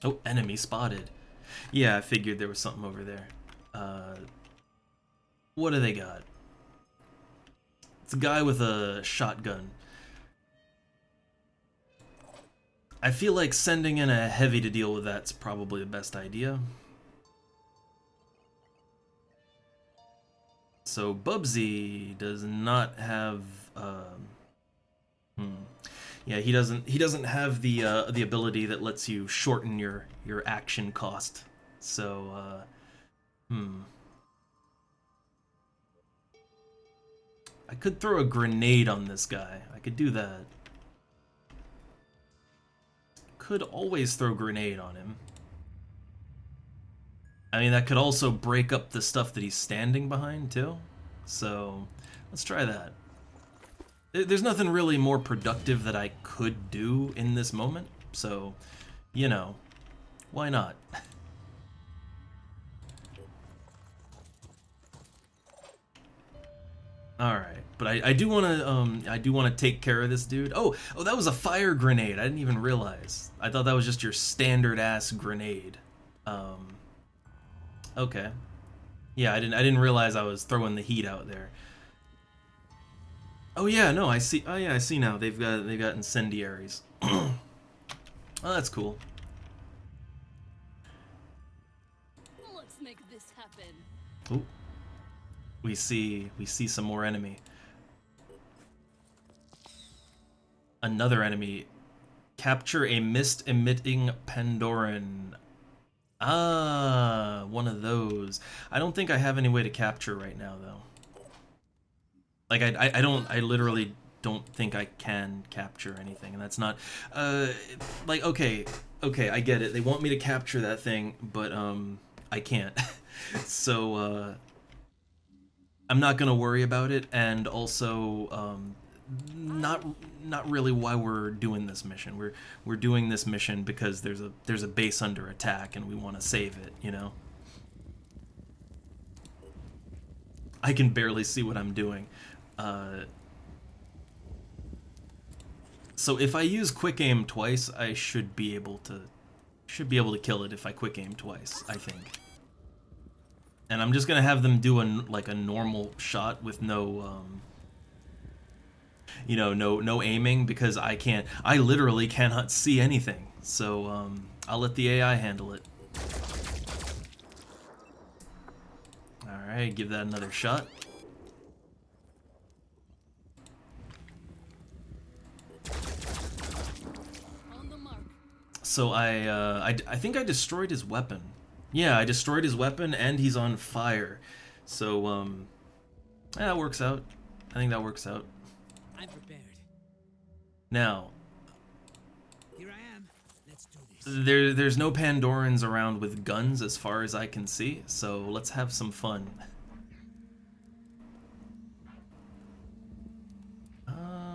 Oh, enemy spotted. Yeah, I figured there was something over there. What do they got? It's a guy with a shotgun. I feel like sending in a heavy to deal with that's probably the best idea. So Bubsy does not have. Yeah, he doesn't have the ability that lets you shorten your action cost. So I could throw a grenade on this guy. I could do that. Could always throw a grenade on him. I mean, that could also break up the stuff that he's standing behind, too. So, let's try that. There's nothing really more productive that I could do in this moment, so, you know, why not? Alright, but I do wanna take care of this dude. Oh, that was a fire grenade. I didn't even realize. I thought that was just your standard ass grenade. Okay. Yeah, I didn't realize I was throwing the heat out there. Oh yeah, no, I see. Oh yeah, I see now. They've got incendiaries. Oh, that's cool.
Let's make this happen.
Ooh. We see some more enemy. Another enemy. Capture a mist-emitting Pandoran. Ah, one of those. I don't think I have any way to capture right now, though. Like, I literally don't think I can capture anything, and that's not, like, okay, I get it. They want me to capture that thing, but, I can't. So, I'm not gonna worry about it, and also, not really why we're doing this mission. We're doing this mission because there's a base under attack and we want to save it, you know. I can barely see what I'm doing. So if I use quick aim twice, I should be able to kill it if I quick aim twice, I think. And I'm just gonna have them do like a normal shot with no you know, no aiming, because I literally cannot see anything. So I'll let the AI handle it. Alright, give that another shot.
On the mark.
So I think I destroyed his weapon. Yeah, I destroyed his weapon and he's on fire. So yeah, that works out. I think that works out.
I'm prepared.
Now,
Here I am. Let's do this.
there's no Pandorans around with guns as far as I can see, so let's have some fun.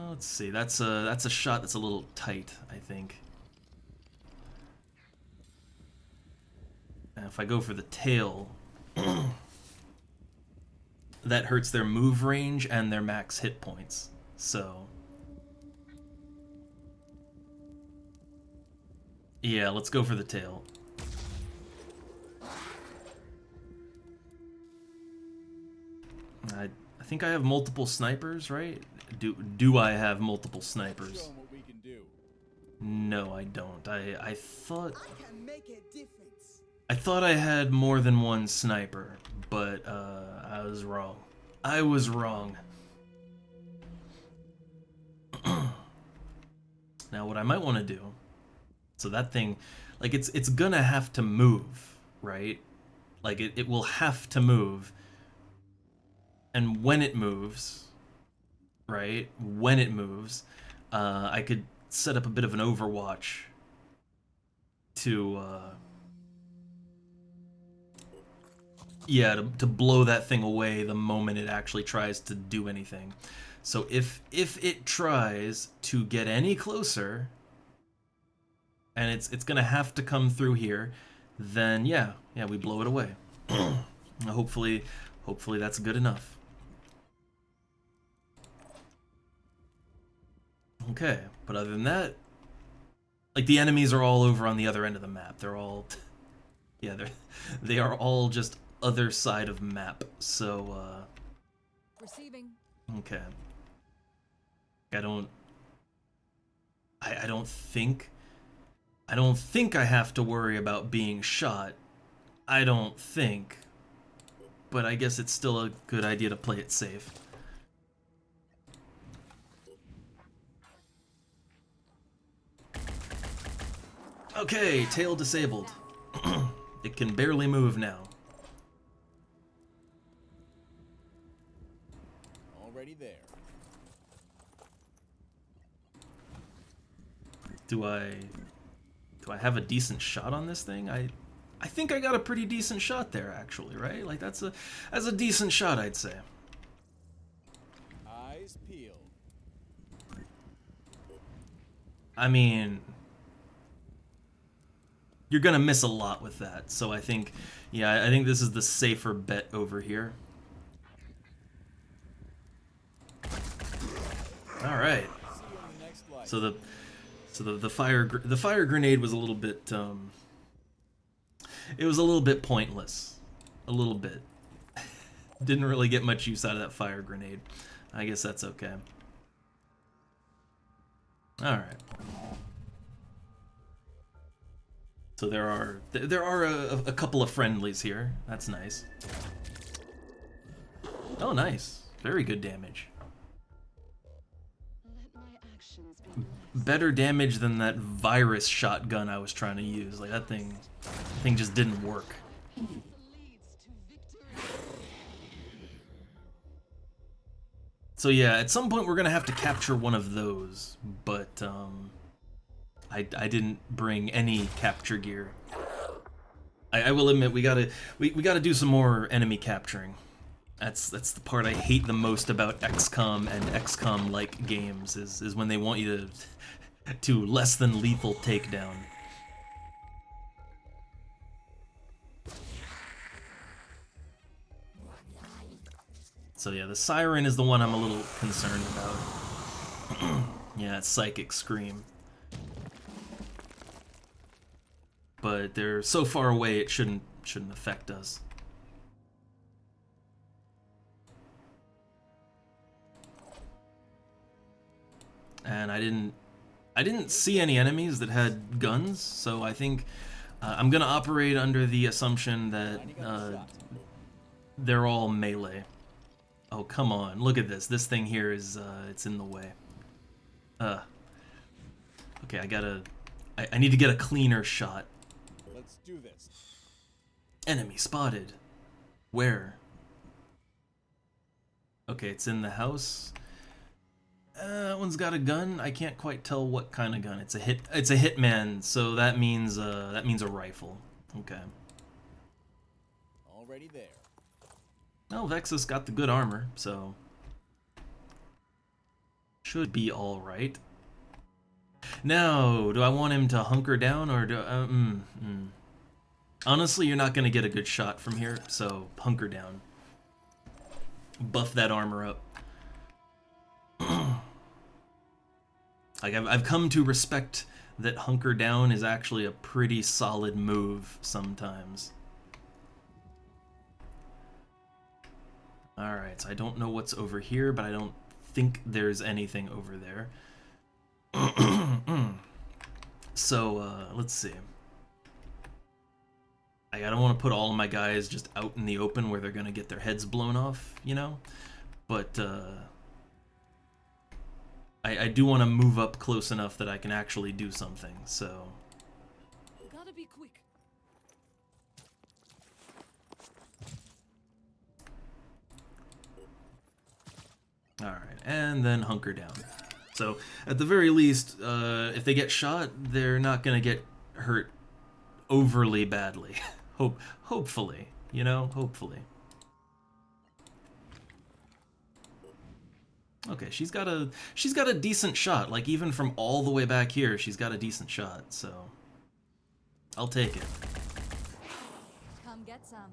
Let's see. That's a shot that's a little tight, I think. And if I go for the tail, that hurts their move range and their max hit points. So yeah, let's go for the tail. I think I have multiple snipers, right? Do I have multiple snipers?
Show 'em what we can do.
No, I don't. I thought
I can make a difference.
I thought I had more than one sniper, but I was wrong. I was wrong. Now what I might want to do, so that thing, like it's gonna have to move, right? Like it will have to move. And when it moves, right? When it moves, I could set up a bit of an overwatch to, yeah, to blow that thing away the moment it actually tries to do anything. So if it tries to get any closer, and it's gonna have to come through here, then yeah, we blow it away. hopefully that's good enough. Okay, but other than that, like the enemies are all over on the other end of the map. They're all, yeah, they are all just other side of map. So
Receiving.
okay. I don't think I have to worry about being shot. I don't think. But I guess it's still a good idea to play it safe. Okay, tail disabled. It can barely move now.
Already there.
Do I have a decent shot on this thing? I think I got a pretty decent shot there, actually, right? Like that's a decent shot, I'd say.
Eyes peeled.
I mean, you're gonna miss a lot with that, so I think, yeah, I think this is the safer bet over here. All right. So the fire grenade was a little bit it was a little bit pointless, a little bit. Didn't really get much use out of that fire grenade. I guess that's okay. All right. So there are a couple of friendlies here. That's nice. Oh, nice. Very good damage.
Let my actions be
Better damage than that virus shotgun I was trying to use. Like that thing just didn't work.
leads to victory.
So yeah, at some point we're gonna have to capture one of those, but I didn't bring any capture gear. I will admit we gotta do some more enemy capturing. That's the part I hate the most about XCOM and XCOM-like games is when they want you to less than lethal takedown. So yeah, the siren is the one I'm a little concerned about. Yeah, it's Psychic Scream. But they're so far away it shouldn't affect us. And I didn't see any enemies that had guns, so I think I'm gonna operate under the assumption that they're all melee. Oh, come on, look at this. This thing here is it's in the way. Okay, I need to get a cleaner shot.
Let's do this.
Enemy spotted. Where? Okay, it's in the house. That one's got a gun. I can't quite tell what kind of gun. It's a hitman, so that means a rifle. Okay.
Already there.
Well, Vexus got the good armor, so should be all right. Now, do I want him to hunker down or do? Honestly, you're not gonna get a good shot from here, so hunker down. Buff that armor up. Like I've come to respect that hunker down is actually a pretty solid move sometimes. Alright, so I don't know what's over here, but I don't think there's anything over there. So, let's see. I don't want to put all of my guys just out in the open where they're gonna get their heads blown off, you know? But, I do want to move up close enough that I can actually do something, so...
Gotta be quick.
Alright, and then hunker down. So, at the very least, if they get shot, they're not gonna get hurt overly badly. Hopefully, you know? Hopefully. Okay, she's got a decent shot. Like, even from all the way back here, she's got a decent shot, so... I'll take it.
Come get some.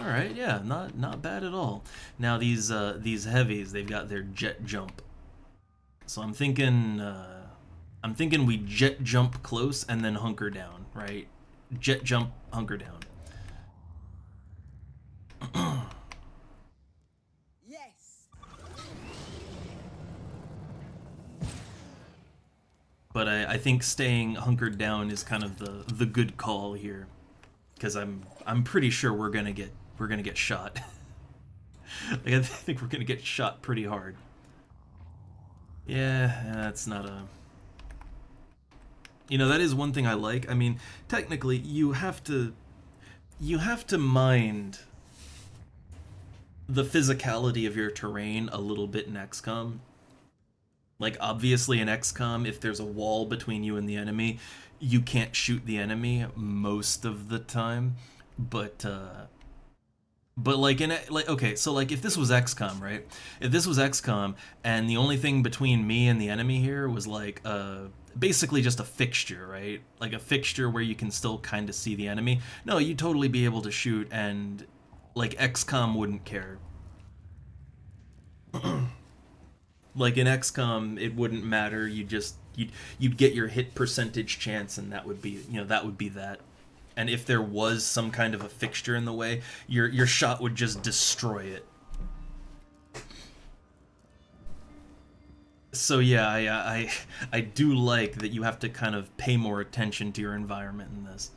Alright, yeah, not bad at all. Now these heavies, they've got their jet jump. So I'm thinking we jet jump close and then hunker down, right? Jet jump, hunker down.
Yes.
But I think staying hunkered down is kind of the good call here, because I'm pretty sure we're gonna get shot. Like, I think we're gonna get shot pretty hard. Yeah, that's not a... You know, that is one thing I like. I mean, technically, you have to mind the physicality of your terrain a little bit in XCOM. Like, obviously in XCOM, if there's a wall between you and the enemy, you can't shoot the enemy most of the time. But like okay, so like if this was XCOM, right? If this was XCOM and the only thing between me and the enemy here was like basically just a fixture, right? Like a fixture where you can still kind of see the enemy. No, you'd totally be able to shoot, and like XCOM wouldn't care. Like in XCOM, it wouldn't matter. You'd get your hit percentage chance, and that would be, you know, that would be that. And if there was some kind of a fixture in the way, your shot would just destroy it. So yeah, I do like that you have to kind of pay more attention to your environment in this.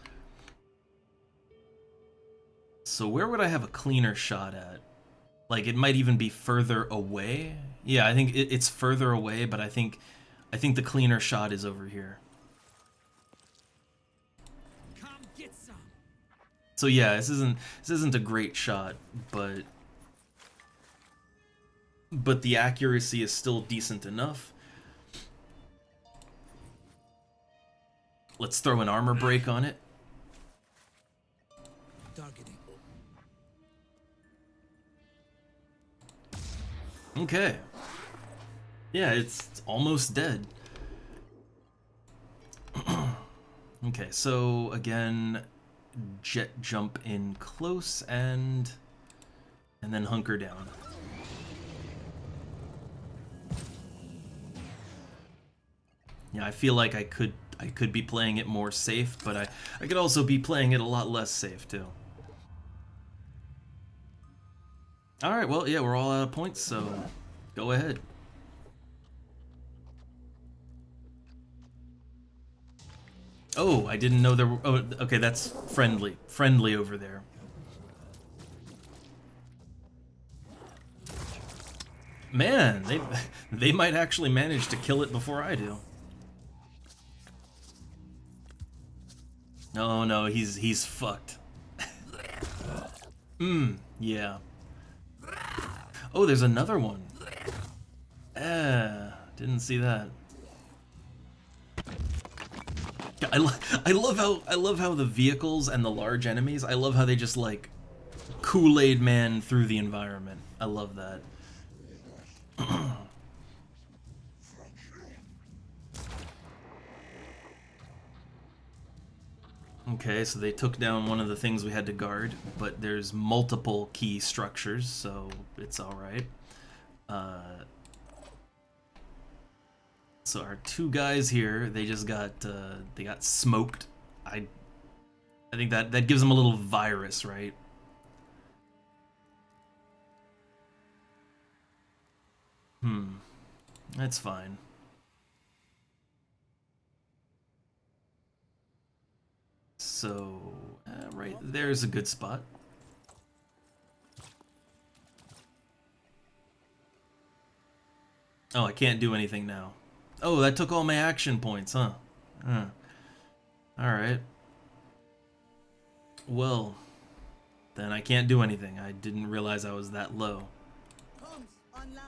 So where would I have a cleaner shot at? Like, it might even be further away. Yeah, I think it's further away, but I think the cleaner shot is over here.
Come get some.
So yeah, this isn't a great shot, but the accuracy is still decent enough. Let's throw an armor break on it.
Targeting.
Okay. Yeah, it's almost dead. Okay, so again, jet jump in close and then hunker down. Yeah, I feel like I could be playing it more safe, but I could also be playing it a lot less safe too. Alright, well, yeah, we're all out of points, so go ahead. Oh, I didn't know there were... Oh, okay, that's friendly. Friendly over there. Man, they might actually manage to kill it before I do. No, he's fucked. Yeah. Oh, there's another one. Didn't see that. I love how the vehicles and the large enemies, I love how they just like Kool-Aid man through the environment. I love that. Okay, so they took down one of the things we had to guard, but there's multiple key structures, so it's alright. So our two guys here, they just got they got smoked. I think that gives them a little virus, right? That's fine. So, right there's a good spot. Oh, I can't do anything now. Oh, that took all my action points, huh? Alright. Well, then I can't do anything. I didn't realize I was that low.
Homes online.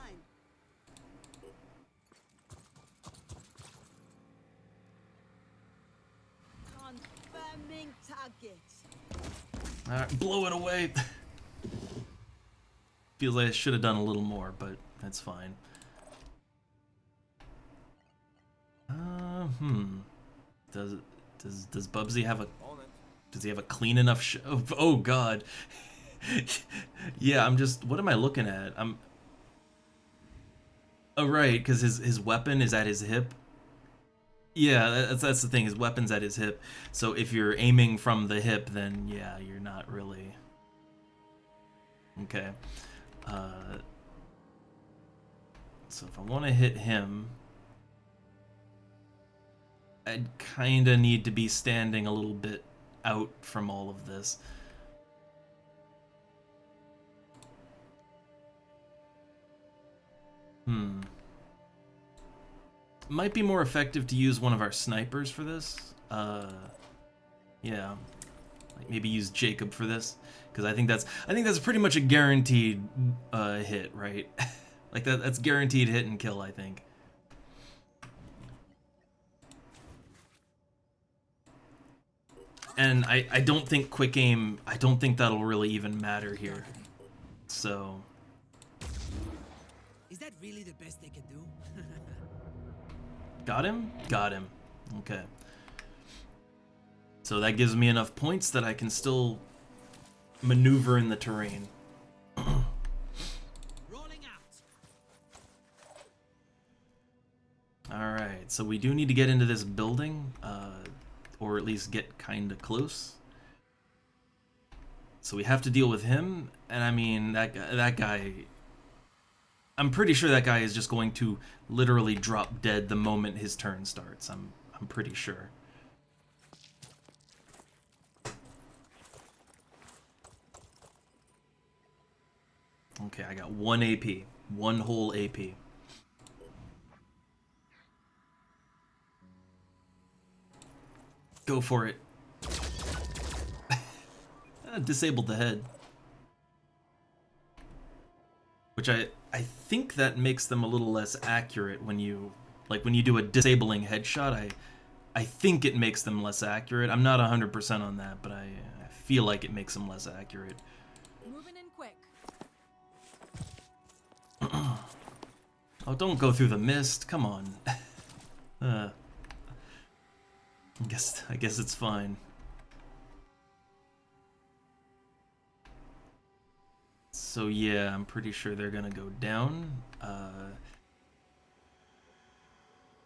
Confirming targets.
Alright, blow it away! Feels like I should have done a little more, but that's fine. Does Bubsy have a... Does he have a clean enough oh god. Yeah, I'm just... What am I looking at? Oh, right, because his weapon is at his hip. Yeah, that's the thing. His weapon's at his hip. So if you're aiming from the hip, then yeah, you're not really... Okay. So if I want to hit him... I'd kind of need to be standing a little bit out from all of this. Might be more effective to use one of our snipers for this. Yeah. Like maybe use Jacob for this, because I think that's pretty much a guaranteed hit, right? Like that's guaranteed hit and kill, I think. And I don't think quick aim, I don't think that'll really even matter here. So...
Is that really the best they can do?
Got him? Got him. Okay. So that gives me enough points that I can still maneuver in the terrain.
Rolling out.
Alright, so we do need to get into this building, or at least get kinda close. So we have to deal with him, and I mean, that guy... I'm pretty sure that guy is just going to literally drop dead the moment his turn starts. I'm pretty sure. Okay, I got 1 AP. 1 whole AP. Go for it. Disabled the head. Which I think that makes them a little less accurate when you do a disabling headshot. I think it makes them less accurate. I'm not 100% on that, but I feel like it makes them less accurate.
Moving in quick.
Oh, don't go through the mist. Come on. I guess it's fine. So yeah, I'm pretty sure they're gonna go down.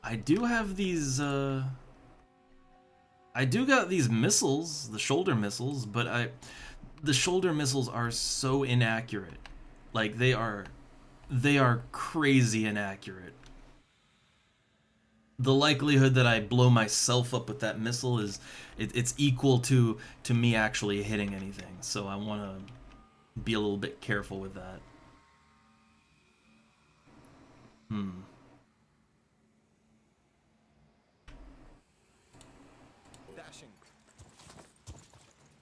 I do have these, I do got these missiles, the shoulder missiles, but the shoulder missiles are so inaccurate. Like, they are crazy inaccurate. The likelihood that I blow myself up with that missile is, it's equal to me actually hitting anything. So I want to be a little bit careful with that.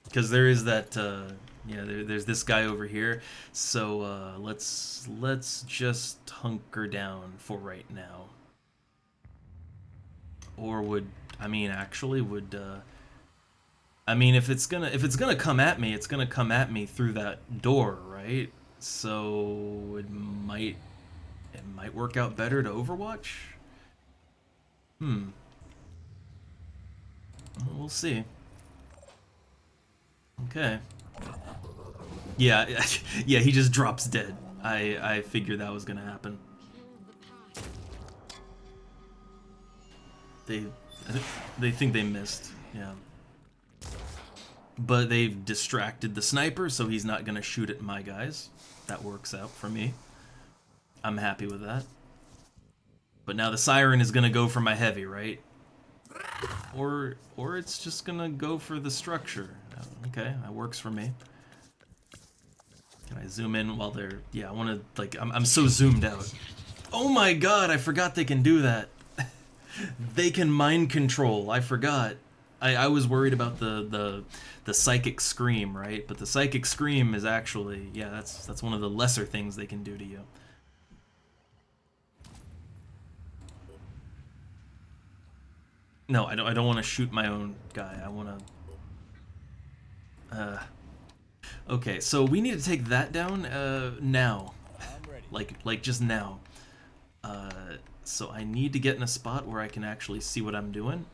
Because there is that, yeah, there's this guy over here. So let's just hunker down for right now. Or would, I mean, actually would, I mean, if it's gonna come at me, it's gonna come at me through that door, right? So it might work out better to Overwatch. We'll see. Okay. Yeah, yeah, he just drops dead. I figured that was gonna happen. They think they missed, yeah. But they've distracted the sniper, so he's not gonna shoot at my guys. That works out for me. I'm happy with that. But now the siren is gonna go for my heavy, right? Or it's just gonna go for the structure. Okay, that works for me. Can I zoom in while they're... Yeah, I wanna, like, I'm so zoomed out. Oh my god, I forgot they can do that. They can mind control. I forgot. I was worried about the psychic scream, right? But the psychic scream is actually, yeah, that's one of the lesser things they can do to you. No, I don't want to shoot my own guy. I want to. Okay, so we need to take that down now,
I'm ready.
like just now. So I need to get in a spot where I can actually see what I'm doing.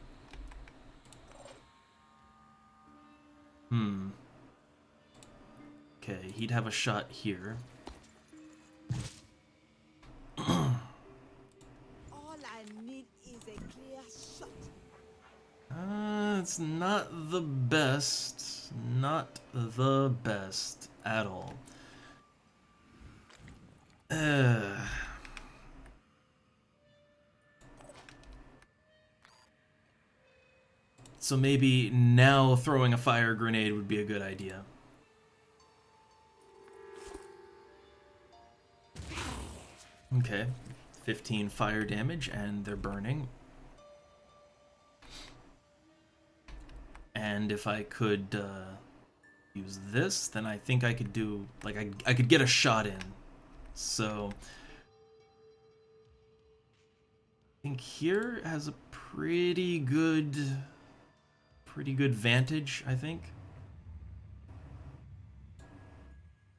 Okay, he'd have a shot here.
All I need is a clear shot.
It's not the best. Not the best at all. So maybe now throwing a fire grenade would be a good idea. Okay, 15 fire damage and they're burning. And if I could use this, then I think I could do, like, I could get a shot in. So I think here has a pretty good vantage, I think.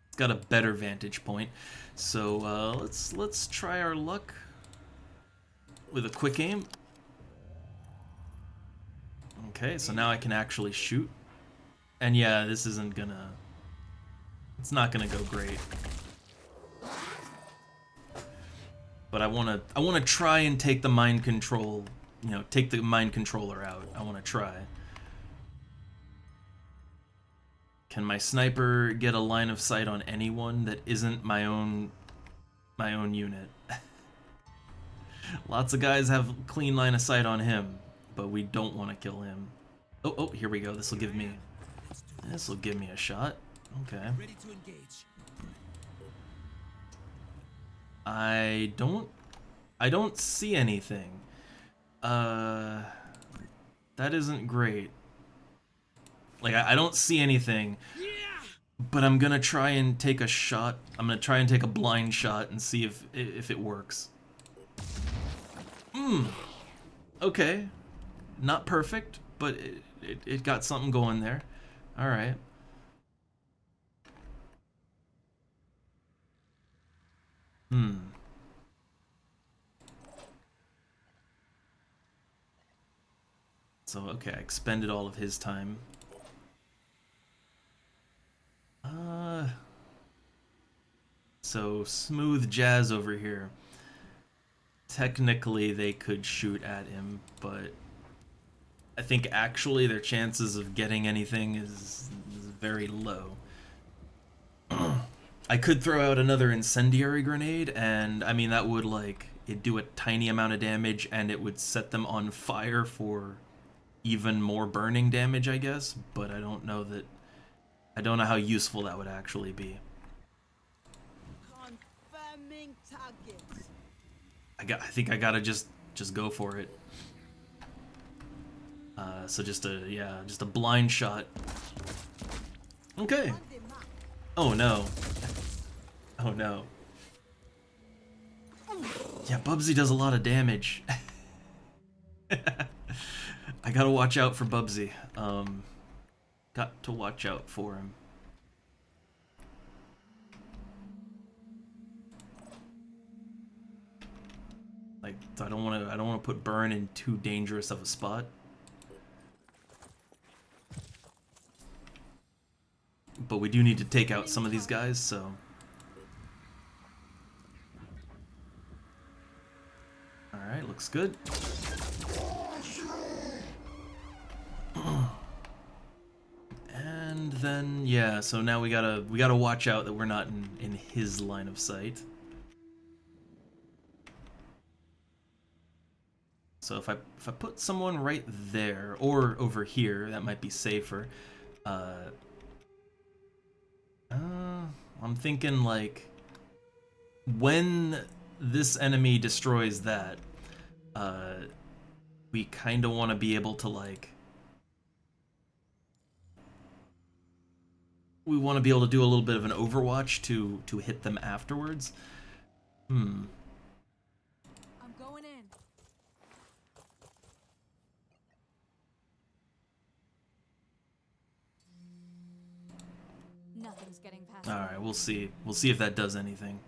It's got a better vantage point. So let's try our luck with a quick aim. Okay, so now I can actually shoot. And yeah, this isn't gonna... It's not gonna go great. But I wanna try and take the mind control, you know, take the mind controller out. I wanna try. Can my sniper get a line of sight on anyone that isn't my own unit? Lots of guys have clean line of sight on him, but we don't want to kill him. Oh, here we go. This will give me a shot. Okay.
Ready to engage.
I don't see anything. That isn't great. Like, I don't see anything, but I'm gonna try and take a shot. I'm gonna try and take a blind shot and see if it works. Okay. Not perfect, but it got something going there. All right. So, okay, I expended all of his time. So smooth jazz over here. Technically, they could shoot at him, but I think actually their chances of getting anything is very low. I could throw out another incendiary grenade, and I mean that would, like, it'd do a tiny amount of damage, and it would set them on fire for even more burning damage, I guess. But I don't know how useful that would actually be.
Confirming targets.
I think I gotta just go for it. So just a blind shot. Okay.
On the mark.
Oh no. Oh no. Yeah, Bubsy does a lot of damage. I gotta watch out for Bubsy. Got to watch out for him. Like, I don't want to put Burn in too dangerous of a spot. But we do need to take out some of these guys, so. Alright, looks good. And then, yeah, so now we gotta watch out that we're not in his line of sight. So if I put someone right there, or over here, that might be safer. I'm thinking, like, when this enemy destroys that, we kind of want to be able to, like, we want to be able to do a little bit of an overwatch to hit them afterwards.
I'm going in. Nothing's getting past.
All right, we'll see. We'll see if that does anything.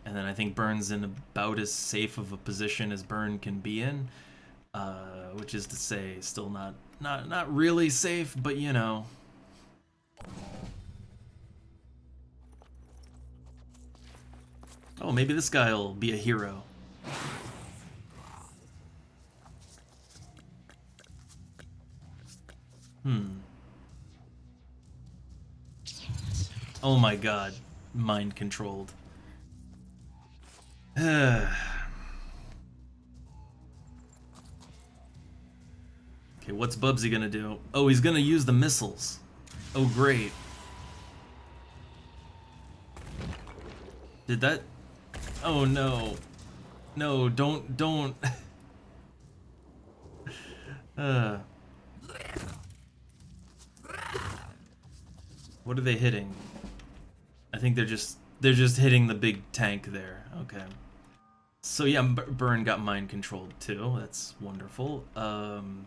And then I think Burn's in about as safe of a position as Burn can be in, which is to say, still not really safe, but you know. Oh, maybe this guy'll be a hero. Oh my god, mind controlled. Okay, what's Bubsy gonna do? Oh, he's gonna use the missiles. Oh, great. Did that? Oh no. No, don't. What are they hitting? I think they're just hitting the big tank there. Okay. So yeah, Burn got mind controlled too. That's wonderful.
Rolling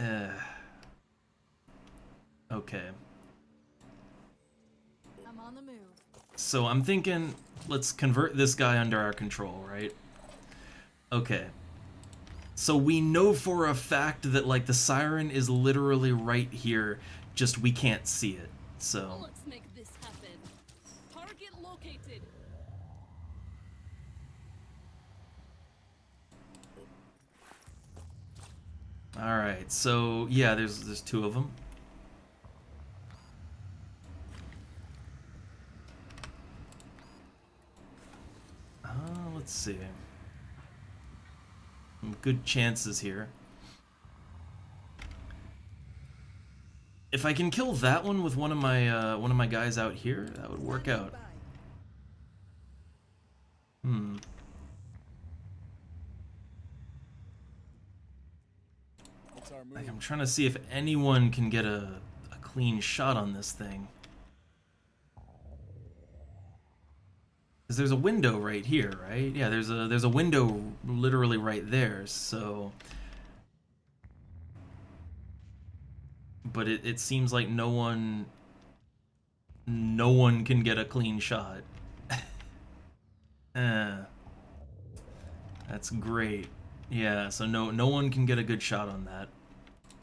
out.
Okay.
I'm on the move.
So I'm thinking, let's convert this guy under our control, right? Okay. So we know for a fact that, like, the siren is literally right here, just we can't see it. So
Let's make this happen. Target located.
all right. So yeah, there's two of them. Let's see. Some good chances here. If I can kill that one with one of my guys out here, that would work out.
It's our move.
Like, I'm trying to see if anyone can get a clean shot on this thing. Because there's a window right here, right? Yeah, there's a window literally right there, so... But it seems like no one can get a clean shot. That's great. Yeah, so no one can get a good shot on that.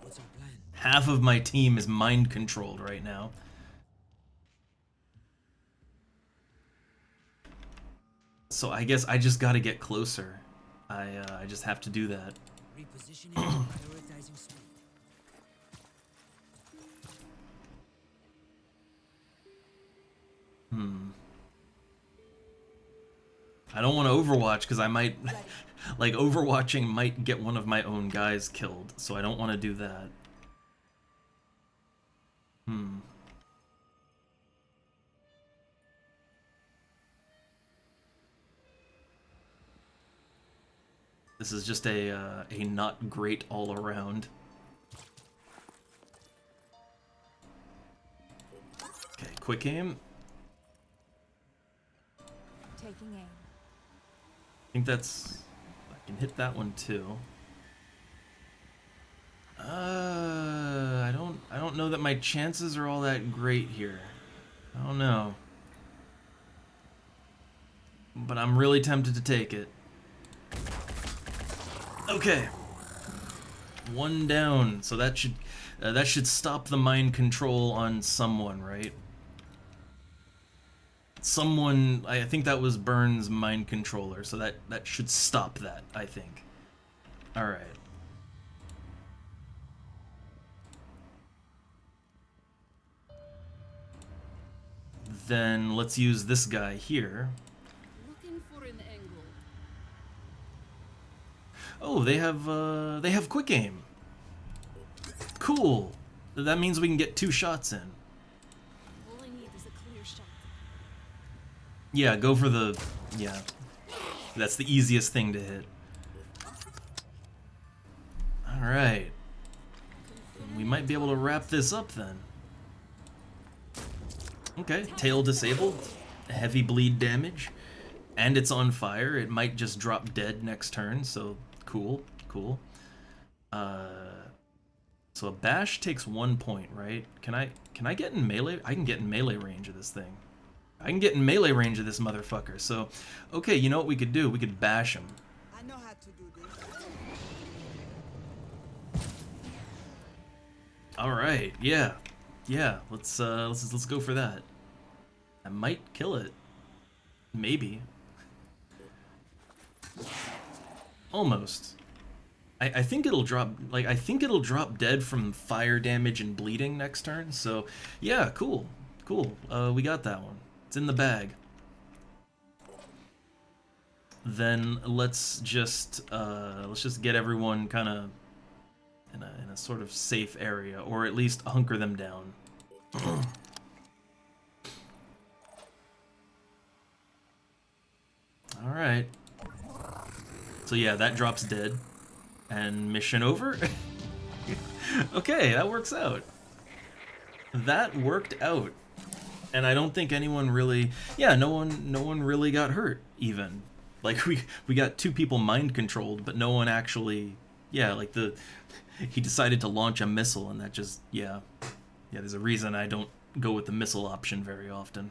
What's our plan?
Half of my team is mind controlled right now. So I guess I just gotta get closer. I just have to do that.
Repositioning, prioritizing speed.
I don't want to Overwatch because I might, like, Overwatching might get one of my own guys killed, so I don't want to do that. This is just a not great all around. Okay, quick aim.
Taking aim.
I think that's... I can hit that one too. I don't know that my chances are all that great here. I don't know. But I'm really tempted to take it. Okay. One down. So that should stop the mind control on someone, right? Someone, I think that was Burns' mind controller, so that should stop that, I think. Alright. Then let's use this guy here.
Looking for an angle.
Oh, they have quick aim. cool. That means we can get 2 shots in.
All I need is a clear shot.
Yeah, go for the... yeah. That's the easiest thing to hit. Alright. We might be able to wrap this up then. Okay, tail disabled. Heavy bleed damage. And it's on fire. It might just drop dead next turn, so cool, cool. So a bash takes 1 point, right? Can I get in melee? I can get in melee range of this thing. I can get in melee range of this motherfucker. So, okay, you know what we could do? We could bash him.
I know how to do this.
All right, yeah, yeah. Let's go for that. I might kill it, maybe. Almost. I think it'll drop, like, I think it'll drop dead from fire damage and bleeding next turn. So, yeah, cool, cool. We got that one. It's in the bag. Then let's just get everyone kind of in a sort of safe area, or at least hunker them down. All right. So yeah, that drops dead. And mission over? Okay, that works out. That worked out. And I don't think anyone really... yeah, no one really got hurt, even. Like, we got 2 people mind-controlled, but no one actually... yeah, like he decided to launch a missile, and that just... yeah. Yeah, there's a reason I don't go with the missile option very often.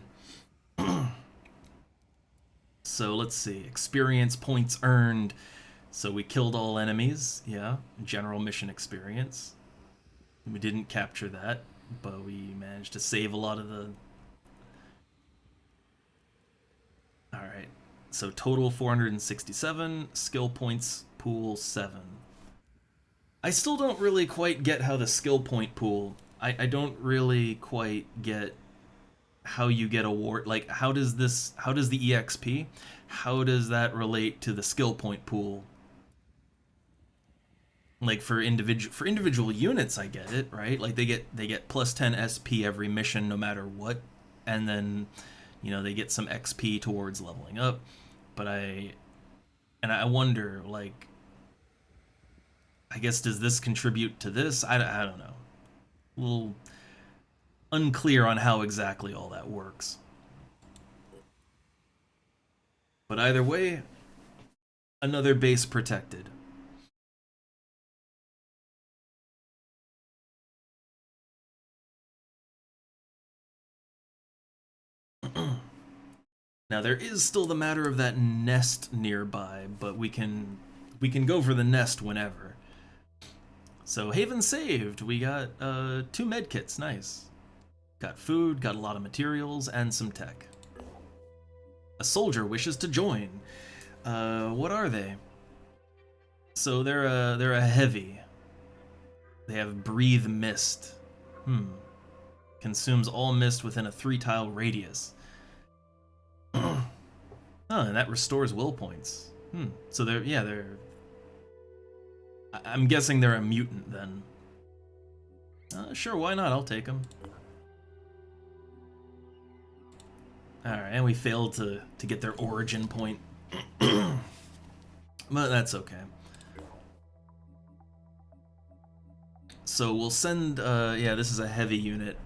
So, let's see. Experience points earned... so we killed all enemies, yeah, general mission experience. We didn't capture that, but we managed to save a lot of the... Alright, so total 467, skill points pool 7. I still don't really quite get how the skill point pool... I don't really quite get how you get award... like, how does the EXP, how does that relate to the skill point pool? Like for individual units, I get it, right? Like they get plus 10 SP every mission, no matter what, and then, you know, they get some XP towards leveling up. But I wonder, like, I guess, does this contribute to this? I don't know. A little unclear on how exactly all that works. But either way, another base protected. Now there is still the matter of that nest nearby, but we can go for the nest whenever. So Haven saved. We got 2 medkits, nice. Got food, got a lot of materials, and some tech. A soldier wishes to join. What are they? So they're a heavy. They have breathe mist. Consumes all mist within a 3-tile radius. Oh, and that restores will points. So they're... I'm guessing they're a mutant then. Sure, why not? I'll take them. Alright, and we failed to get their origin point. But that's okay. So we'll send, yeah, this is a heavy unit.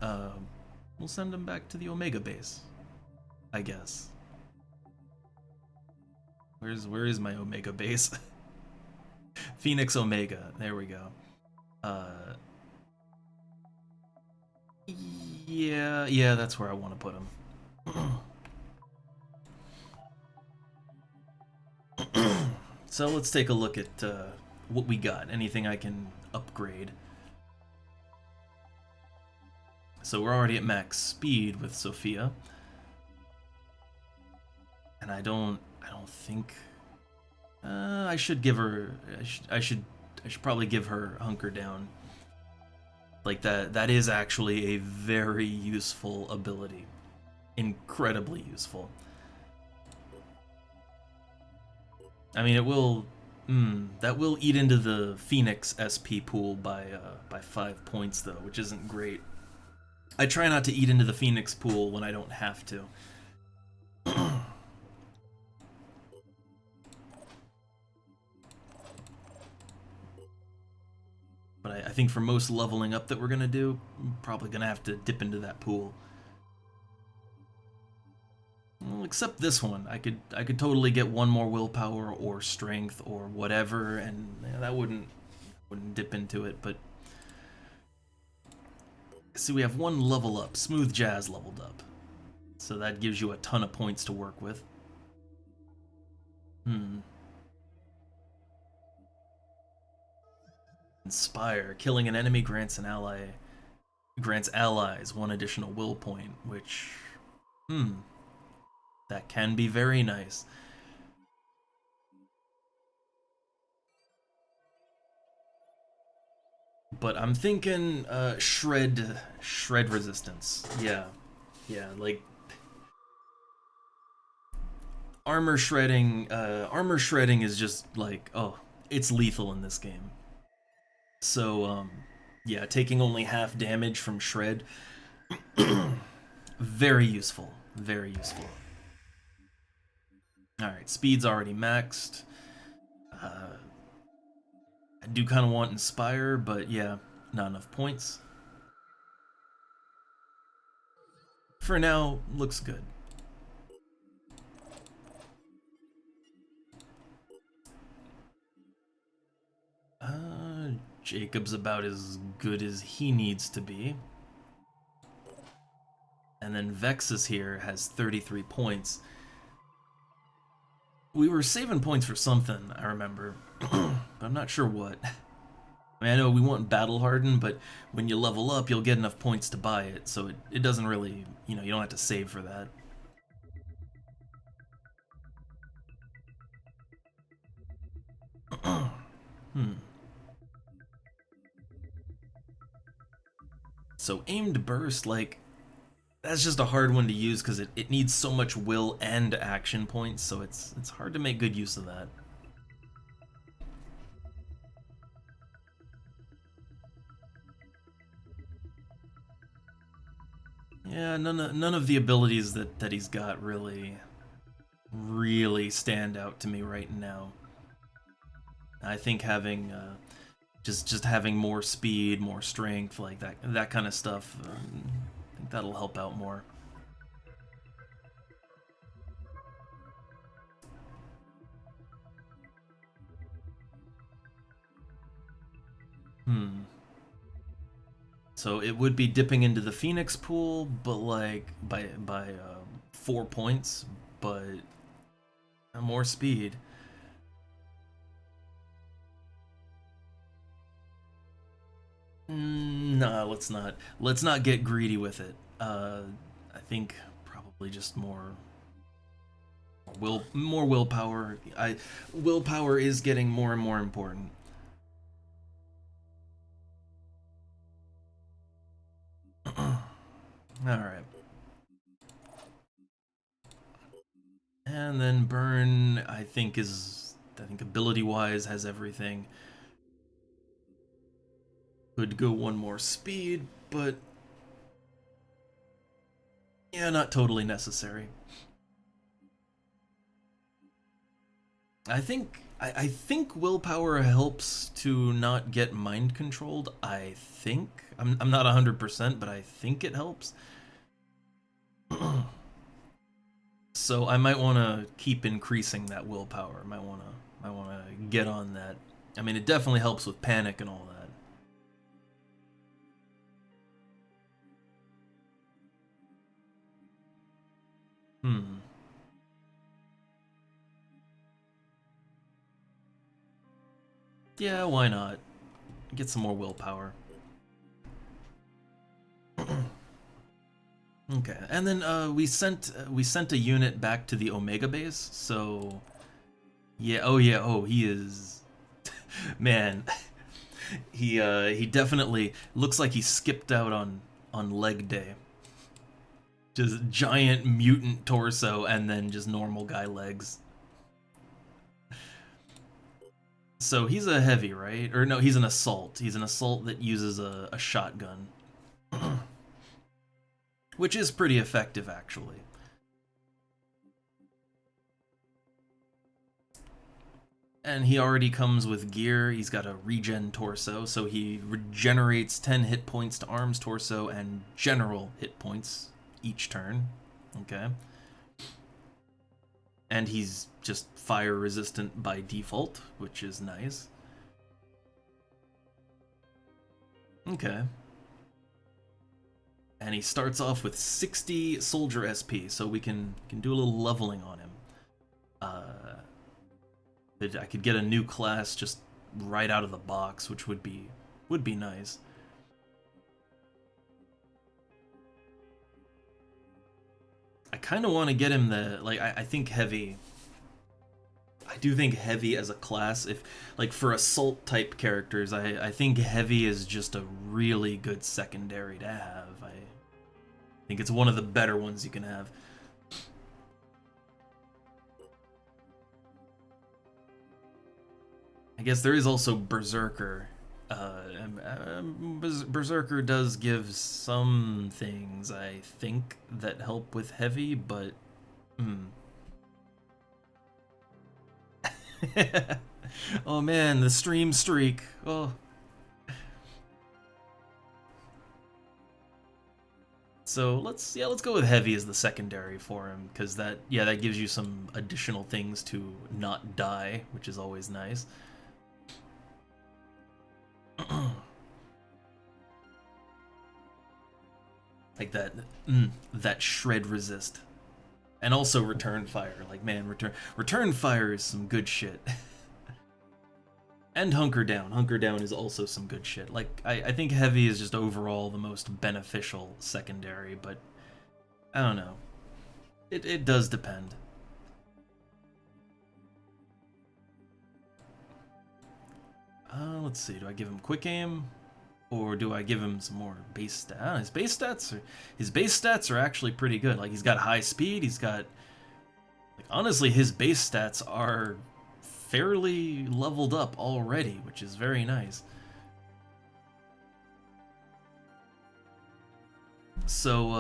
We'll send them back to the Omega base, I guess. Where is my Omega base? Phoenix Omega. There we go. Yeah, that's where I want to put them. So let's take a look at what we got. Anything I can upgrade. So we're already at max speed with Sophia. And I don't think I should give her I should probably give her hunker down. Like that is actually a very useful ability. Incredibly useful. I mean, it will That will eat into the Phoenix SP pool by 5 points though, which isn't great. I try not to eat into the Phoenix pool when I don't have to. But I think for most leveling up that we're gonna do, I'm probably gonna have to dip into that pool. Well, except this one, I could totally get one more willpower or strength or whatever, and that wouldn't dip into it. But see, we have one level up. Smooth Jazz leveled up, so that gives you a ton of points to work with. Inspire. Killing an enemy grants allies one additional will point, which that can be very nice. But I'm thinking shred resistance. Yeah, like armor shredding. Armor shredding is just like, oh, it's lethal in this game. So yeah, taking only half damage from shred, very useful, very useful. All right, speed's already maxed. I do kind of want Inspire, but yeah, not enough points. For now, looks good. Jacob's about as good as he needs to be. And then Vexus here has 33 points. We were saving points for something, I remember, but I'm not sure what. I mean, I know we want Battle Harden, but when you level up, you'll get enough points to buy it, so it doesn't really, you don't have to save for that. So aimed burst, like, that's just a hard one to use because it needs so much will and action points, so it's hard to make good use of that. Yeah, none of the abilities that he's got really stand out to me right now. I think having just having more speed, more strength, like that kind of stuff, I think that'll help out more. So it would be dipping into the Phoenix pool, but like by 4 points, but more speed. No, let's not get greedy with it. I think probably just more willpower. Willpower is getting more and more important. Alright. And then Burn, I think ability-wise has everything. Could go one more speed, but yeah, not totally necessary. I think willpower helps to not get mind controlled. I think I'm not 100%, but I think it helps. So I might want to keep increasing that willpower. Might want to get on that. I mean, it definitely helps with panic and all that. Yeah, why not? Get some more willpower. Okay, and then we sent a unit back to the Omega base. So yeah, oh he is man. He definitely looks like he skipped out on leg day. Just giant mutant torso and then just normal guy legs. So he's a heavy, right? Or no, he's an assault. He's an assault that uses a shotgun. Which is pretty effective, actually. And he already comes with gear. He's got a regen torso, so he regenerates 10 hit points to arms, torso, and general hit points each turn. Okay. And he's just fire resistant by default, which is nice. Okay. And he starts off with 60 soldier SP, so we can do a little leveling on him. I could get a new class just right out of the box, which would be nice. I kind of want to get him the, like, I think heavy. I do think heavy as a class, if, like, for assault type characters, I think heavy is just a really good secondary to have. I think it's one of the better ones you can have. I guess there is also Berserker. Berserker does give some things, I think, that help with heavy, but... Oh man, the stream streak. Oh. So let's go with heavy as the secondary for him, because that gives you some additional things to not die, which is always nice. Like that shred resist, and also return fire. Like, man, return fire is some good shit. And hunker down is also some good shit. Like, I think heavy is just overall the most beneficial secondary, but I don't know. It does depend. Let's see. Do I give him quick aim, or do I give him some more base stats? His base stats are actually pretty good. Like, he's got high speed. He's got, like, honestly, his base stats are fairly leveled up already, which is very nice. So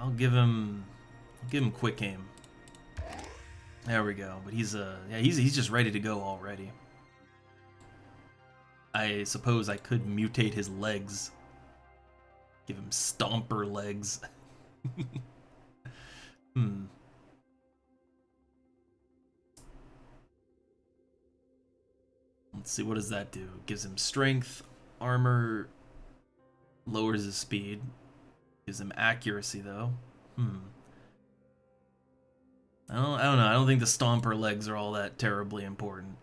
I'll give him quick aim. There we go. But he's just ready to go already. I suppose I could mutate his legs. Give him stomper legs. Let's see, what does that do? Gives him strength, armor, lowers his speed. Gives him accuracy, though. I don't know. I don't think the stomper legs are all that terribly important.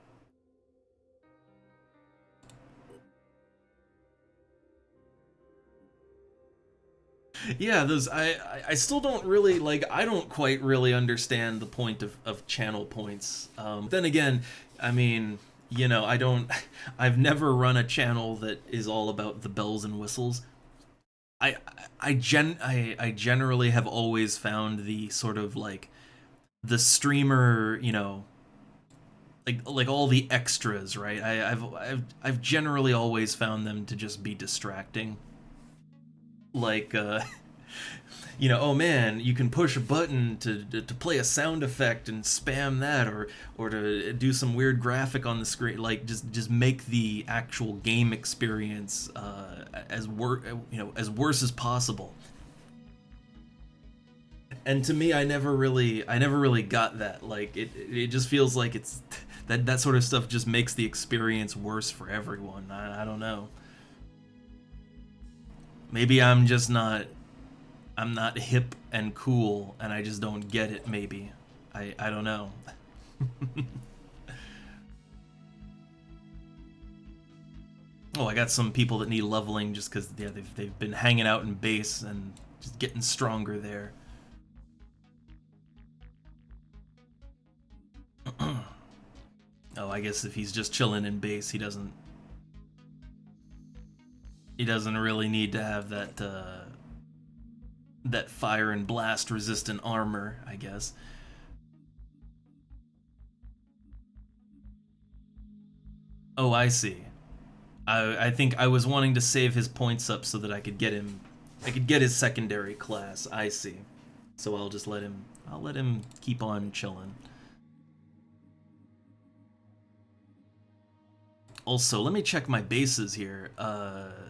Yeah, those I still don't really, like, I don't quite really understand the point of channel points. Then again, I mean, you know, I've never run a channel that is all about the bells and whistles. I generally have always found the sort of, like, the streamer, you know, like all the extras, right? I've generally always found them to just be distracting. Like, you know, oh man, you can push a button to play a sound effect and spam that, or to do some weird graphic on the screen. Like, just make the actual game experience as worse as possible. And to me, I never really got that. Like, it just feels like it's that sort of stuff just makes the experience worse for everyone. I don't know. Maybe I'm not hip and cool, and I just don't get it, maybe. I don't know. Oh, I got some people that need leveling just because, yeah, they've been hanging out in base and just getting stronger there. Oh, I guess if he's just chilling in base, he doesn't really need to have that fire and blast resistant armor, I guess. Oh, I see. I think I was wanting to save his points up so that I could get him, I could get his secondary class. I see. So I'll just let him, I'll let him keep on chilling. Also, let me check my bases here.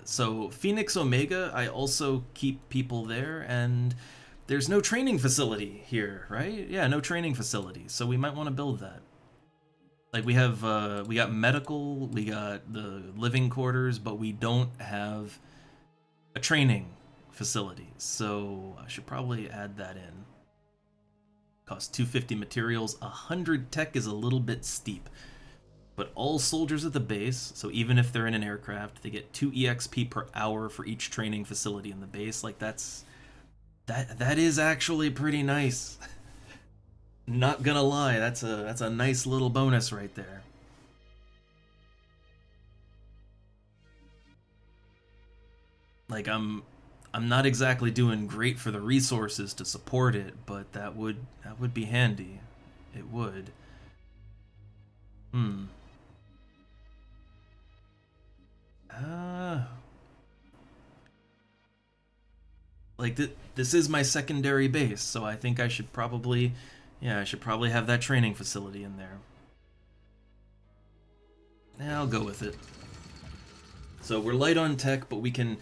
So Phoenix Omega, I also keep people there, and there's no training facility here, right? Yeah, no training facility, so we might want to build that. Like we got medical, we got the living quarters, but we don't have a training facility. So I should probably add that in. Cost 250 materials, 100 tech is a little bit steep. But all soldiers at the base, so even if they're in an aircraft, they get 2 EXP per hour for each training facility in the base. Like that is actually pretty nice. Not gonna lie, that's a nice little bonus right there. Like I'm not exactly doing great for the resources to support it, but that would be handy. It would. Hmm. Like this is my secondary base, so I think I should probably, yeah, I should probably have that training facility in there. Yeah, I'll go with it. So we're light on tech, but we can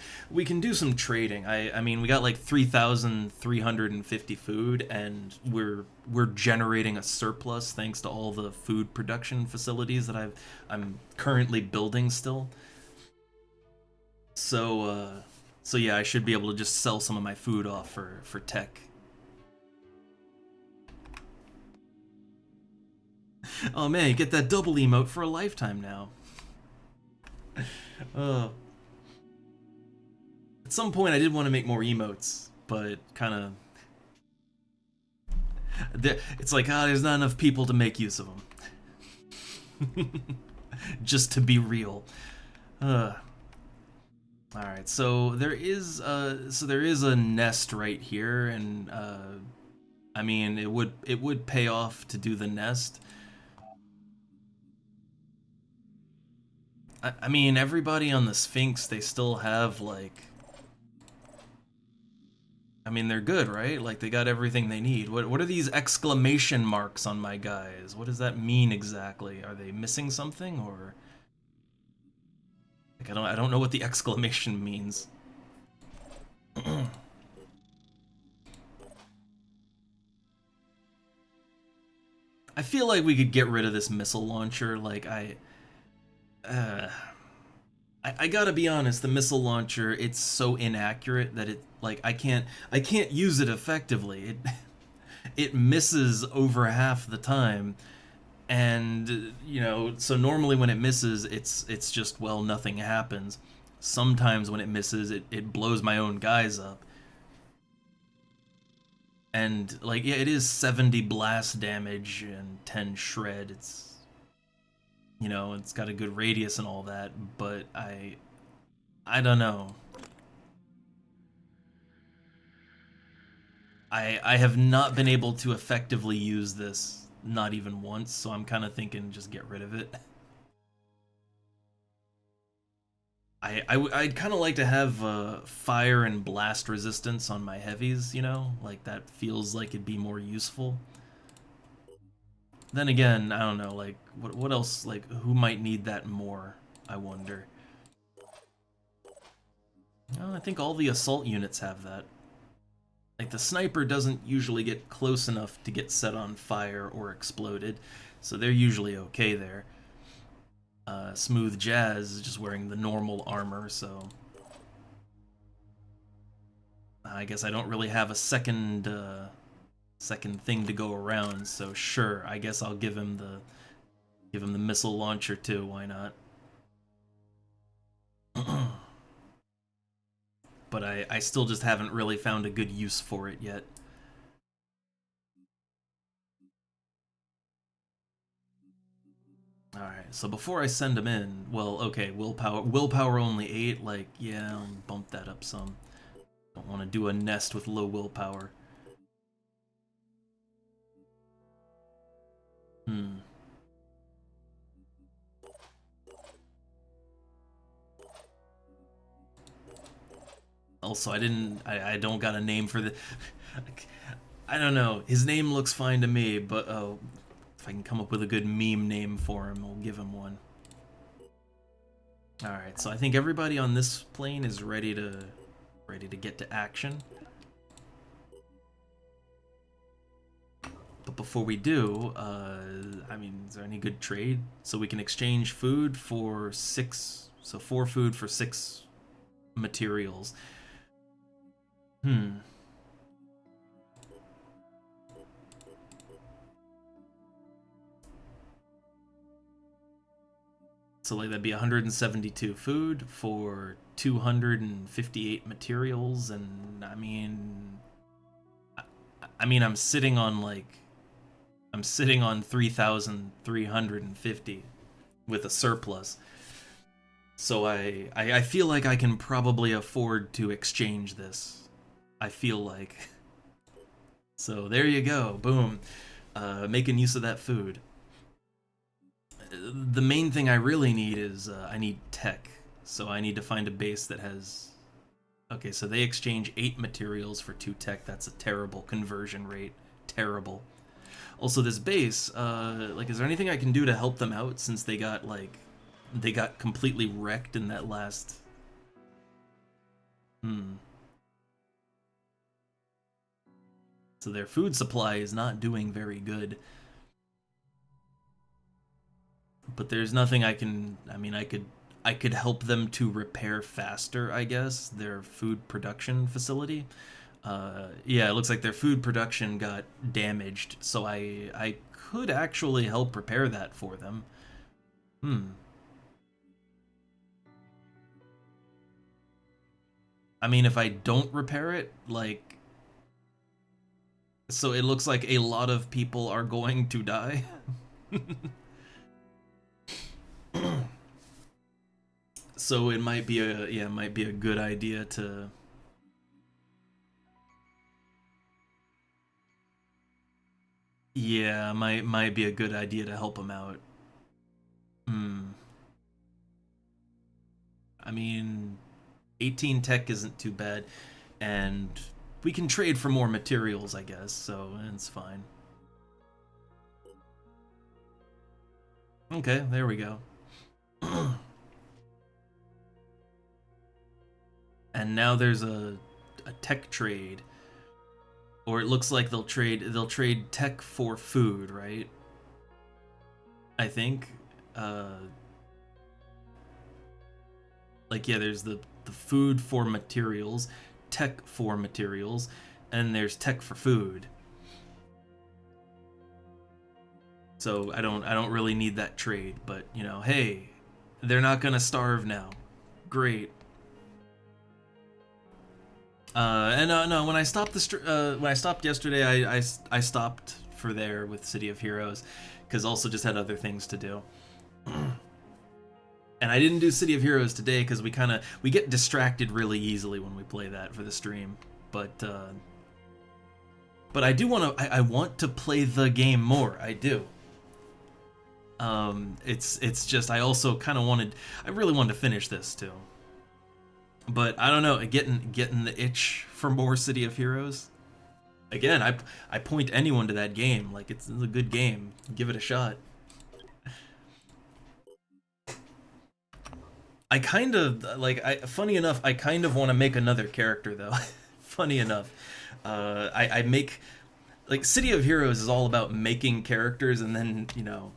do some trading. I mean, we got like 3,350 food, and we're generating a surplus thanks to all the food production facilities that I'm currently building still. So yeah, I should be able to just sell some of my food off for tech. Oh man, you get that double emote for a lifetime now. Uh, at some point, I did want to make more emotes, but kind of, it's like, there's not enough people to make use of them. Just to be real. All right, so there is a nest right here, and I mean, it would pay off to do the nest. I mean, everybody on the Sphinx, they still have, like... I mean, they're good, right? Like, they got everything they need. What are these exclamation marks on my guys? What does that mean exactly? Are they missing something, or... Like, I don't know what the exclamation means. I feel like we could get rid of this missile launcher. Like, I gotta be honest, the missile launcher, it's so inaccurate that it, like, I can't use it effectively. It misses over half the time, and you know, so normally when it misses, it's just, well, nothing happens. Sometimes when it misses, it blows my own guys up. And like, yeah, it is 70 blast damage and 10 shred. It's, you know, it's got a good radius and all that, but I don't know. I have not been able to effectively use this, not even once, so I'm kind of thinking just get rid of it. I'd kind of like to have fire and blast resistance on my heavies, you know? Like, that feels like it'd be more useful. Then again, I don't know, like, what else, like, who might need that more, I wonder. Oh, I think all the assault units have that. Like, the sniper doesn't usually get close enough to get set on fire or exploded, so they're usually okay there. Smooth Jazz is just wearing the normal armor, so... I guess I don't really have a second thing to go around, so sure, I guess I'll give him the missile launcher too, why not? But I still just haven't really found a good use for it yet. Alright, so before I send him in, well, okay, willpower only 8, like, yeah, I'll bump that up some. Don't want to do a nest with low willpower. Also, I don't got a name for the. I don't know. His name looks fine to me, but if I can come up with a good meme name for him, I'll give him one. All right, so I think everybody on this plane is ready to get to action. But before we do, I mean, is there any good trade? So we can exchange food for 6, so 4 food for 6 materials. So like that'd be 172 food for 258 materials, and I mean I'm sitting on 3,350 with a surplus. So I feel like I can probably afford to exchange this. I feel like. So there you go, boom. Making use of that food. The main thing I really need is I need tech. So I need to find a base that has... Okay, so they exchange 8 materials for 2 tech. That's a terrible conversion rate. Terrible. Also, this base, like, is there anything I can do to help them out since they got, like... They got completely wrecked in that last... So their food supply is not doing very good. But there's nothing I can... I mean, I could help them to repair faster, I guess, their food production facility. Yeah, it looks like their food production got damaged, so I could actually help repair that for them. I mean, if I don't repair it, like... So it looks like a lot of people are going to die. So it might be a good idea to... Yeah, might be a good idea to help them out. I mean, 18 tech isn't too bad, and we can trade for more materials, I guess, so it's fine. Okay, there we go. And now there's a tech trade. Or it looks like they'll trade tech for food, right? I think. Like, yeah, there's the food for materials, tech for materials, and there's tech for food. So I don't really need that trade, but you know, hey, they're not gonna starve now. Great. And no, when I stopped yesterday, I stopped for there with City of Heroes, because also just had other things to do. And I didn't do City of Heroes today because we get distracted really easily when we play that for the stream. But I do I want to play the game more. I do. It's just I also kind of I really wanted to finish this too. But I don't know, getting the itch for more City of Heroes. Again, I point anyone to that game. Like, it's a good game. Give it a shot. I kind of, like, funny enough, I kind of want to make another character, though. Funny enough. I make, like, City of Heroes is all about making characters and then, you know,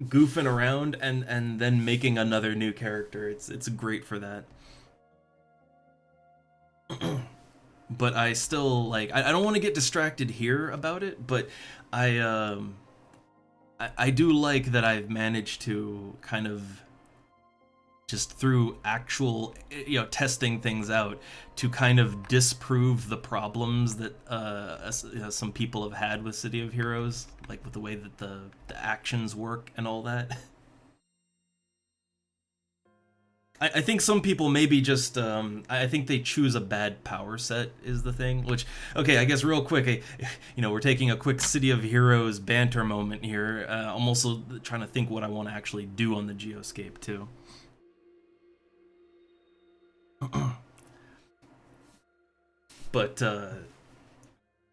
goofing around and then making another new character. It's great for that. But I still, like, I don't want to get distracted here about it, but I do like that I've managed to kind of just through actual, you know, testing things out to kind of disprove the problems that you know, some people have had with City of Heroes, like with the way that the actions work and all that. I think some people maybe just, I think they choose a bad power set is the thing, which, okay, I guess real quick, you know, we're taking a quick City of Heroes banter moment here. I'm also trying to think what I want to actually do on the Geoscape, too. But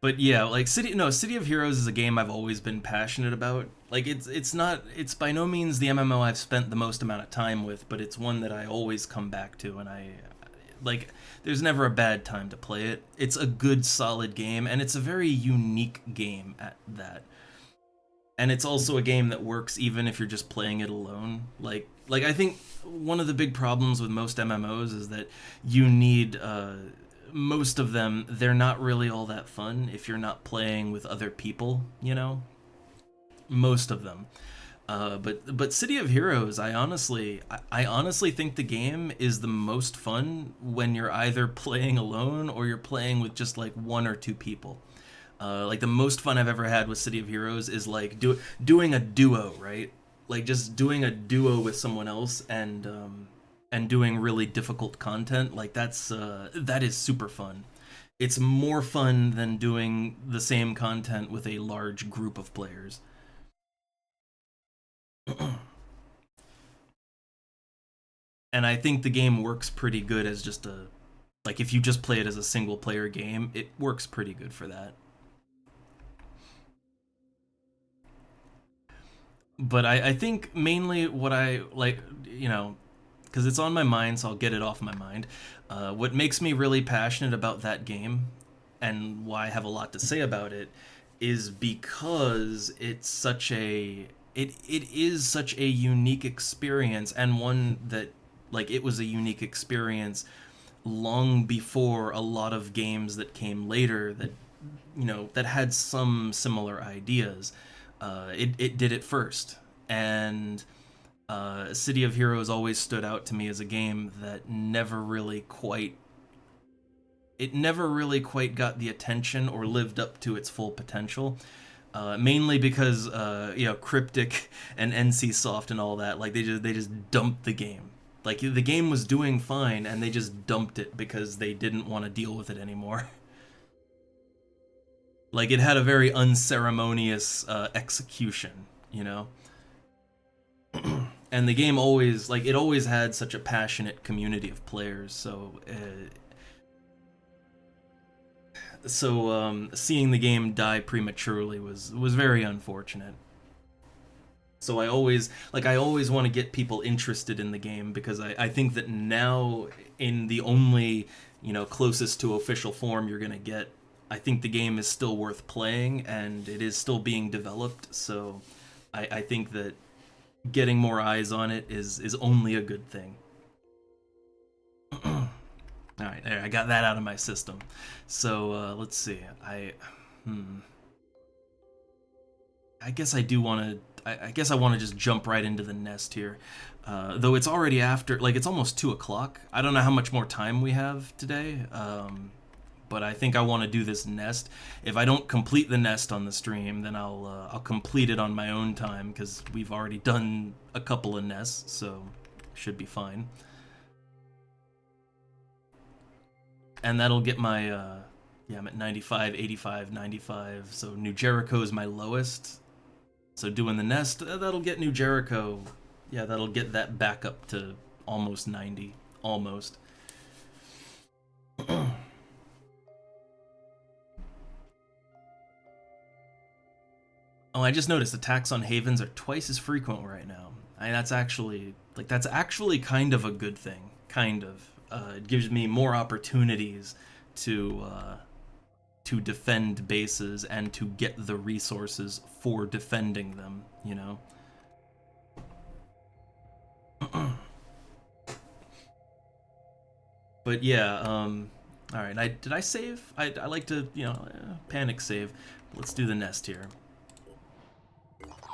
but yeah, like City of Heroes is a game I've always been passionate about. Like it's by no means the MMO I've spent the most amount of time with, but it's one that I always come back to, and I like there's never a bad time to play it. It's a good solid game, and it's a very unique game at that. And it's also a game that works even if you're just playing it alone. Like I think one of the big problems with most MMOs is that you need most of them, they're not really all that fun if you're not playing with other people, you know? Most of them. But City of Heroes, I honestly think the game is the most fun when you're either playing alone or you're playing with just like one or two people. Like the most fun I've ever had with City of Heroes is like doing a duo, right? Like just doing a duo with someone else and doing really difficult content. Like that is super fun. It's more fun than doing the same content with a large group of players. And I think the game works pretty good as just a like if you just play it as a single player game, it works pretty good for that. But I think mainly what I like, because it's on my mind, so I'll get it off my mind. What makes me really passionate about that game, and why I have a lot to say about it, is because it is such a unique experience, and one that like it was a unique experience long before a lot of games that came later that that had some similar ideas. It did it first, and City of Heroes always stood out to me as a game that never really quite got the attention or lived up to its full potential. Mainly because Cryptic and NCSoft and all that, like they just dumped the game. Like the game was doing fine, and they just dumped it because they didn't want to deal with it anymore. Like it had a very unceremonious execution, you know. And the game always had such a passionate community of players. So seeing the game die prematurely was very unfortunate. So I always want to get people interested in the game, because I think that now, in the only closest to official form you're gonna get, I think the game is still worth playing, and it is still being developed. So I think that getting more eyes on it is only a good thing. All right, there, I got that out of my system. So let's see. I guess I do want to. I guess I want to just jump right into the nest here. Though it's already after, like it's almost 2 o'clock. I don't know how much more time we have today. But I think I want to do this nest. If I don't complete the nest on the stream, then I'll complete it on my own time, because we've already done a couple of nests, so should be fine. And that'll get my I'm at 95, 85, 95. So New Jericho is my lowest. So doing the nest, that'll get New Jericho. Yeah, that'll get that back up to almost 90, almost. Oh, I just noticed attacks on havens are twice as frequent right now. That's actually kind of a good thing. Kind of. It gives me more opportunities to defend bases and to get the resources for defending them. You know. But yeah. All right. Did I save? I like to panic save. Let's do the nest here.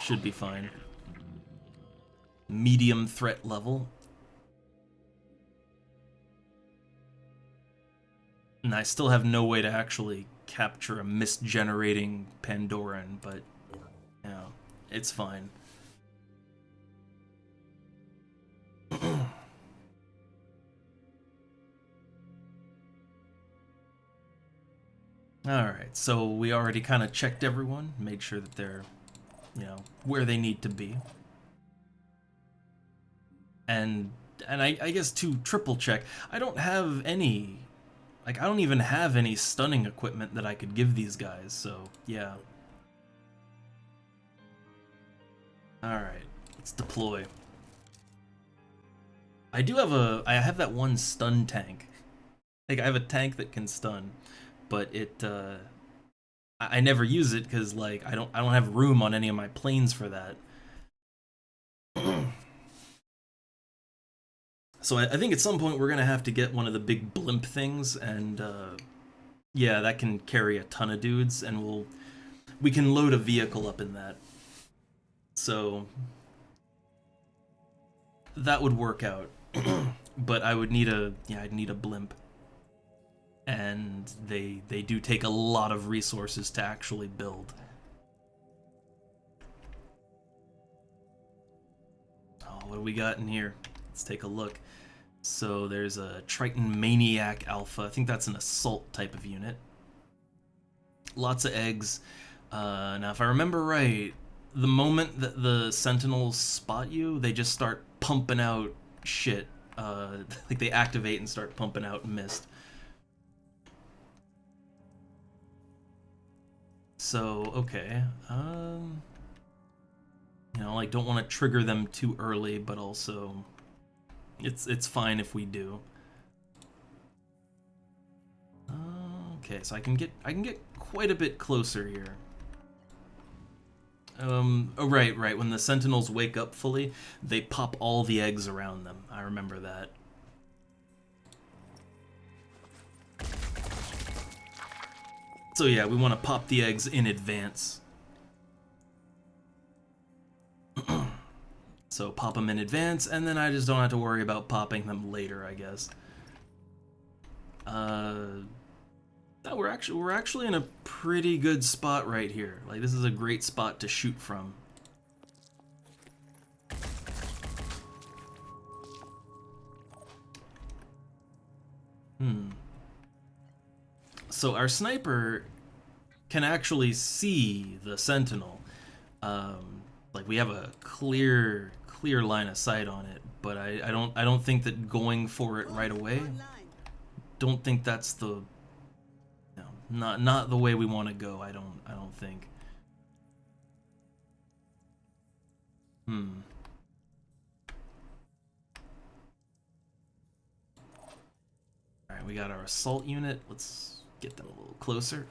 Should be fine. Medium threat level. And I still have no way to actually capture a mist-generating Pandoran, but, it's fine. Alright, so we already kind of checked everyone, made sure that they're where they need to be. And I guess to triple check, I don't have any Like, I don't even have any stunning equipment that I could give these guys, so yeah. Alright, let's deploy. I have that one stun tank. Like, I have a tank that can stun, but I never use it because, like, I don't have room on any of my planes for that. So I think at some point we're gonna have to get one of the big blimp things, and yeah, that can carry a ton of dudes, and we can load a vehicle up in that. So that would work out. But I would need I'd need a blimp. And they do take a lot of resources to actually build. Oh, what do we got in here? Let's take a look. So there's a Triton Maniac Alpha. I think that's an assault type of unit. Lots of eggs. Now, if I remember right, the moment that the Sentinels spot you, they just start pumping out shit. Like they activate and start pumping out mist. So, okay. You know, like, don't want to trigger them too early, but also it's fine if we do. Okay, so I can get quite a bit closer here. Oh, right. When the Sentinels wake up fully, they pop all the eggs around them. I remember that. So yeah, we want to pop the eggs in advance. So pop them in advance, and then I just don't have to worry about popping them later, I guess. We're actually in a pretty good spot right here. Like, this is a great spot to shoot from. So our sniper can actually see the Sentinel. Like, we have a clear line of sight on it, but I don't think that going for it right away. Don't think that's the not the way we want to go. I don't think. Alright, we got our assault unit. Let's get them a little closer.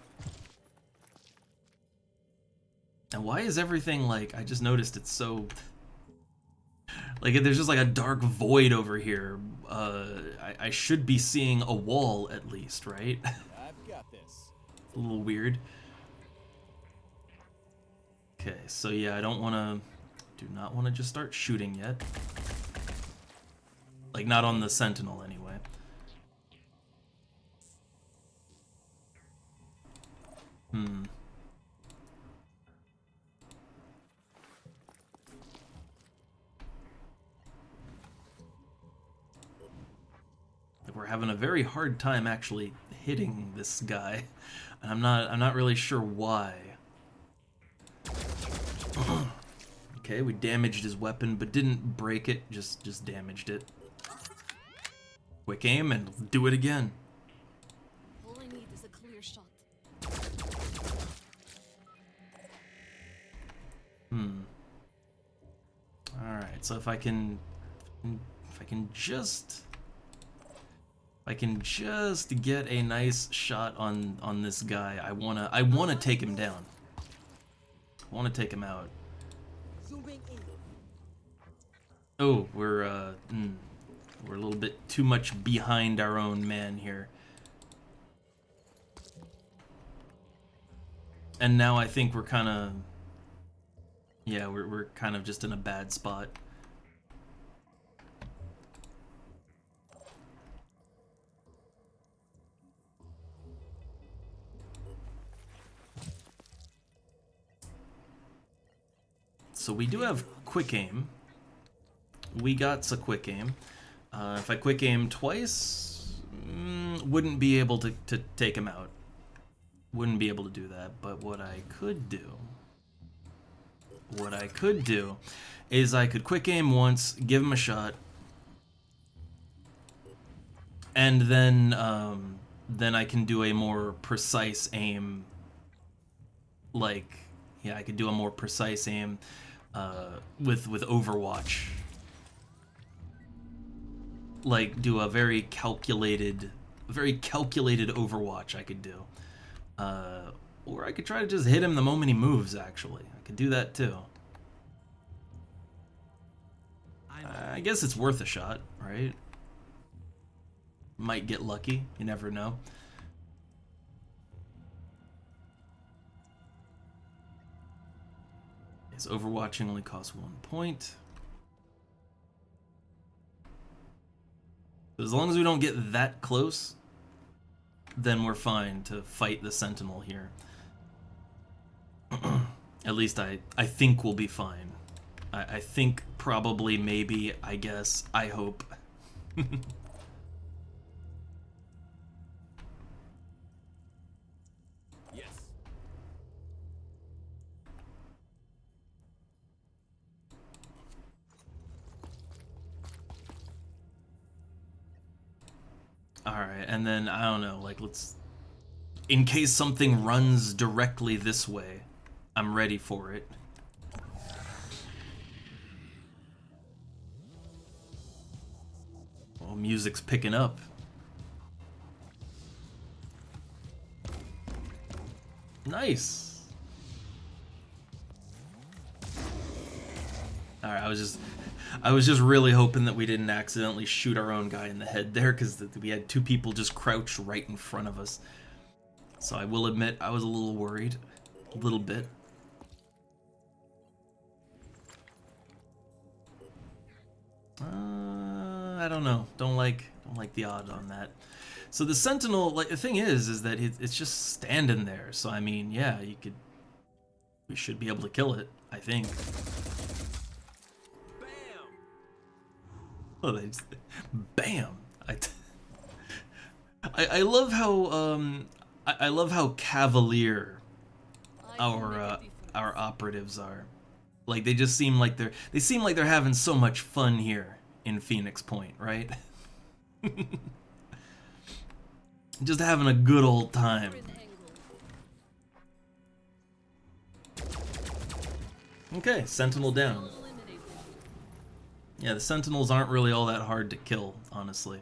And why is everything like, I just noticed it's so, like, there's just like a dark void over here. I should be seeing a wall at least, right?
I've got this.
A little weird. Okay, so yeah, I do not want to just start shooting yet. Like, not on the Sentinel anyway. Like, we're having a very hard time actually hitting this guy, and I'm not really sure why. Okay, we damaged his weapon, but didn't break it, just damaged it. Quick aim and do it again.
All I need is a clear shot.
Alright, so if I can just get a nice shot on this guy, I wanna take him down. I wanna take him out.
Zooming in.
Oh, we're a little bit too much behind our own man here. And now I think we're kind of, yeah, we're kind of just in a bad spot. So we do have quick aim. We got a quick aim. If I quick aim twice, wouldn't be able to take him out. Wouldn't be able to do that, but what I could do is I could quick aim once, give him a shot, and then then I can do a more precise aim. Like, yeah, I could do a more precise aim with Overwatch. Like, do a very calculated Overwatch I could do. Or I could try to just hit him the moment he moves, actually. I could do that too. I guess it's worth a shot, right? Might get lucky, you never know. Yes, overwatching only costs 1 point. As long as we don't get that close, then we're fine to fight the Sentinel here. At least I think we'll be fine. I think, probably, maybe, I guess, I hope.
Yes.
Alright, and then, I don't know, like, let's... In case something runs directly this way, I'm ready for it. Well, music's picking up. Nice! Alright, I was just really hoping that we didn't accidentally shoot our own guy in the head there, because we had 2 people just crouched right in front of us. So I will admit, I was a little worried. A little bit. I don't know. Don't like the odds on that. So the Sentinel, like, the thing is that it's just standing there. So I mean, yeah, we should be able to kill it, I think. Oh, they just, bam! I love how I love how cavalier our operatives are. Like, they just seem like they're having so much fun here in Phoenix Point, right? Just having a good old time. Okay, Sentinel down. Yeah, the Sentinels aren't really all that hard to kill, honestly.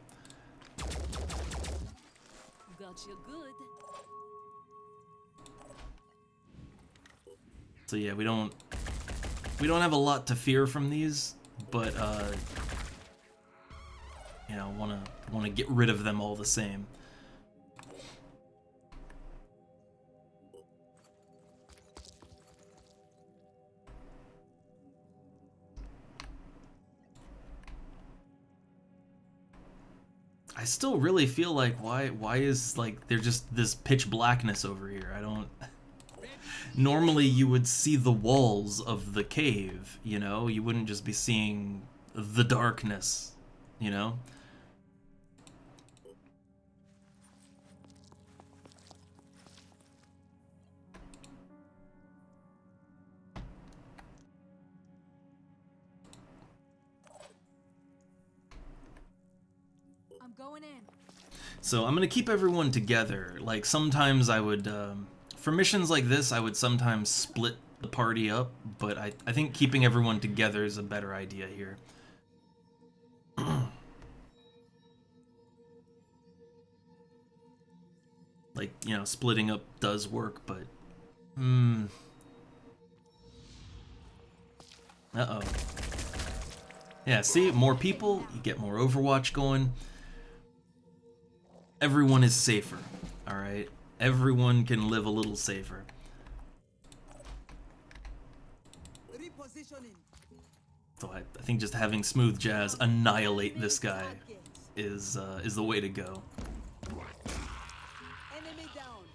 Got you good.
So yeah, we don't have a lot to fear from these, but you know, wanna get rid of them all the same. I still really feel like why is, like, there's just this pitch blackness over here? I don't... Normally you would see the walls of the cave, you know? You wouldn't just be seeing the darkness, you know?
I'm going in.
So I'm gonna keep everyone together. Like, sometimes I would, for missions like this, I would sometimes split the party up, but I think keeping everyone together is a better idea here. Like, you know, splitting up does work, but... Uh-oh. Yeah, see? More people, you get more Overwatch going. Everyone is safer, alright? Everyone can live a little safer.
Repositioning.
So I think just having Smooth Jazz annihilate this guy is the way to go.
Enemy down.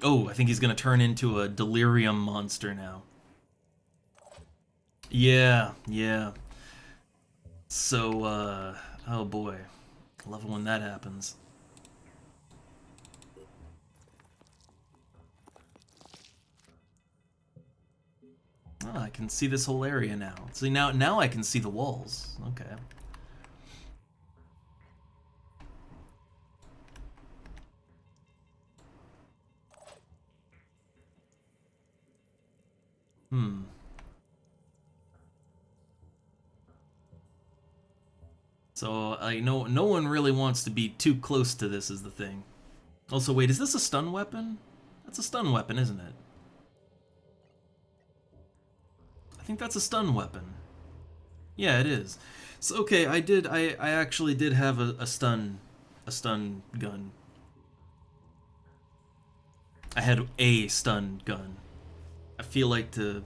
Oh, I think he's gonna turn into a delirium monster now. Yeah, yeah. So, oh boy. I love it when that happens. Oh, I can see this whole area now. See, now I can see the walls. Okay. So no one really wants to be too close to this is the thing. Also, wait, is this a stun weapon? That's a stun weapon, isn't it? I think that's a stun weapon. Yeah, it is. So okay, I actually did have a stun gun. I had a stun gun. I feel like to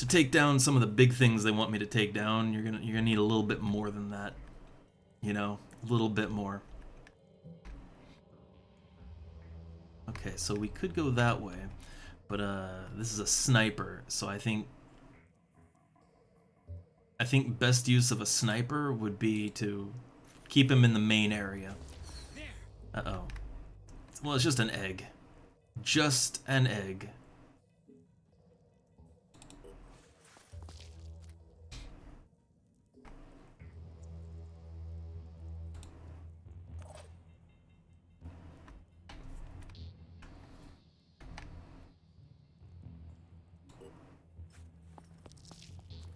take down some of the big things they want me to take down, you're gonna need a little bit more than that. You know, a little bit more. Okay, so we could go that way, but this is a sniper, so I think best use of a sniper would be to keep him in the main area. Uh-oh. Well, it's just an egg. Just an egg.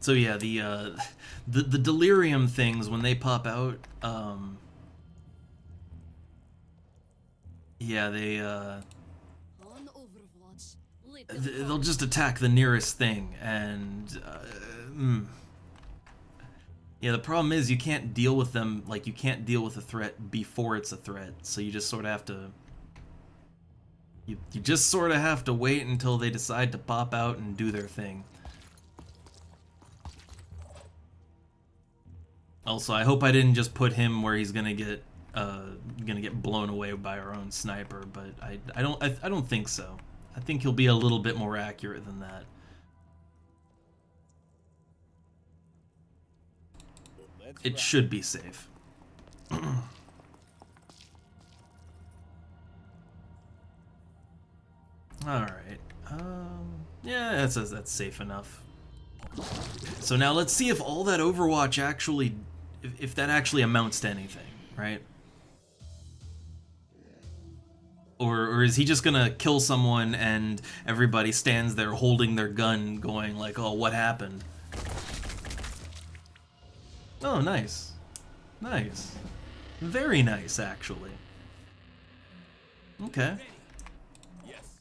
So yeah, the delirium things when they pop out, yeah, they'll just attack the nearest thing, and yeah, the problem is you can't deal with them like you can't deal with a threat before it's a threat, so you just sort of have to you just sort of have to wait until they decide to pop out and do their thing. Also, I hope I didn't just put him where he's gonna get blown away by our own sniper, but I don't think so. I think he'll be a little bit more accurate than that. It should be safe. Alright. Yeah, that's safe enough. So now let's see if all that Overwatch actually, if that actually amounts to anything, right? Or is he just gonna kill someone and everybody stands there holding their gun going like, oh, what happened? Oh, nice. Nice. Very nice, actually. Okay.
Yes.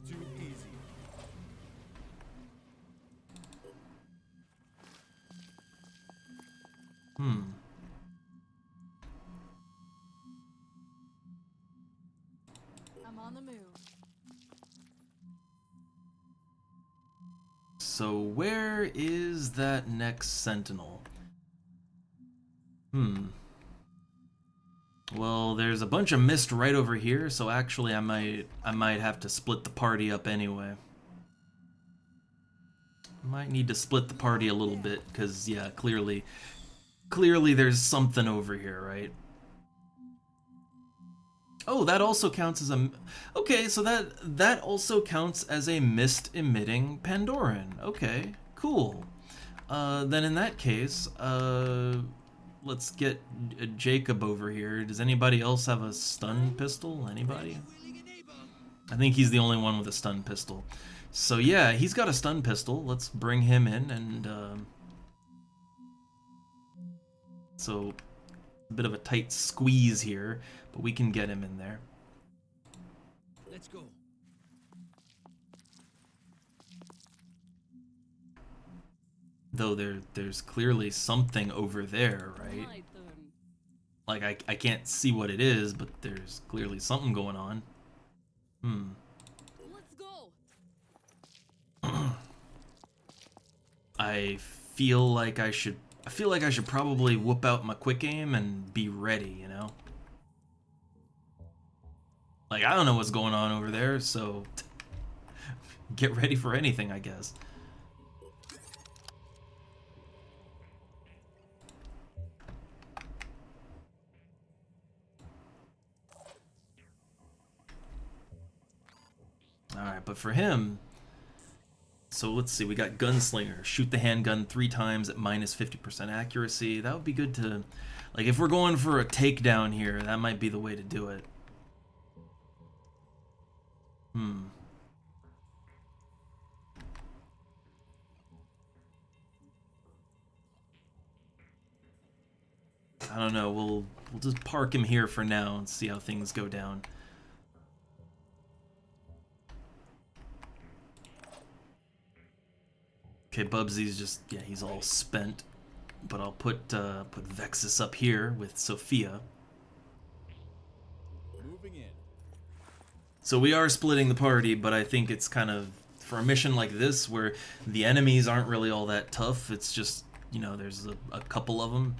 Too easy.
I'm on the move.
So where is that next sentinel? Well, there's a bunch of mist right over here, so actually I might have to split the party up anyway. Might need to split the party a little bit, because yeah, clearly there's something over here, right? Oh, that also counts as a... Okay, so that also counts as a mist-emitting Pandoran. Okay, cool. Then in that case, let's get Jacob over here. Does anybody else have a stun pistol? Anybody? I think he's the only one with a stun pistol. So yeah, he's got a stun pistol. Let's bring him in and... So, a bit of a tight squeeze here, but we can get him in there.
Let's go.
Though there's clearly something over there, right?
My turn.
Like, I can't see what it is, but there's clearly something going on.
Let's go.
I feel like I should probably whoop out my quick aim and be ready, you know? Like, I don't know what's going on over there, so get ready for anything, I guess. Alright, but for him... So let's see, we got Gunslinger. Shoot the handgun 3 times at minus 50% accuracy. That would be good to... Like, if we're going for a takedown here, that might be the way to do it. Hmm. I don't know. We'll just park him here for now and see how things go down. Okay, Bubsy's just, yeah, he's all spent. But I'll put Vexus up here with Sophia.
Moving in.
So we are splitting the party, but I think it's kind of, for a mission like this, where the enemies aren't really all that tough, it's just, you know, there's a couple of them,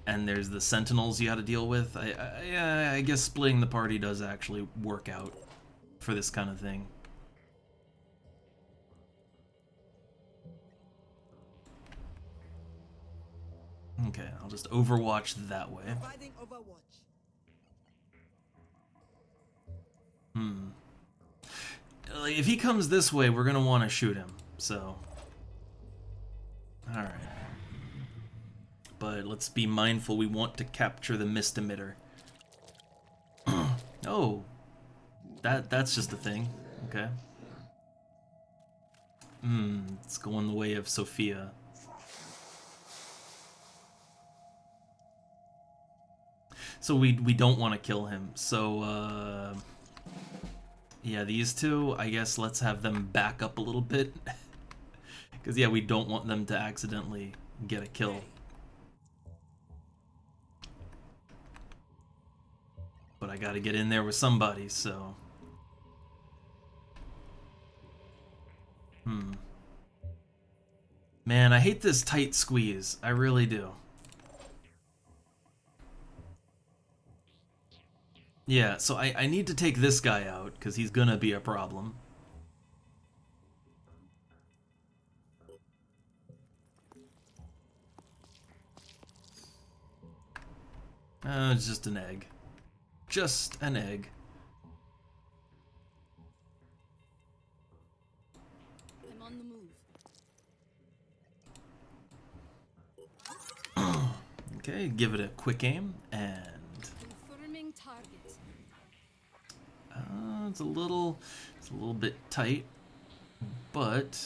and there's the sentinels you got to deal with. I guess splitting the party does actually work out for this kind of thing. Okay, I'll just overwatch that way.
Providing overwatch.
Like, if he comes this way, we're gonna want to shoot him, so... Alright. But let's be mindful, we want to capture the mist emitter. Oh! That's just a thing. Okay. It's going the way of Sophia. So we don't want to kill him, so, yeah, these two, I guess let's have them back up a little bit. Because, yeah, we don't want them to accidentally get a kill. But I gotta get in there with somebody, so... Man, I hate this tight squeeze. I really do. Yeah, so I need to take this guy out, because he's gonna be a problem. It's just an egg. Just an egg.
I'm on the move.
Okay, give it a quick aim, and...
Confirming target.
It's a little bit tight, but...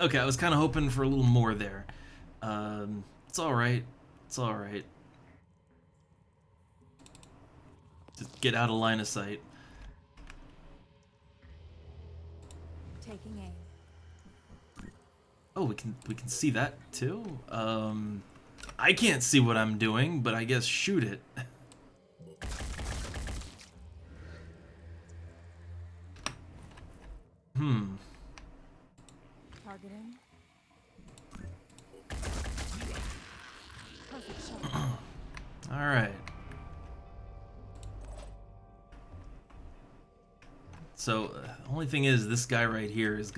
Okay, I was kind of hoping for a little more there. It's alright. It's alright. Just get out of line of sight.
Taking aim.
Oh, we can see that too? I can't see what I'm doing, but I guess shoot it.
Targeting. Perfect shot.
Alright. So, the only thing is, this guy right here is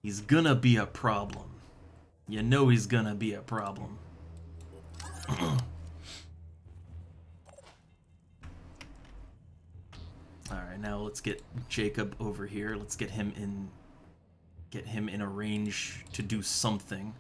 he's gonna be a problem. You know he's gonna be a problem. Alright, now let's get Jacob over here. Let's get him in a range to do something.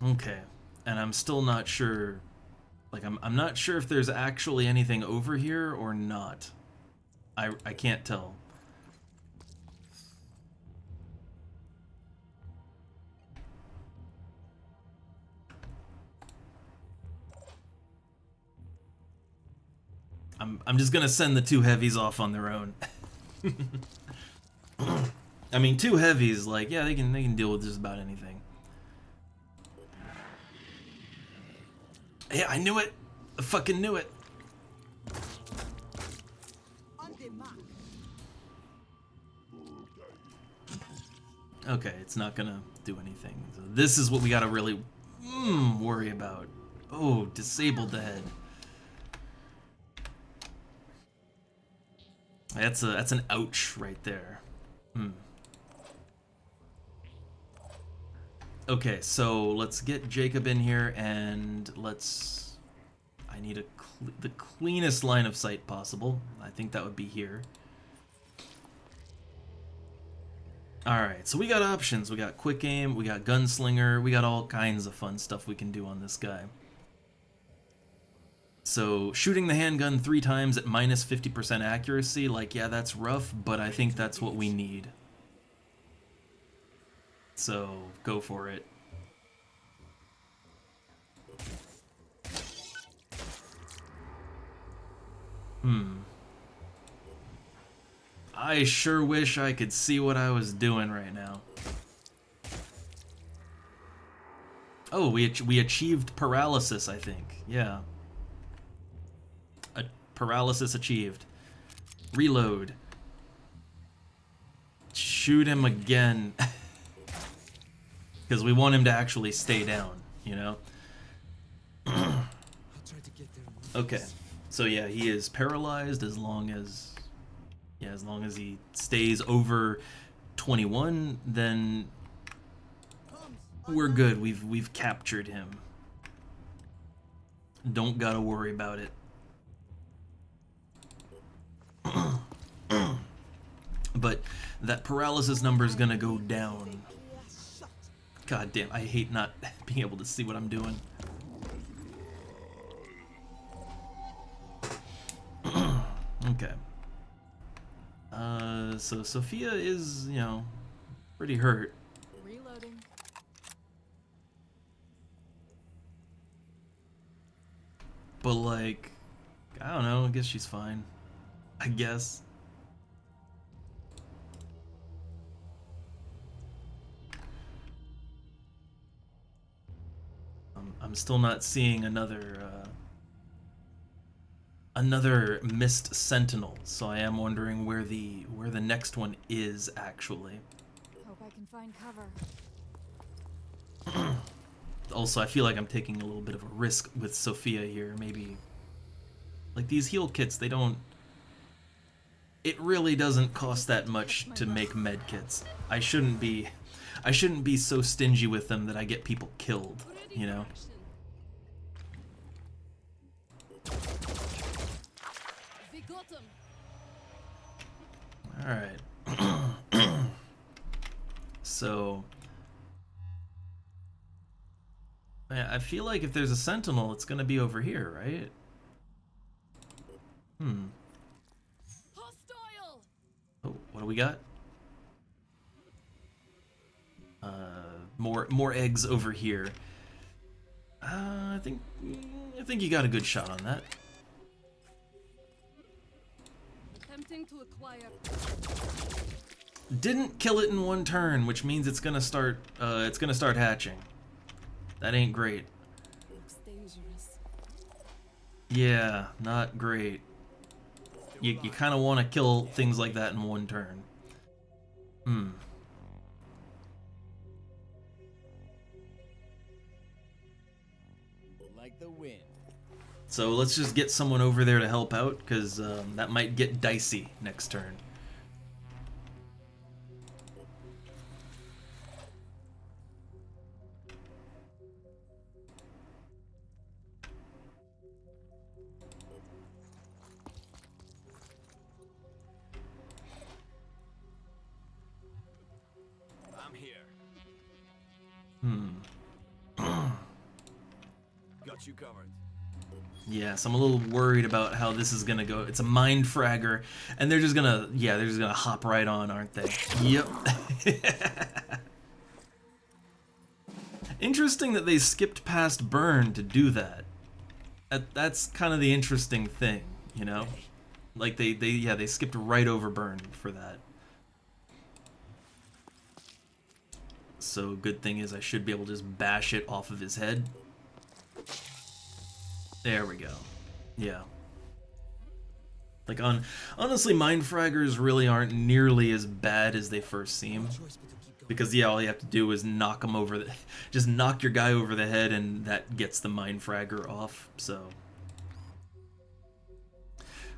Okay, and I'm still not sure, like, I'm not sure if there's actually anything over here or not. I can't tell. I'm just gonna send the two heavies off on their own. I mean, two heavies, like, yeah, they can deal with just about anything. Yeah, I knew it. I fucking knew it.
On the mark.
Okay, it's not gonna do anything. So this is what we gotta really worry about. Oh, disabled the head. That's an ouch right there. Okay, so let's get Jacob in here, and I need the cleanest line of sight possible. I think that would be here. Alright, so we got options. We got quick aim, we got gunslinger, we got all kinds of fun stuff we can do on this guy. So, shooting the handgun 3 times at minus 50% accuracy, like, yeah, that's rough, but I think that's what we need. So, go for it. I sure wish I could see what I was doing right now. Oh, we achieved paralysis, I think. Yeah. Paralysis achieved. Reload. Shoot him again. Because we want him to actually stay down, you know?
I'll try to get there.
Okay. So yeah, he is paralyzed as long as... Yeah, as long as he stays over 21, then we're good. We've captured him. Don't gotta worry about it. But that paralysis number is gonna go down. God damn, I hate not being able to see what I'm doing. Okay. So Sophia is, you know, pretty hurt.
Reloading.
But like, I don't know, I guess she's fine. I guess. I'm still not seeing another missed sentinel, so I am wondering where the next one is actually.
Hope I can find cover.
Also, I feel like I'm taking a little bit of a risk with Sophia here. Maybe, like, these heal kits, they don't... It really doesn't cost that much to make med kits. I shouldn't be so stingy with them that I get people killed,
Ready
you
for
know?
action. We got him.
Alright. So... I feel like if there's a sentinel, it's gonna be over here, right?
Hostile.
Oh, what do we got? More eggs over here. I think you got a good shot on that.
Attempting to acquire.
Didn't kill it in one turn, which means it's gonna start hatching. That ain't great.
Looks dangerous.
Yeah, not great. You kind of want to kill things like that in one turn.
Like the wind.
So let's just get someone over there to help out, because that might get dicey next turn.
I'm here. Got you covered.
Yes, I'm a little worried about how this is gonna go. It's a mind fragger, and they're just gonna hop right on, aren't they? Yep. Interesting that they skipped past burn to do that. That's kind of the interesting thing, you know? Like they skipped right over burn for that. So good thing is I should be able to just bash it off of his head. There we go. Yeah. Like honestly, mind fraggers really aren't nearly as bad as they first seem. Because yeah, all you have to do is knock him over just knock your guy over the head, and that gets the mind fragger off. So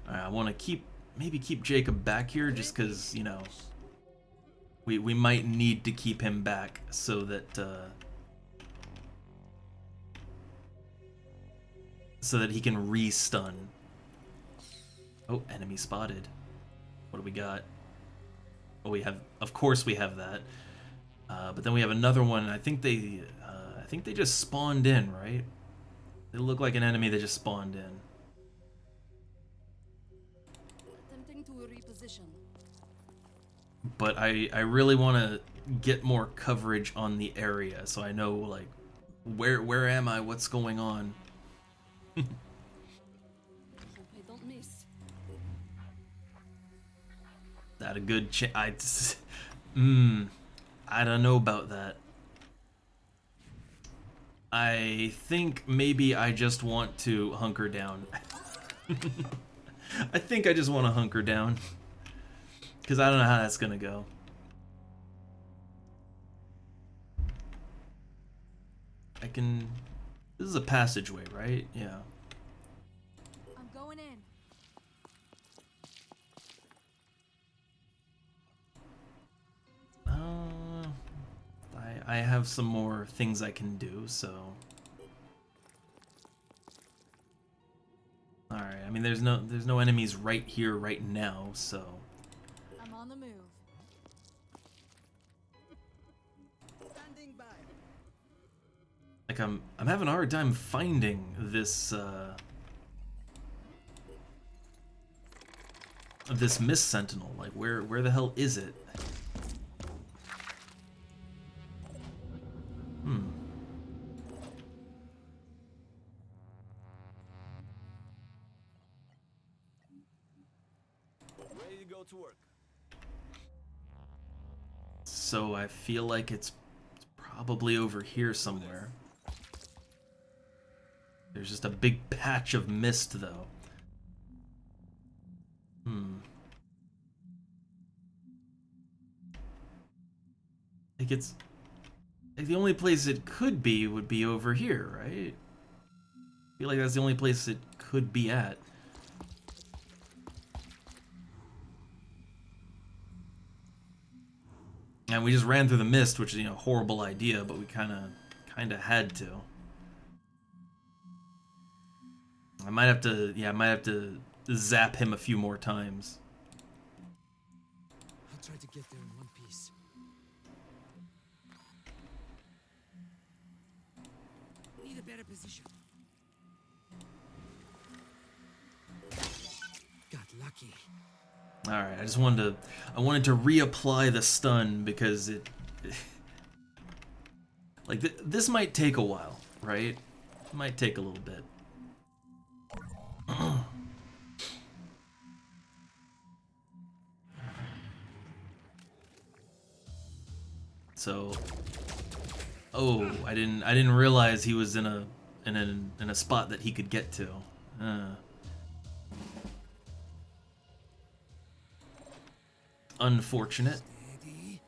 I want to maybe keep Jacob back here, just because, you know, we might need to keep him back so that he can re-stun. Oh, enemy spotted. What do we got? Well, we have, of course, we have that. But then we have another one. I think they just spawned in, right? They look like an enemy that just spawned in.
Attempting to reposition.
But I really want to get more coverage on the area, so I know like where am I? What's going on?
Hope I don't miss.
That a good I don't know about that. I think maybe I just want to hunker down. I think I just want to hunker down. Because I don't know how that's going to go. I can... This is a passageway, right? Yeah.
I'm going in.
I have some more things I can do, so... Alright, I mean there's no enemies right here right now, so...
I'm on the move.
Standing by.
Like I'm having a hard time finding this this Mist Sentinel. Like where the hell is it?
Ready to go to work.
So I feel like it's probably over here somewhere. There's just a big patch of mist though. Like it's like the only place it could be would be over here, right? I feel like that's the only place it could be at. And we just ran through the mist, which is, you know, a horrible idea, but we kind of had to. I might have to zap him a few more times.
I'll try to get there in one piece. Need a better position. Got lucky.
All right, I wanted to reapply the stun because like this might take a while, right? It might take a little bit. So, oh, I didn't realize he was in a spot that he could get to. Unfortunate.
Steady.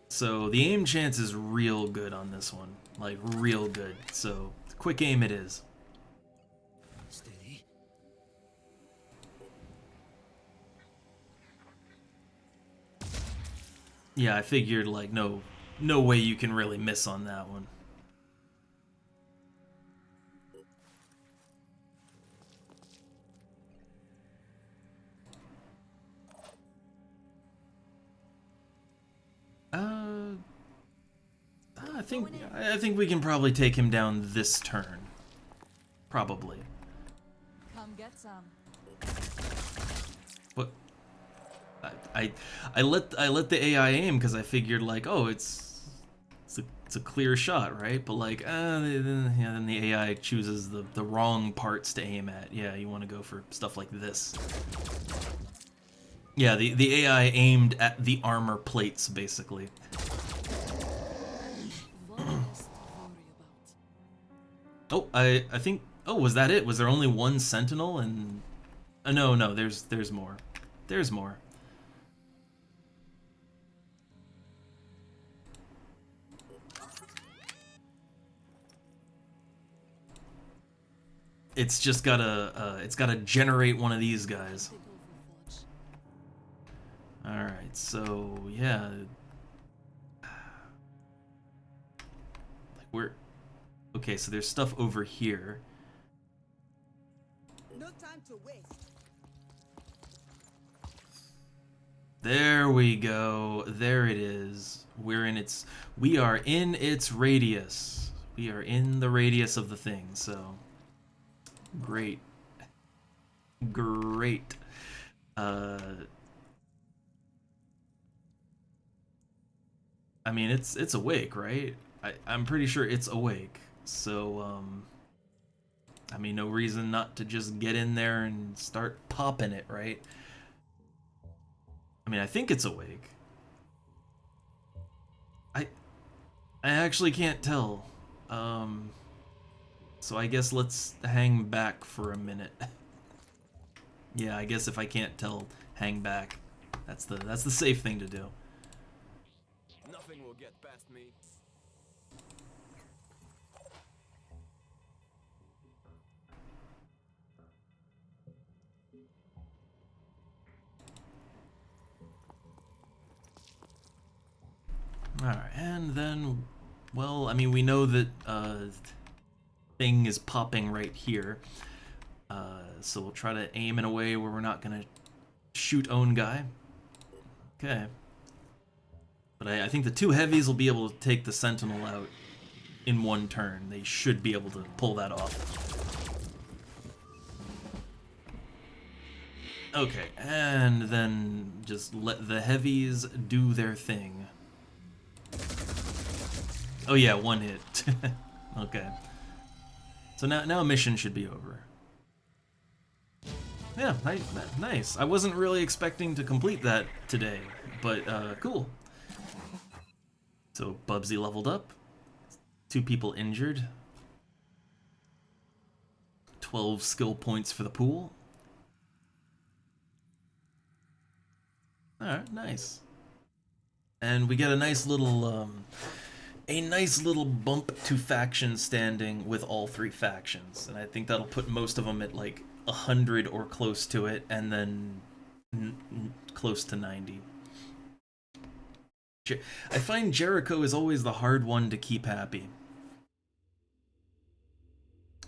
So the aim chance is real good on this one, like real good. So quick aim it is.
Steady.
Yeah, I figured like no way you can really miss on that one. I think we can probably take him down this turn. Probably.
Come get some.
What? I let the AI aim because I figured like, oh, it's a clear shot, right? But like, then the AI chooses the wrong parts to aim at. Yeah, you want to go for stuff like this. Yeah, the AI aimed at the armor plates basically.
One less to worry about.
Oh, I think. Oh, was that it? Was there only one sentinel? And no, there's more. There's more. It's just gotta generate one of these guys.
Take over, Forge.
All right, so yeah. Like we're okay. So there's stuff over here.
No time to waste.
There we go. There it is. We are in its radius. We are in the radius of the thing, so great. Great. I mean, it's awake, right? I'm pretty sure it's awake. So, I mean, no reason not to just get in there and start popping it, right? I mean, I think it's awake. I I actually can't tell. So I guess let's hang back for a minute. Yeah, I guess if I can't tell, hang back. That's the safe thing to do.
Nothing will get past me.
Alright, and then, well, I mean, we know that thing is popping right here. So we'll try to aim in a way where we're not going to shoot own guy. Okay. But I think the two heavies will be able to take the sentinel out in one turn. They should be able to pull that off. Okay, and then just let the heavies do their thing. Oh yeah, one hit. Okay. So now mission should be over. Yeah, nice. I wasn't really expecting to complete that today, but cool. So Bubsy leveled up. 2 people injured. 12 skill points for the pool. Alright, nice. And we get a nice little bump to faction standing with all 3 factions, and I think that'll put most of them at like 100 or close to it, and then close to 90. I find Jericho is always the hard one to keep happy.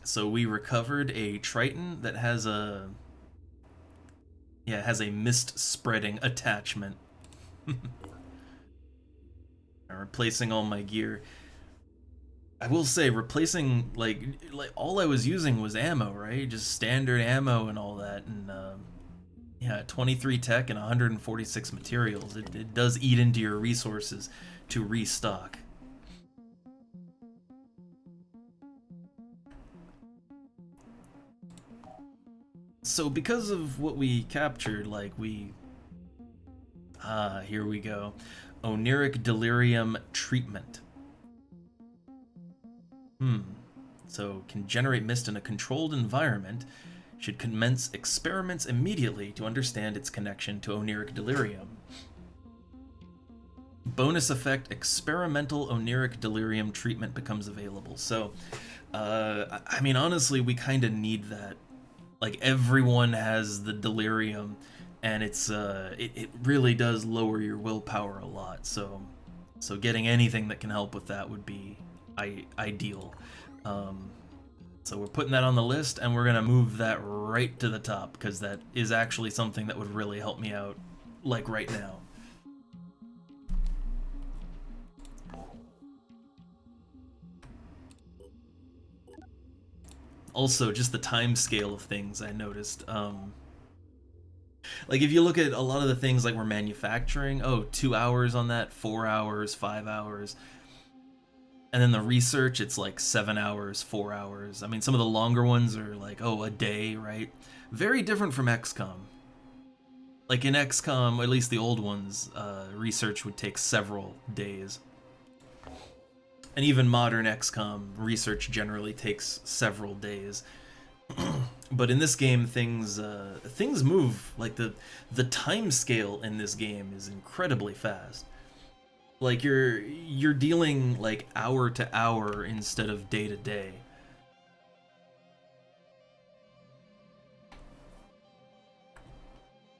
So we recovered a Triton that has a mist spreading attachment. Replacing all my gear. I will say, replacing, like all I was using was ammo, right? Just standard ammo and all that, and yeah, 23 tech and 146 materials. It does eat into your resources to restock. So because of what we captured, like here we go. Oniric delirium treatment. So can generate mist in a controlled environment. Should commence experiments immediately to understand its connection to oniric delirium. Bonus effect, experimental oniric delirium treatment becomes available. So, I mean, honestly, we kind of need that. Like, everyone has the delirium, and it really does lower your willpower a lot. So getting anything that can help with that would be ideal. So we're putting that on the list, and we're gonna move that right to the top, because that is actually something that would really help me out, like right now. Also, just the time scale of things I noticed. Like, if you look at a lot of the things like we're manufacturing, 2 hours on that, 4 hours, 5 hours. And then the research, it's like 7 hours, 4 hours. I mean, some of the longer ones are like, a day, right? Very different from XCOM. Like in XCOM, at least the old ones, research would take several days. And even modern XCOM, research generally takes several days. But in this game, things move. Like the time scale in this game is incredibly fast. Like you're dealing like hour to hour instead of day to day.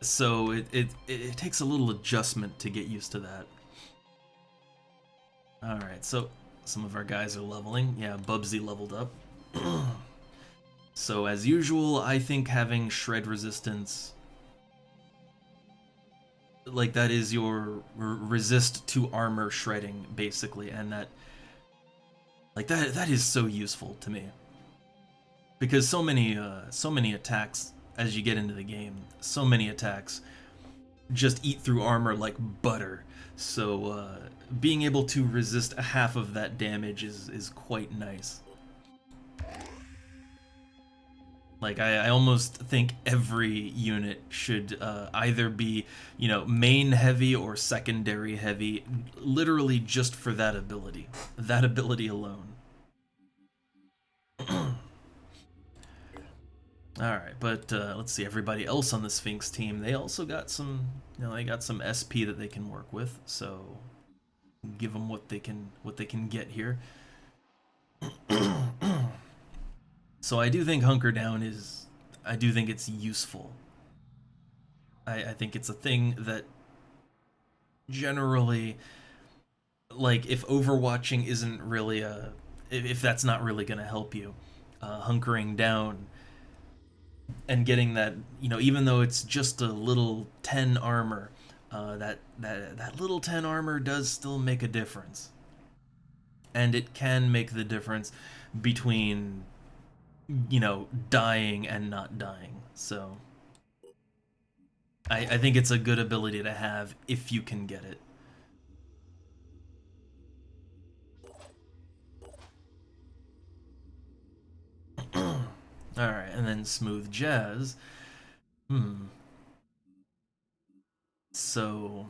So it takes a little adjustment to get used to that. All right, so some of our guys are leveling. Yeah, Bubsy leveled up. So as usual, I think having shred resistance, like that is your resist to armor shredding basically, and that is so useful to me because so many attacks as you get into the game, so many attacks just eat through armor like butter. So being able to resist a half of that damage is quite nice. Like, I almost think every unit should either be, you know, main heavy or secondary heavy, literally just for that ability. That ability alone. Alright, but let's see, everybody else on the Sphinx team, they also got some, you know, they got some SP that they can work with, so give them what they can get here. So I do think Hunker Down is, I do think it's useful. I think it's a thing that generally, like, if overwatching isn't really if that's not really going to help you, hunkering down and getting that, you know, even though it's just a little 10 armor, that little 10 armor does still make a difference. And it can make the difference between, you know, dying and not dying. So I think it's a good ability to have if you can get it. Alright, and then Smooth Jazz. So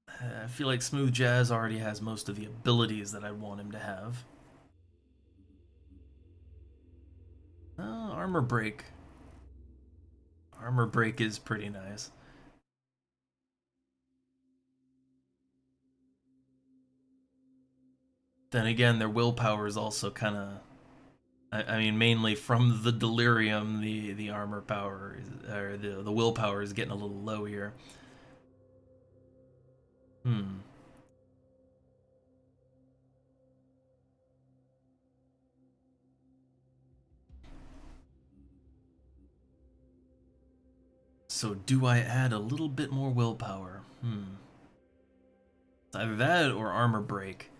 I feel like Smooth Jazz already has most of the abilities that I want him to have. Armor Break. Armor Break is pretty nice. Then again, their willpower is also kind of, I mean, mainly from the delirium, the armor power, or the willpower is getting a little low here. So do I add a little bit more willpower? It's either that or armor break.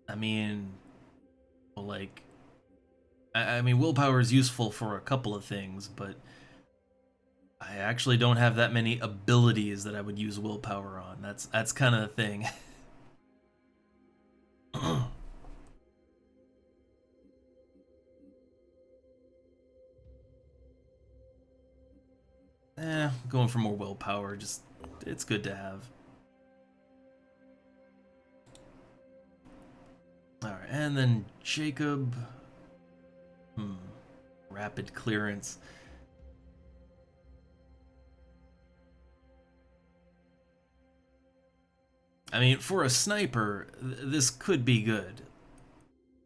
I mean, well, like, I mean, willpower is useful for a couple of things, but I actually don't have that many abilities that I would use willpower on. That's kind of the thing. Going for more willpower, just, it's good to have. Alright, and then Jacob. Rapid clearance. I mean, for a sniper, this could be good.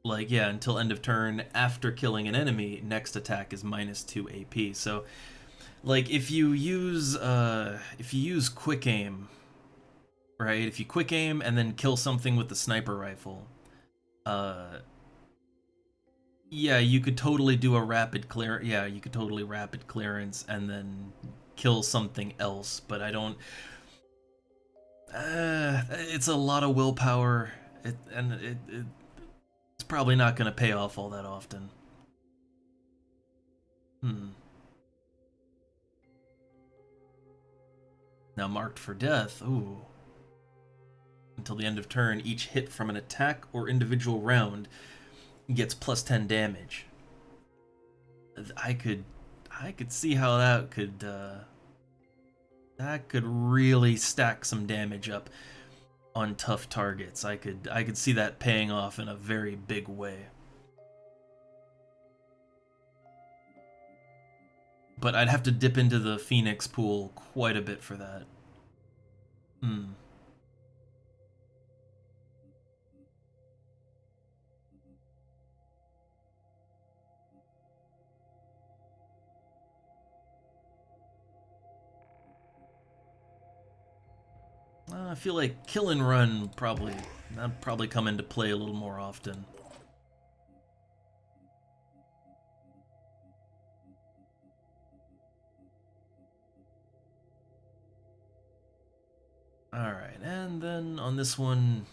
Like, yeah, until end of turn, after killing an enemy, next attack is -2 AP. So, like, if you use quick aim, right? If you quick aim and then kill something with the sniper rifle, yeah, you could totally do a rapid clear. Yeah, you could totally rapid clearance and then kill something else. But I don't. It's a lot of willpower, it's probably not going to pay off all that often. Now marked for death. Ooh. Until the end of turn, each hit from an attack or individual round gets +10 damage. I could see how that could really stack some damage up on tough targets. I could see that paying off in a very big way. But I'd have to dip into the Phoenix pool quite a bit for that. I feel like kill and run that'd probably come into play a little more often. Alright, and then on this one,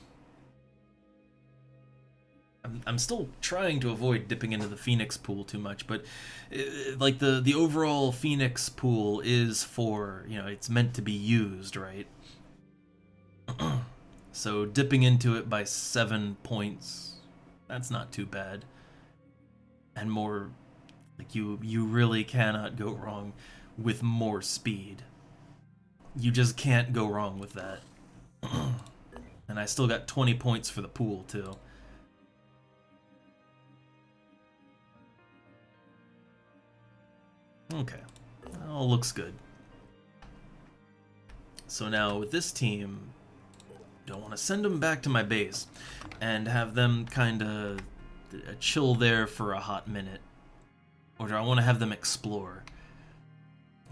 I'm still trying to avoid dipping into the Phoenix pool too much, but like the overall Phoenix pool is for, you know, it's meant to be used, right? So dipping into it by 7 points, that's not too bad. And more, like you really cannot go wrong with more speed. You just can't go wrong with that. And I still got 20 points for the pool too. Okay, all looks good. So now with this team, don't want to send them back to my base and have them kind of chill there for a hot minute. Or do I want to have them explore?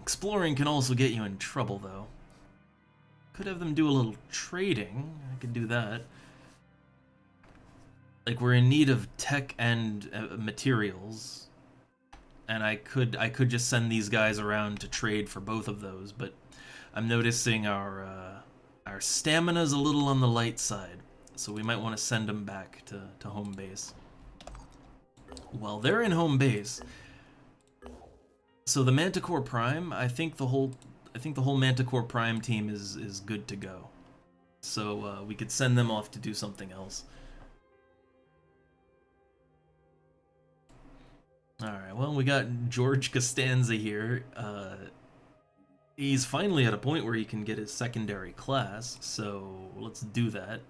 Exploring can also get you in trouble though. Could have them do a little trading. I could do that. Like we're in need of tech and materials. And I could just send these guys around to trade for both of those, but I'm noticing our stamina's a little on the light side, so we might want to send them back to home base. Well, they're in home base. So the Manticore Prime, I think the whole Manticore Prime team is good to go. So we could send them off to do something else. Alright, well, we got George Costanza here. He's finally at a point where he can get his secondary class, so let's do that.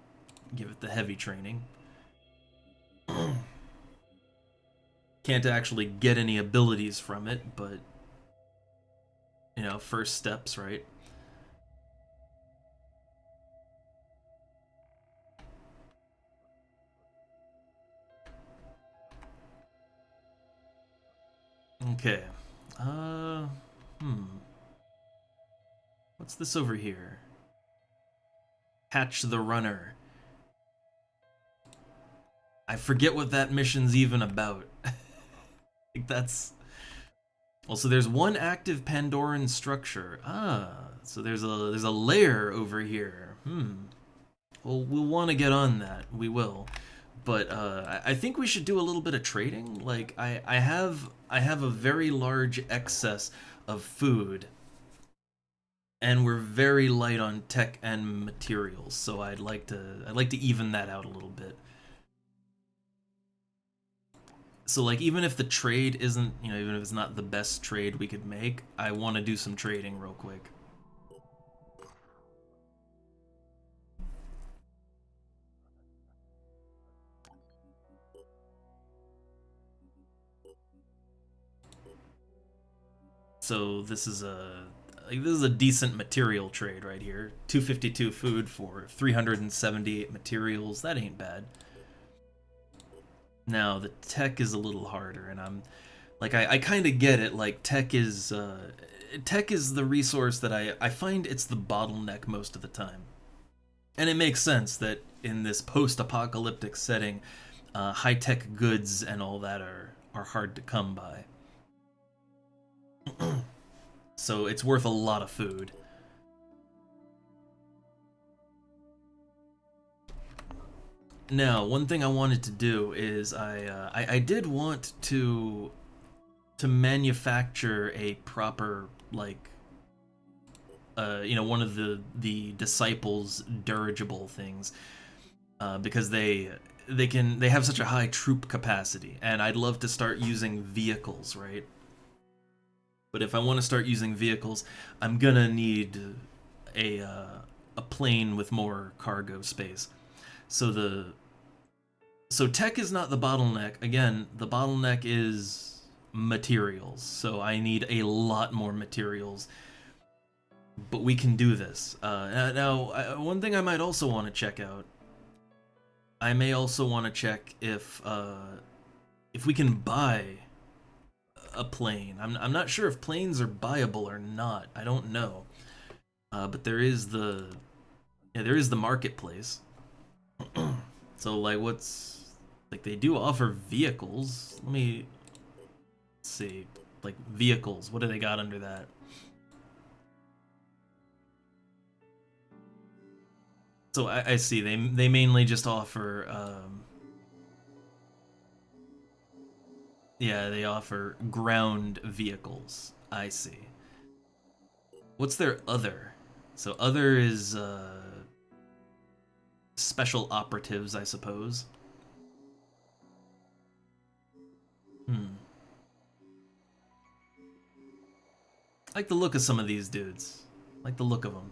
Give it the heavy training. Can't actually get any abilities from it, but, you know, first steps, right? Okay. What's this over here? Hatch the Runner. I forget what that mission's even about. Like that's... Well, so there's one active Pandoran structure. So there's a layer over here. Well, we'll want to get on that. We will. But I think we should do a little bit of trading. Like I have a very large excess of food, and we're very light on tech and materials. So I'd like to even that out a little bit. So like even if the trade isn't, you know, even if it's not the best trade we could make, I want to do some trading real quick. So this is a decent material trade right here. 252 food for 378 materials. That ain't bad. Now the tech is a little harder, and I'm like I kind of get it. Like tech is the resource that I find it's the bottleneck most of the time, and it makes sense that in this post-apocalyptic setting, high-tech goods and all that are hard to come by. So it's worth a lot of food. Now, one thing I wanted to do is I did want to manufacture a proper, like, you know, one of the disciples dirigible things, because they have such a high troop capacity, and I'd love to start using vehicles, right? But if I want to start using vehicles, I'm gonna need a plane with more cargo space. So tech is not the bottleneck. Again, the bottleneck is materials. So I need a lot more materials. But we can do this. Now, one thing I might also want to check out. I may also want to check if we can buy a plane. I'm not sure if planes are buyable or not. I don't know. But there is the marketplace. So like like they do offer vehicles. Let me see. Like vehicles. What do they got under that? So I see they mainly just offer yeah, they offer ground vehicles. I see. What's their other? So other is special operatives, I suppose. Hmm. I like the look of some of these dudes. I like the look of them.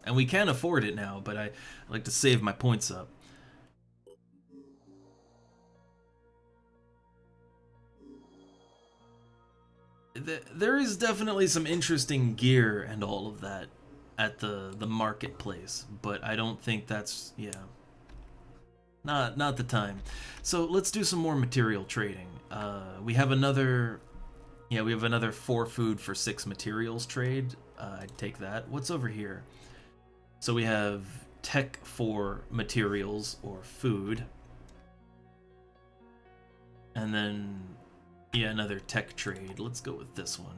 And we can afford it now, but I like to save my points up. There is definitely some interesting gear and all of that at the marketplace, but I don't think that's, yeah, not the time. So let's do some more material trading. We have another, yeah, we have another 4 food for 6 materials trade. I'd take that. What's over here? So we have tech for materials or food, and then yeah, another tech trade. Let's go with this one.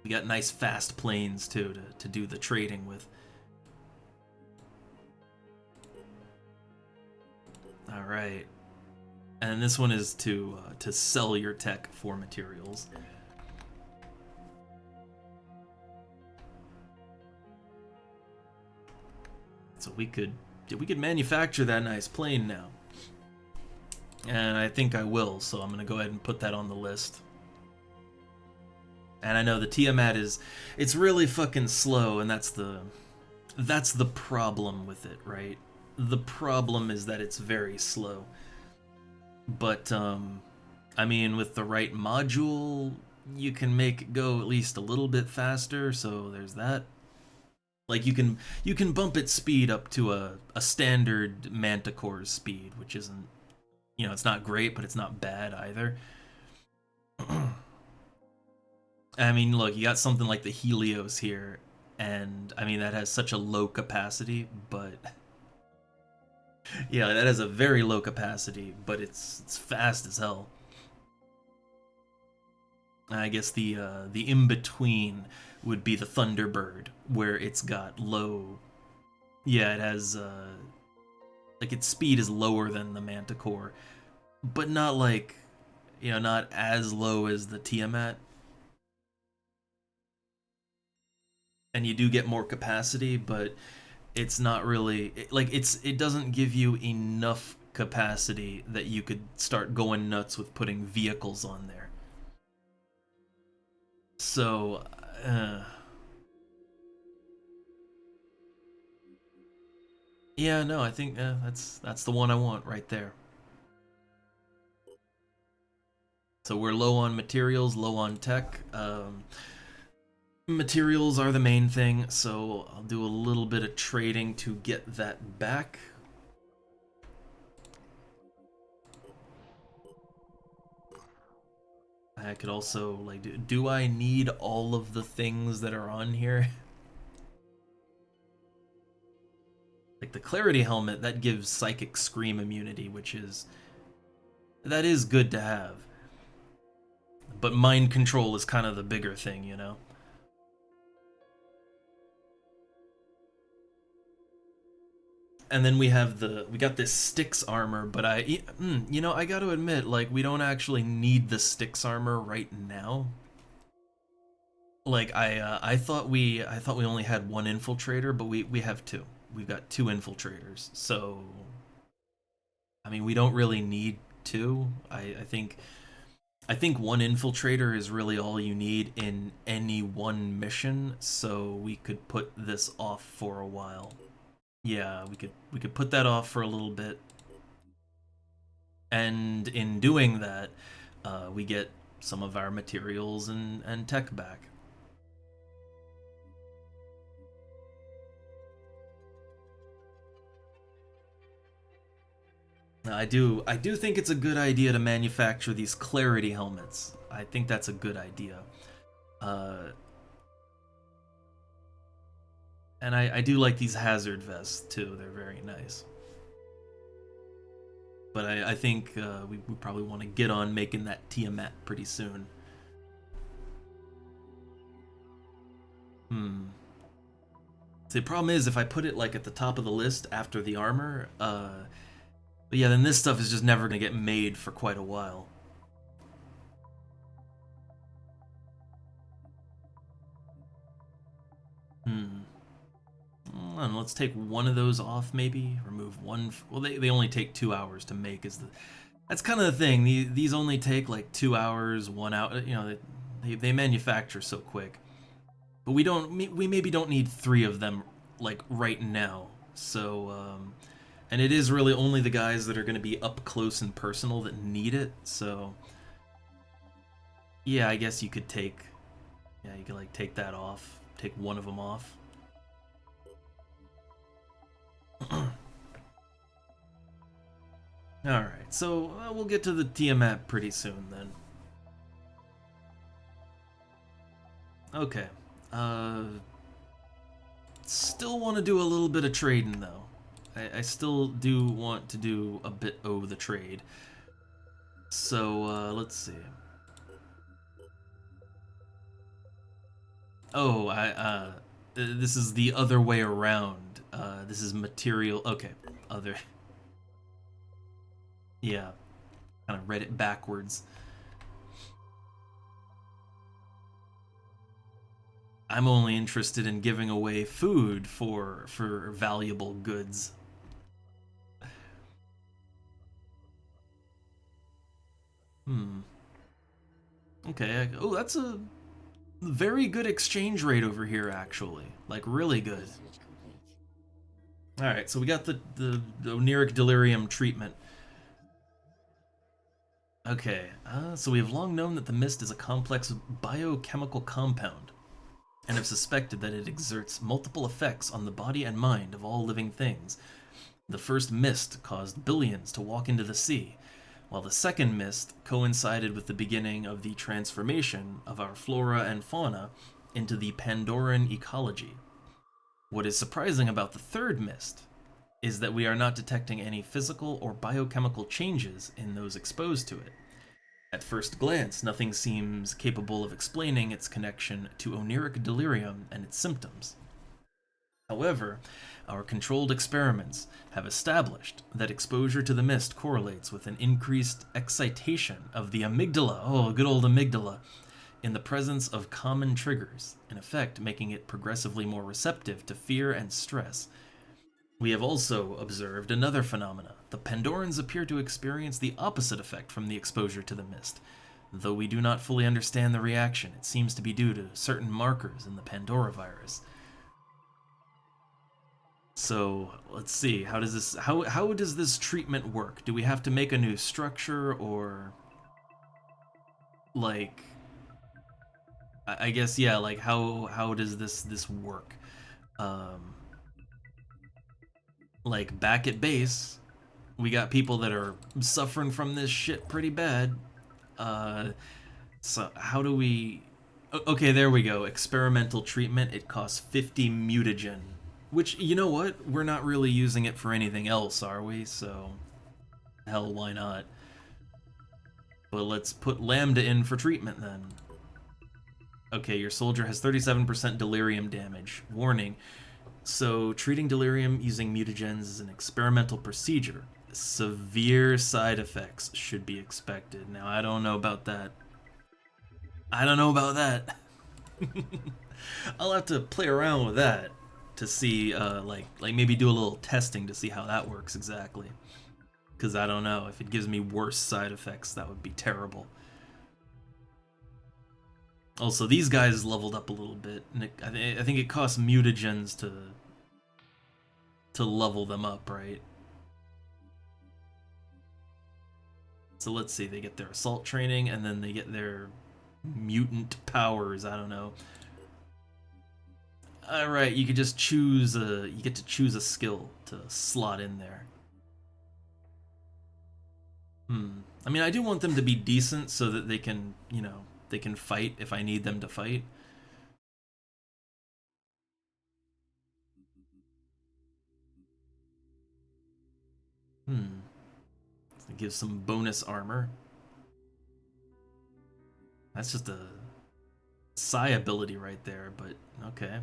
We got nice fast planes too to do the trading with. All right, and this one is to sell your tech for materials. So we could manufacture that nice plane now. And I think I will, so I'm gonna go ahead and put that on the list. And I know the Tiamat it's really fucking slow, and that's the problem with it, right? The problem is that it's very slow. But I mean, with the right module, you can make it go at least a little bit faster, so there's that. Like you can bump its speed up to a standard Manticore's speed, which isn't, you know, it's not great, but it's not bad either. I mean, look, you got something like the Helios here, and I mean that has such a low capacity, but yeah, that has a very low capacity, but it's fast as hell. I guess the in between would be the Thunderbird, where it's got low. Yeah, it has like its speed is lower than the Manticore, but not like, you know, not as low as the Tiamat. And you do get more capacity, but it's not really like it doesn't give you enough capacity that you could start going nuts with putting vehicles on there. So yeah, no, I think that's the one I want right there. So we're low on materials, low on tech. Materials are the main thing, so I'll do a little bit of trading to get that back. I could also, like, do I need all of the things that are on here? Like the Clarity Helmet, that gives Psychic Scream immunity, that is good to have. But Mind Control is kind of the bigger thing, you know? And then we got this Styx armor, but you know, I got to admit, like, we don't actually need the Styx armor right now. Like, I thought we only had 1 infiltrator, but we have 2. We've got 2 infiltrators, so I mean, we don't really need 2. I think 1 infiltrator is really all you need in any one mission, so we could put this off for a while. Yeah, we could put that off for a little bit, and in doing that, we get some of our materials and tech back. Now, I do think it's a good idea to manufacture these Clarity helmets. I think that's a good idea. And I do like these hazard vests too. They're very nice. But I think we probably want to get on making that Tiamat pretty soon. The problem is if I put it like at the top of the list after the armor, but yeah, then this stuff is just never gonna get made for quite a while. And let's take one of those off, maybe remove one. Well, they only take 2 hours to make. That's kind of the thing. These only take like 2 hours, 1 hour. You know, they manufacture so quick. But we maybe don't need 3 of them like right now. So and it is really only the guys that are going to be up close and personal that need it. So yeah, I guess you could take you could like take that off, take one of them off. All right, so we'll get to the Tiamat pretty soon then. Okay. Still want to do a little bit of trading though. I still do want to do a bit of the trade. So let's see. Oh, this is the other way around. This is material. Okay, other. Yeah, kind of read it backwards. I'm only interested in giving away food for valuable goods. Okay. Oh, that's a very good exchange rate over here, actually. Like, really good. Alright, so we got the oniric delirium treatment. Okay, so we have long known that the mist is a complex biochemical compound, and have suspected that it exerts multiple effects on the body and mind of all living things. The first mist caused billions to walk into the sea, while the second mist coincided with the beginning of the transformation of our flora and fauna into the Pandoran ecology. What is surprising about the third mist is that we are not detecting any physical or biochemical changes in those exposed to it. At first glance, nothing seems capable of explaining its connection to oniric delirium and its symptoms. However, our controlled experiments have established that exposure to the mist correlates with an increased excitation of the amygdala, oh, good old amygdala, in the presence of common triggers, in effect making it progressively more receptive to fear and stress. We have also observed another phenomena. The Pandorans appear to experience the opposite effect from the exposure to the mist. Though we do not fully understand the reaction, it seems to be due to certain markers in the Pandora virus. So, let's see, how does this treatment work? Do we have to make a new structure, or like I guess yeah, like how does this work? Like back at base, we got people that are suffering from this shit pretty bad. So how do we... Okay, there we go. Experimental treatment. It costs 50 mutagen. Which, you know what? We're not really using it for anything else, are we? So, hell, why not? But let's put Lambda in for treatment then. Okay, your soldier has 37% delirium damage. Warning. So, treating delirium using mutagens is an experimental procedure. Severe side effects should be expected. Now, I don't know about that. I don't know about that. I'll have to play around with that to see, like maybe do a little testing to see how that works exactly. Because I don't know. If it gives me worse side effects, that would be terrible. Also, these guys leveled up a little bit, and I think it costs mutagens to level them up, right? So let's see, they get their assault training, and then they get their mutant powers, I don't know. Alright, you could just choose you get to choose a skill to slot in there. I mean, I do want them to be decent so that they can, you know, they can fight if I need them to fight. It gives some bonus armor. That's just a... psi ability right there, but okay.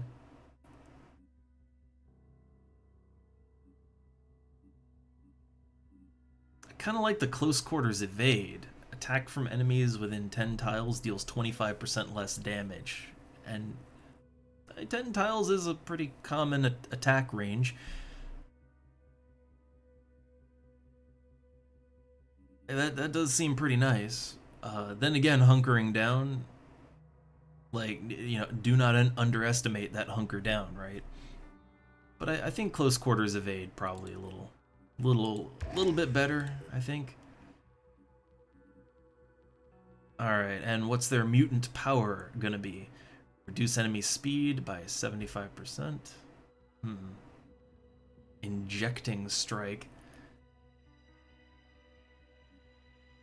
I kind of like the close quarters evade. Attack from enemies within 10 tiles deals 25% less damage. And 10 tiles is a pretty common attack range. That does seem pretty nice. Then again, hunkering down, like, you know, do not underestimate that hunker down, right? But I think close quarters evade probably a little bit better, I think. Alright, and what's their mutant power gonna be? Reduce enemy speed by 75%. Injecting strike.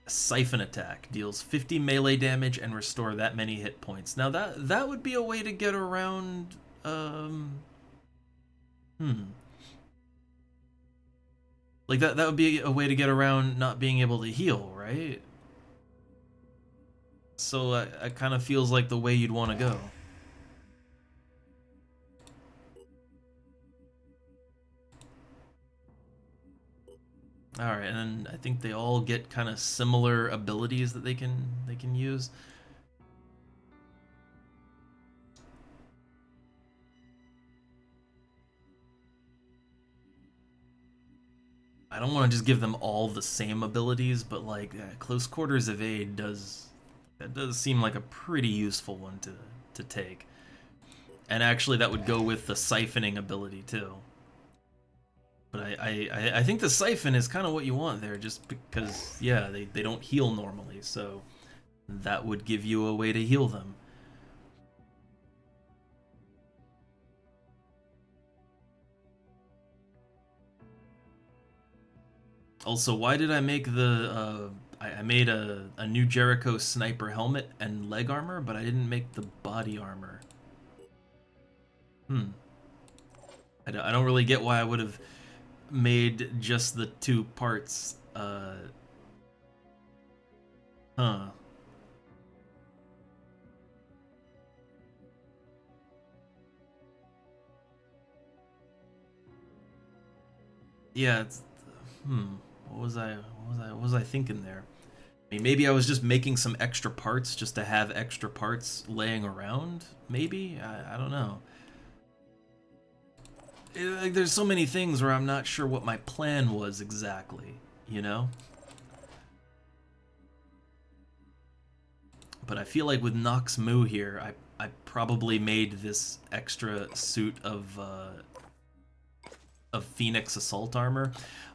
Siphon attack deals 50 melee damage and restore that many hit points. Now that would be a way to get around like that would be a way to get around not being able to heal, right? So it kind of feels like the way you'd want to go. Alright, and I think they all get kind of similar abilities that they can use. I don't want to just give them all the same abilities, but like close quarters evade does seem like a pretty useful one to take. And actually that would go with the siphoning ability too. But I think the siphon is kind of what you want there, just because, yeah, they don't heal normally, so that would give you a way to heal them. Also, why did I make the, I made a new Jericho sniper helmet and leg armor, but I didn't make the body armor? I don't really get why I would have made just the two parts. Yeah, it's, what was I thinking there? I mean, maybe I was just making some extra parts just to have extra parts laying around, maybe? I don't know. Like, there's so many things where I'm not sure what my plan was exactly, you know? But I feel like with Nox Moo here, I probably made this extra suit of Phoenix assault armor.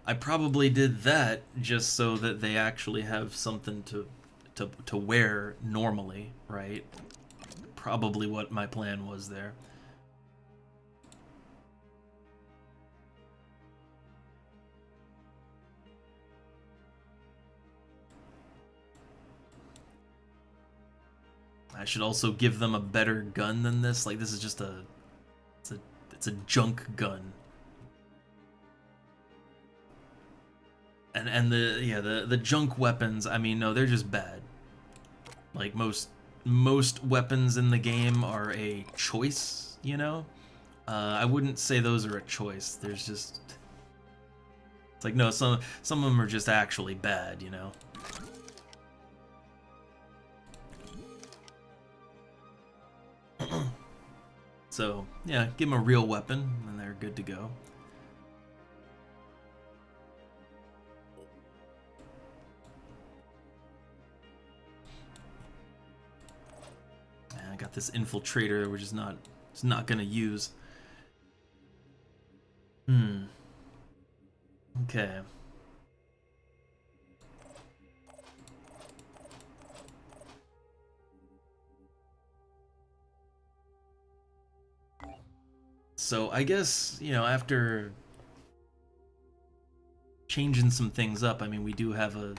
I probably did that just so that they actually have something to wear normally, right? Probably what my plan was there. I should also give them a better gun than this. Like, this is just it's a junk gun. And the junk weapons, I mean, no, they're just bad. Like most weapons in the game are a choice, you know? I wouldn't say those are a choice. There's just, it's like, no, some of them are just actually bad, you know? So, yeah, give them a real weapon, and they're good to go. And I got this infiltrator, which is not gonna use. Okay. So I guess, you know, after changing some things up, I mean, we do have a,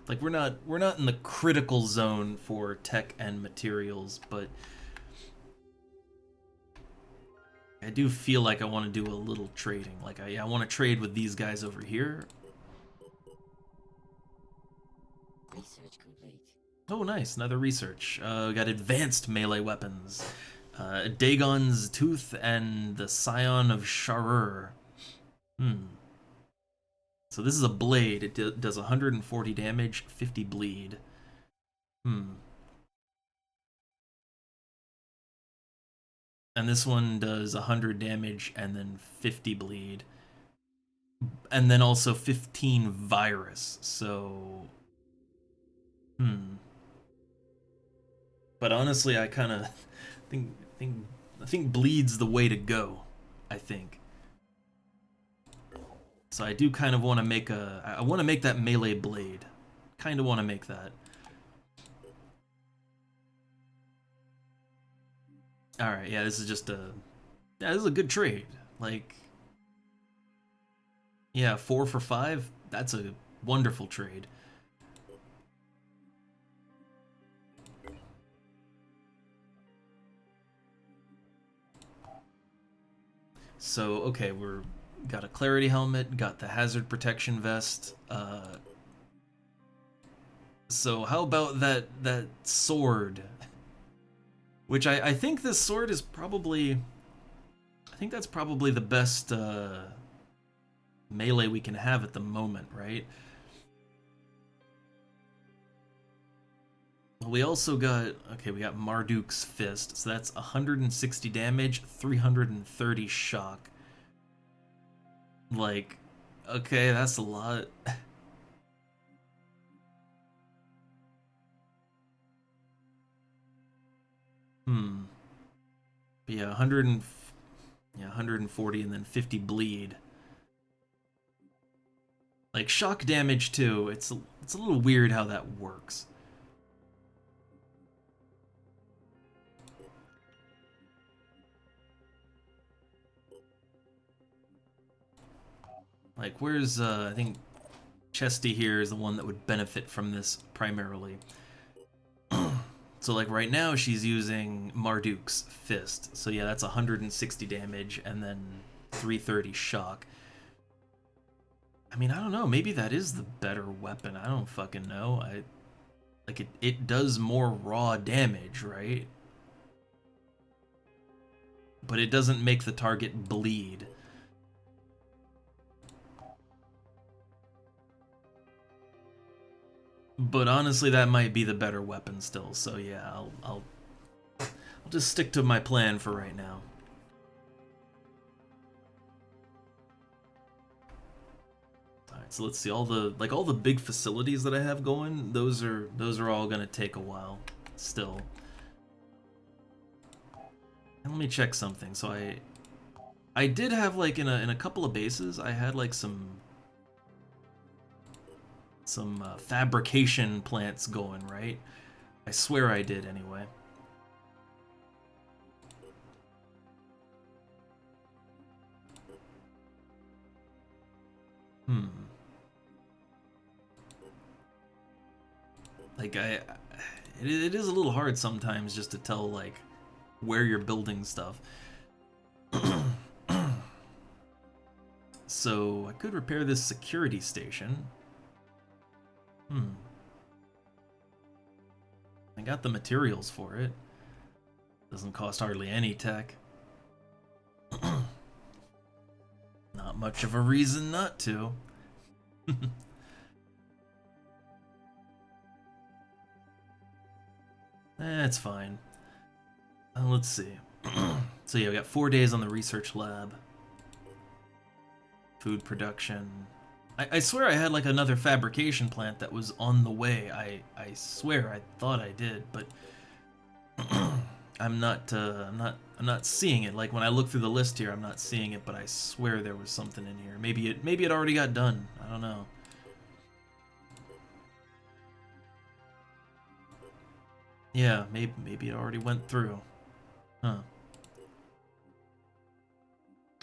like, we're not in the critical zone for tech and materials, but I do feel like I want to do a little trading. Like, I want to trade with these guys over here.
Research complete.
Oh, nice. Another research. We got advanced melee weapons. Dagon's Tooth and the Scion of Sharur. So this is a blade. It does 140 damage, 50 bleed. And this one does 100 damage and then 50 bleed. And then also 15 virus. So... But honestly, I kind of think bleed's the way to go, I think. So I do kind of want to make I want to make that melee blade. Kind of want to make that. All right, yeah, this is just this is a good trade. Like, yeah, 4 for 5. That's a wonderful trade. So, okay, we're got a clarity helmet, got the hazard protection vest. So how about that sword? Which I think this sword is probably... I think that's probably the best melee we can have at the moment, right? We also got... Okay, we got Marduk's Fist. So that's 160 damage, 330 shock. Like, okay, that's a lot. But yeah, 140 and then 50 bleed. Like, shock damage too. It's a little weird how that works. Like, where's, I think Chesty here is the one that would benefit from this primarily. So, like, right now she's using Marduk's Fist. So, yeah, that's 160 damage and then 330 shock. I mean, I don't know. Maybe that is the better weapon. I don't fucking know. Like, it does more raw damage, right? But it doesn't make the target bleed. But honestly, that might be the better weapon still. So yeah, I'll just stick to my plan for right now. All right, so let's see all the big facilities that I have going. Those are all gonna take a while still. And let me check something. So I did have, like, in a couple of bases, I had like some fabrication plants going, right? I swear I did anyway. Like, it is a little hard sometimes just to tell, like, where you're building stuff. So I could repair this security station. I got the materials for it. Doesn't cost hardly any tech. Not much of a reason not to. It's fine. Let's see. So yeah, we got 4 days on the research lab. Food production. I swear I had like another fabrication plant that was on the way. I swear I thought I did, but I'm not seeing it. Like when I look through the list here, I'm not seeing it, but I swear there was something in here. Maybe it already got done. I don't know. Yeah, maybe it already went through. Huh.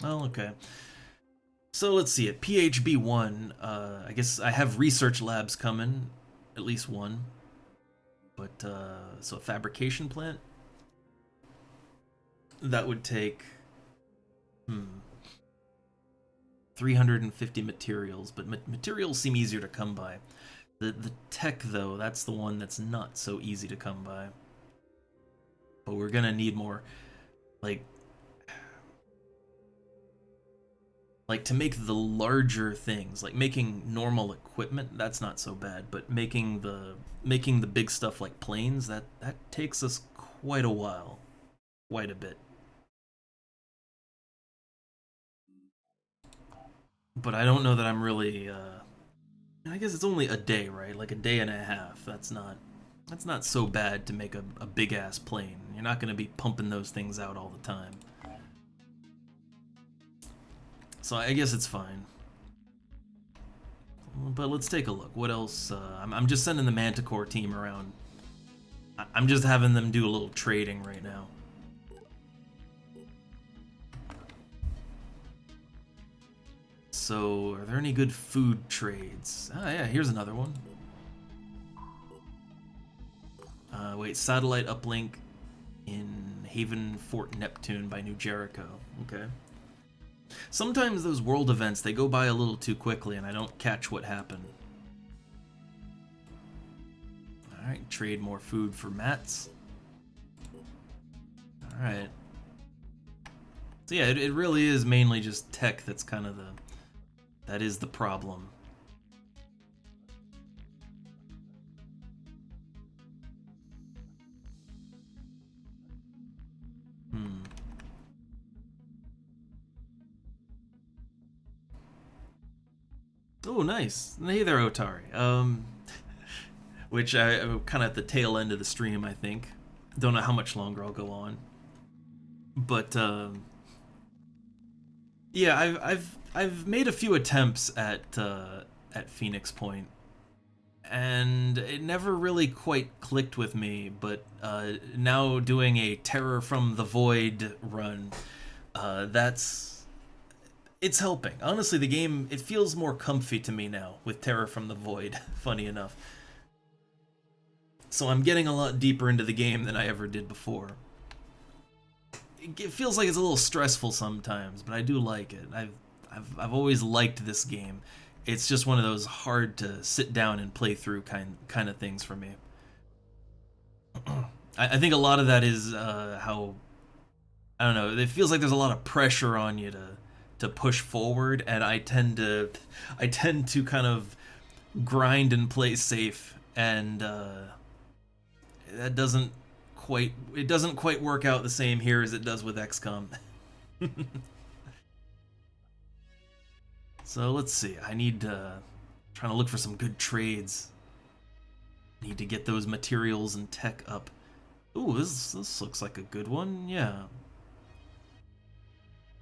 Well, okay. So let's see it. PHB1. I guess I have research labs coming, at least one. But so a fabrication plant. That would take 350 materials, but materials seem easier to come by. The tech, though, that's the one that's not so easy to come by. But we're gonna need more, like to make the larger things, like making normal equipment, that's not so bad, but making the big stuff like planes, that takes us quite a while. Quite a bit. But I don't know that I'm really I guess it's only a day, right? Like a day and a half. That's not so bad to make a big ass plane. You're not gonna be pumping those things out all the time. So I guess it's fine. But let's take a look. What else? I'm just sending the Manticore team around. I'm just having them do a little trading right now. So, are there any good food trades? Ah, yeah, here's another one. Wait, satellite uplink in Haven Fort Neptune by New Jericho. Okay. Sometimes those world events, they go by a little too quickly and I don't catch what happened. Alright, trade more food for mats. Alright. So yeah, it really is mainly just tech that's kind of that is the problem. Oh, nice. Hey there, Otari. Which I'm kind of at the tail end of the stream, I think. Don't know how much longer I'll go on. But yeah, I've made a few attempts at Phoenix Point, and it never really quite clicked with me. But now doing a Terror from the Void run, it's helping. Honestly, the game, it feels more comfy to me now with Terror from the Void, funny enough. So I'm getting a lot deeper into the game than I ever did before. It feels like it's a little stressful sometimes, but I do like it. I've always liked this game. It's just one of those hard to sit down and play through kind of things for me. I think a lot of that is how, I don't know, it feels like there's a lot of pressure on you to push forward, and I tend to kind of grind and play safe, and that doesn't quite work out the same here as it does with XCOM. So let's see. I need trying to look for some good trades. Need to get those materials and tech up. Ooh, this looks like a good one. Yeah.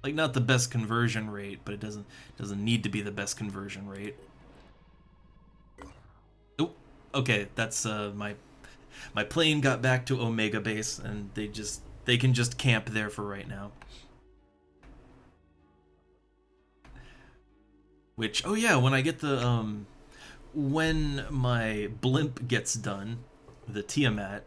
Like, not the best conversion rate, but it doesn't need to be the best conversion rate. Oh, okay, that's my plane got back to Omega Base, and they can just camp there for right now. Which, oh yeah, when I get the when my blimp gets done, the Tiamat,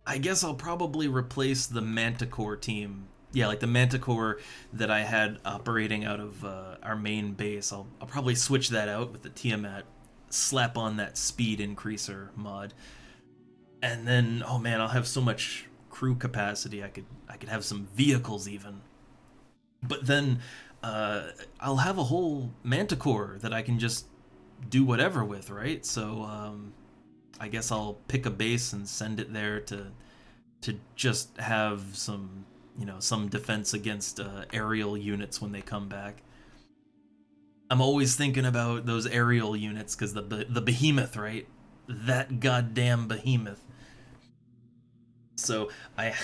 I guess I'll probably replace the Manticore team. Yeah, like the Manticore that I had operating out of our main base. I'll probably switch that out with the Tiamat, slap on that speed increaser mod, and then, oh man, I'll have so much crew capacity. I could have some vehicles even. But then I'll have a whole Manticore that I can just do whatever with, right? So I guess I'll pick a base and send it there to just have some, some defense against aerial units when they come back. I'm always thinking about those aerial units because the behemoth, right? That goddamn behemoth. So I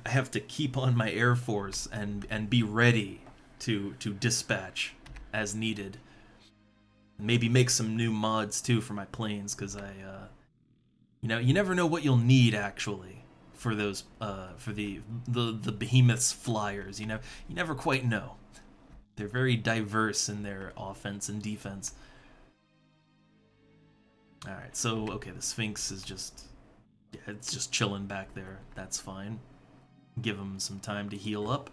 have to keep on my Air Force and be ready to dispatch as needed. Maybe make some new mods too for my planes, because you never know what you'll need actually for those for the behemoth's flyers. You never quite know. They're very diverse in their offense and defense. All right, so okay, the Sphinx is it's just chilling back there. That's fine. Give them some time to heal up.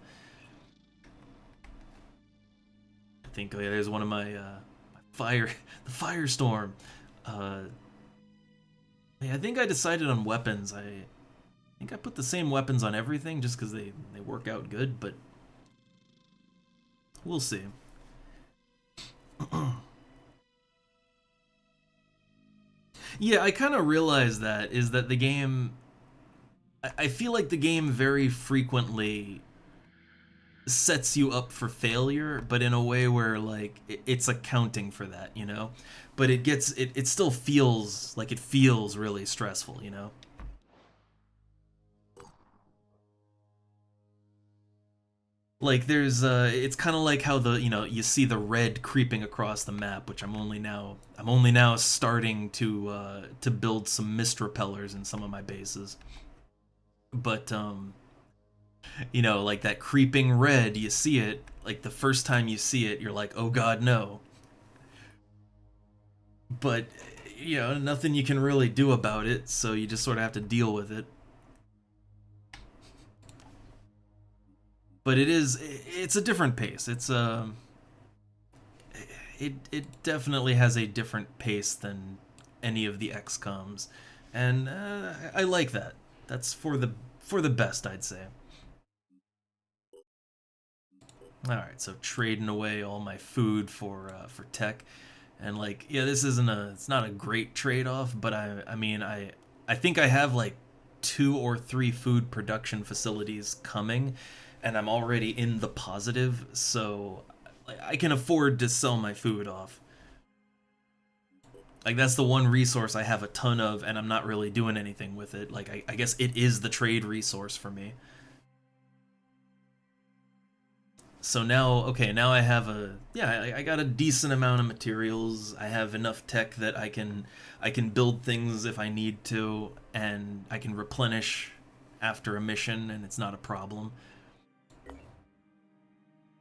I think, oh yeah, there's one of my the firestorm. I think I decided on weapons. I think I put the same weapons on everything just because they work out good, but we'll see. Yeah, I kind of realized that is that the game. I feel like the game very frequently sets you up for failure, but in a way where like it's accounting for that, you know. But it still feels like it feels really stressful, you know. Like there's it's kind of like how the you see the red creeping across the map, which I'm only now starting to build some mist repellers in some of my bases. But like that creeping red, you see it like the first time you see it, you're like, "Oh god, no." But nothing you can really do about it, so you just sort of have to deal with it. But it's a different pace. It definitely has a different pace than any of the XComs, and I like that. That's for the best, I'd say. All right, so trading away all my food for tech, and like this isn't it's not a great trade off, but I mean I think I have like 2 or 3 food production facilities coming, and I'm already in the positive, so I can afford to sell my food off. Like that's the one resource I have a ton of, and I'm not really doing anything with it. Like I guess it is the trade resource for me. So now, okay, now I have I got a decent amount of materials. I have enough tech that I can build things if I need to, and I can replenish after a mission, and it's not a problem.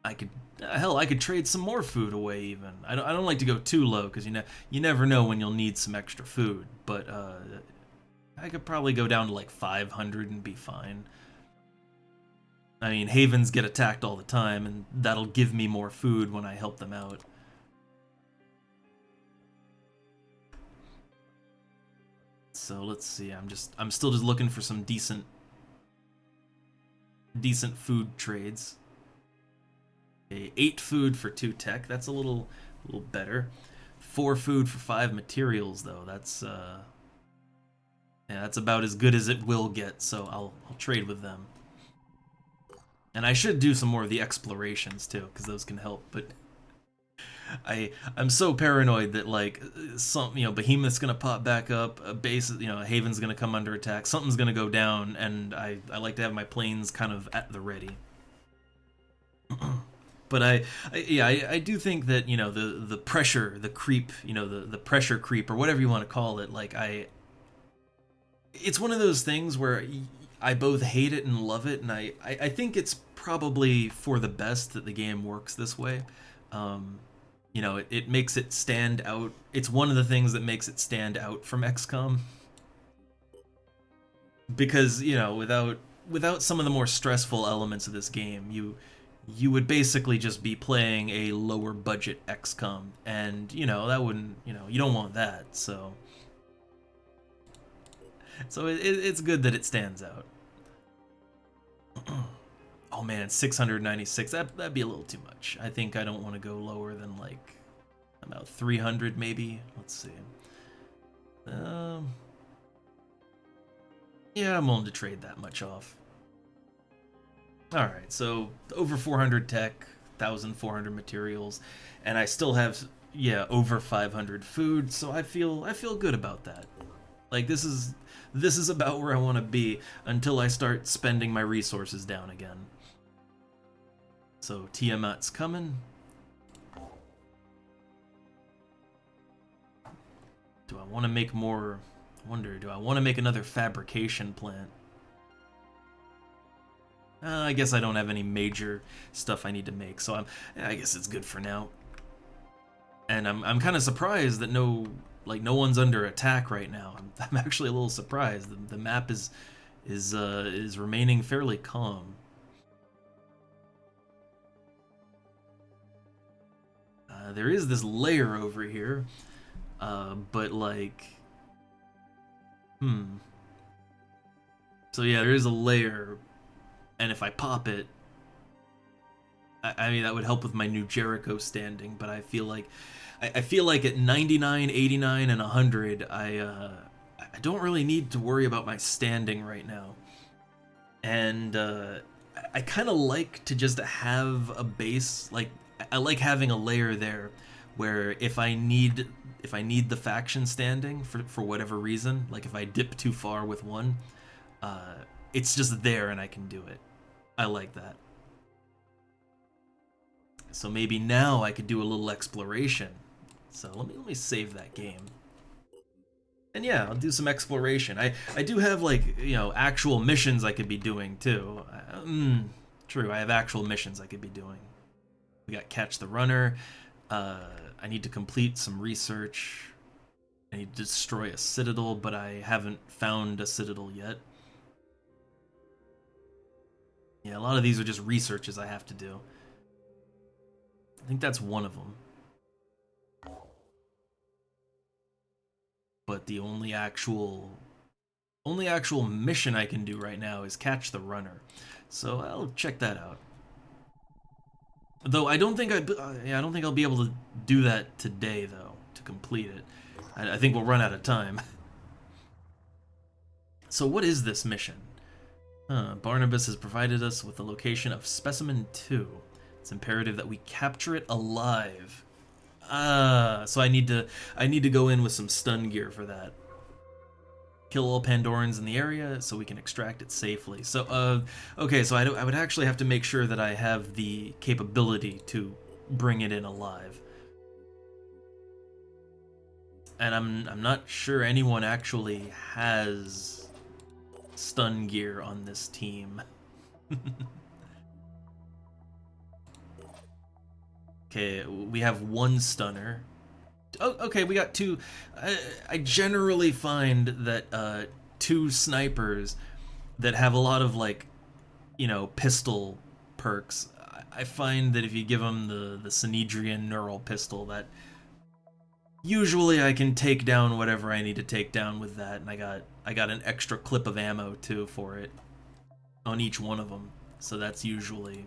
I could hell, I could trade some more food away even. I don't like to go too low because you never know when you'll need some extra food, but I could probably go down to like 500 and be fine. I mean, havens get attacked all the time, and that'll give me more food when I help them out. So let's see. I'm still just looking for some decent food trades. Okay, 8 food for 2 tech. That's a little better. 4 food for 5 materials, though. That's yeah, that's about as good as it will get. So I'll trade with them. And I should do some more of the explorations too, because those can help. But I'm so paranoid that like some behemoth's gonna pop back up, a base a haven's gonna come under attack, something's gonna go down, and I like to have my planes kind of at the ready. But I do think that the pressure, the creep, the pressure creep or whatever you want to call it, like it's one of those things where I both hate it and love it, and I think it's probably for the best that the game works this way. It makes it stand out. It's one of the things that makes it stand out from XCOM. Because, without some of the more stressful elements of this game, you would basically just be playing a lower budget XCOM, and that wouldn't, you don't want that. So it's good that it stands out. Oh man, 696. That'd be a little too much. I think I don't want to go lower than like about 300 maybe. Let's see. Yeah, I'm willing to trade that much off. All right, so over 400 tech, 1,400 materials, and I still have over 500 food. So I feel good about that. Like this is about where I want to be until I start spending my resources down again. So Tiamat's coming. Do I want to make more? I wonder, do I want to make another fabrication plant? I guess I don't have any major stuff I need to make, so I guess it's good for now. And I'm kind of surprised that no one's under attack right now. I'm actually a little surprised. The map is remaining fairly calm. There is this layer over here, but like So yeah, there is a layer, and if I pop it, I mean that would help with my new Jericho standing. But I feel like at 99, 89, and 100, I don't really need to worry about my standing right now. And I kind of like to just have a base. Like I like having a layer there, where if I need the faction standing for whatever reason, like if I dip too far with one, it's just there and I can do it. I like that. So maybe now I could do a little exploration. So let me save that game. And yeah, I'll do some exploration. I do have, like, you know, actual missions I could be doing too. True, I have actual missions I could be doing. We got Catch the Runner. I need to complete some research. I need to destroy a citadel, but I haven't found a citadel yet. Yeah, a lot of these are just researches I have to do. I think that's one of them. But the only actual mission I can do right now is Catch the Runner. So I'll check that out. Though I don't think I'll be able to do that today though, to complete it. I think we'll run out of time. So what is this mission? Barnabas has provided us with the location of Specimen 2. It's imperative that we capture it alive. So I need to go in with some stun gear for that. Kill all Pandorans in the area so we can extract it safely. So, okay, so I would actually have to make sure that I have the capability to bring it in alive. And I'm not sure anyone actually has stun gear on this team. Okay, we have one stunner. Oh, okay, we got two. I generally find that two snipers that have a lot of, like, you know, pistol perks. I find that if you give them the Synedrian neural pistol, that usually I can take down whatever I need to take down with that, and I got an extra clip of ammo too for it on each one of them. So that's usually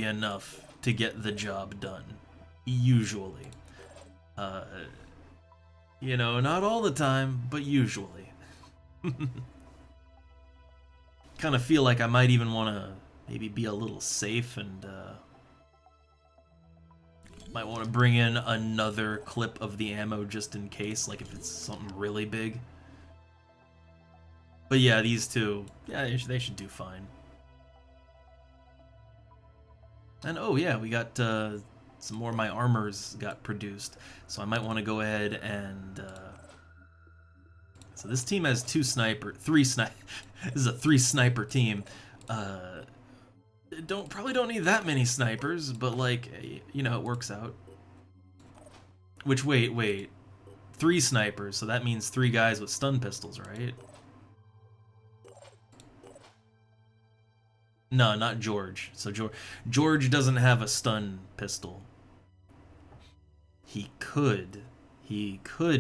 enough to get the job done. Usually. You know, not all the time, but usually. Kind of feel like I might even want to maybe be a little safe and might want to bring in another clip of the ammo just in case, like if it's something really big. But yeah, these two, yeah, they should do fine. And oh yeah, we got some more of my armors got produced, so I might want to go ahead and so this team has this is a 3 sniper team. Probably don't need that many snipers, but, like, you know, it works out. Which, wait, 3 snipers, so that means 3 guys with stun pistols, right? No, not George. So George doesn't have a stun pistol. He could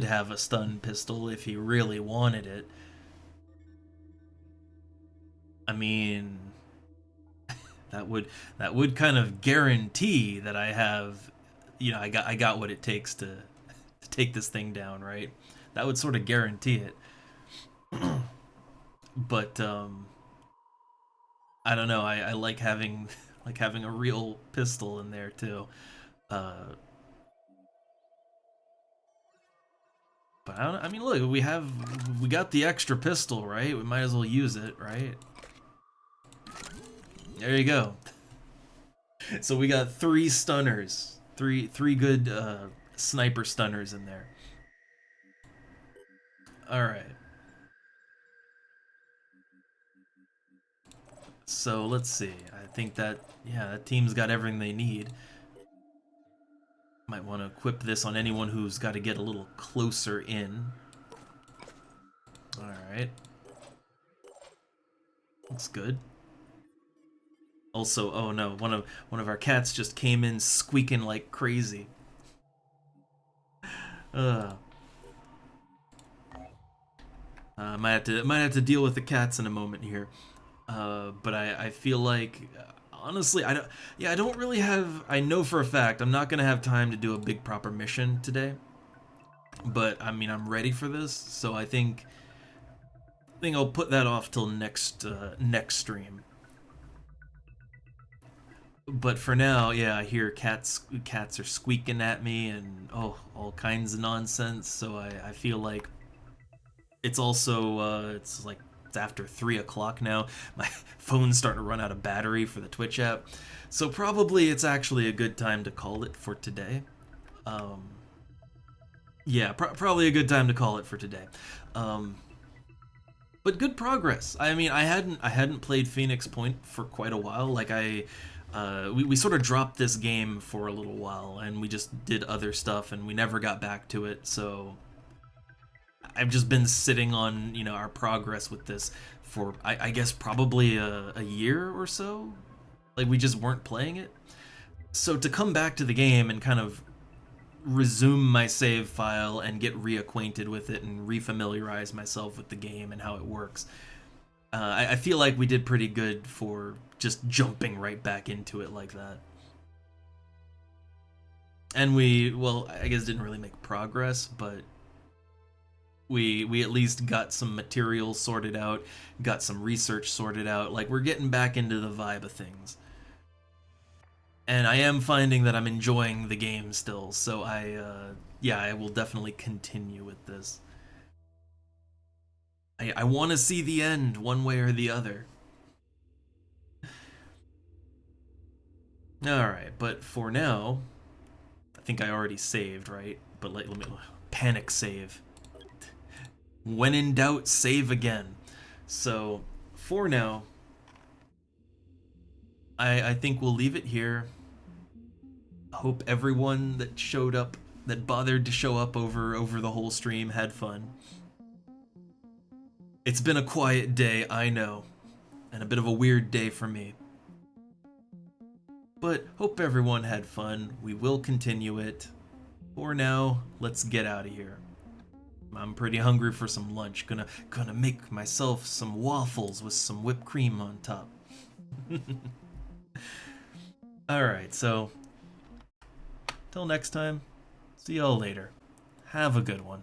have a stun pistol if he really wanted it. I mean, that would kind of guarantee that I have, you know, I got what it takes to take this thing down, right? That would sort of guarantee it. But I don't know. I like having a real pistol in there too. But I mean, look, we got the extra pistol, right? We might as well use it, right? There you go. So we got 3 stunners, three good sniper stunners in there. All right. So let's see. I think that, yeah, that team's got everything they need. Might want to equip this on anyone who's got to get a little closer in. Alright. Looks good. Also, oh no, one of our cats just came in squeaking like crazy. might have to deal with the cats in a moment here. But I feel like honestly I don't really have. I know for a fact I'm not gonna have time to do a big proper mission today. But I mean I'm ready for this, so I think I'll put that off till next stream. But for now, yeah, I hear cats are squeaking at me and all kinds of nonsense. So I feel like it's also it's after 3 o'clock now. My phone's starting to run out of battery for the Twitch app, so probably it's actually a good time to call it for today. Yeah, probably a good time to call it for today. But good progress. I mean, I hadn't played Phoenix Point for quite a while. Like we sort of dropped this game for a little while, and we just did other stuff, and we never got back to it. So I've just been sitting on our progress with this for I guess probably a year or so. Like we just weren't playing it. So to come back to the game and kind of resume my save file and get reacquainted with it and refamiliarize myself with the game and how it works. I feel like we did pretty good for just jumping right back into it like that. And I guess didn't really make progress, but we at least got some material sorted out, got some research sorted out. Like we're getting back into the vibe of things. And I am finding that I'm enjoying the game still, so I will definitely continue with this. I want to see the end one way or the other. Alright, but for now, I think I already saved, right? But let me panic save. When in doubt, save again. So, for now, I think we'll leave it here. Hope everyone that showed up, that bothered to show up over the whole stream, had fun. It's been a quiet day, I know, and a bit of a weird day for me. But hope everyone had fun. We will continue it. For now, let's get out of here. I'm pretty hungry for some lunch. Gonna make myself some waffles with some whipped cream on top. Alright, so till next time, see y'all later. Have a good one.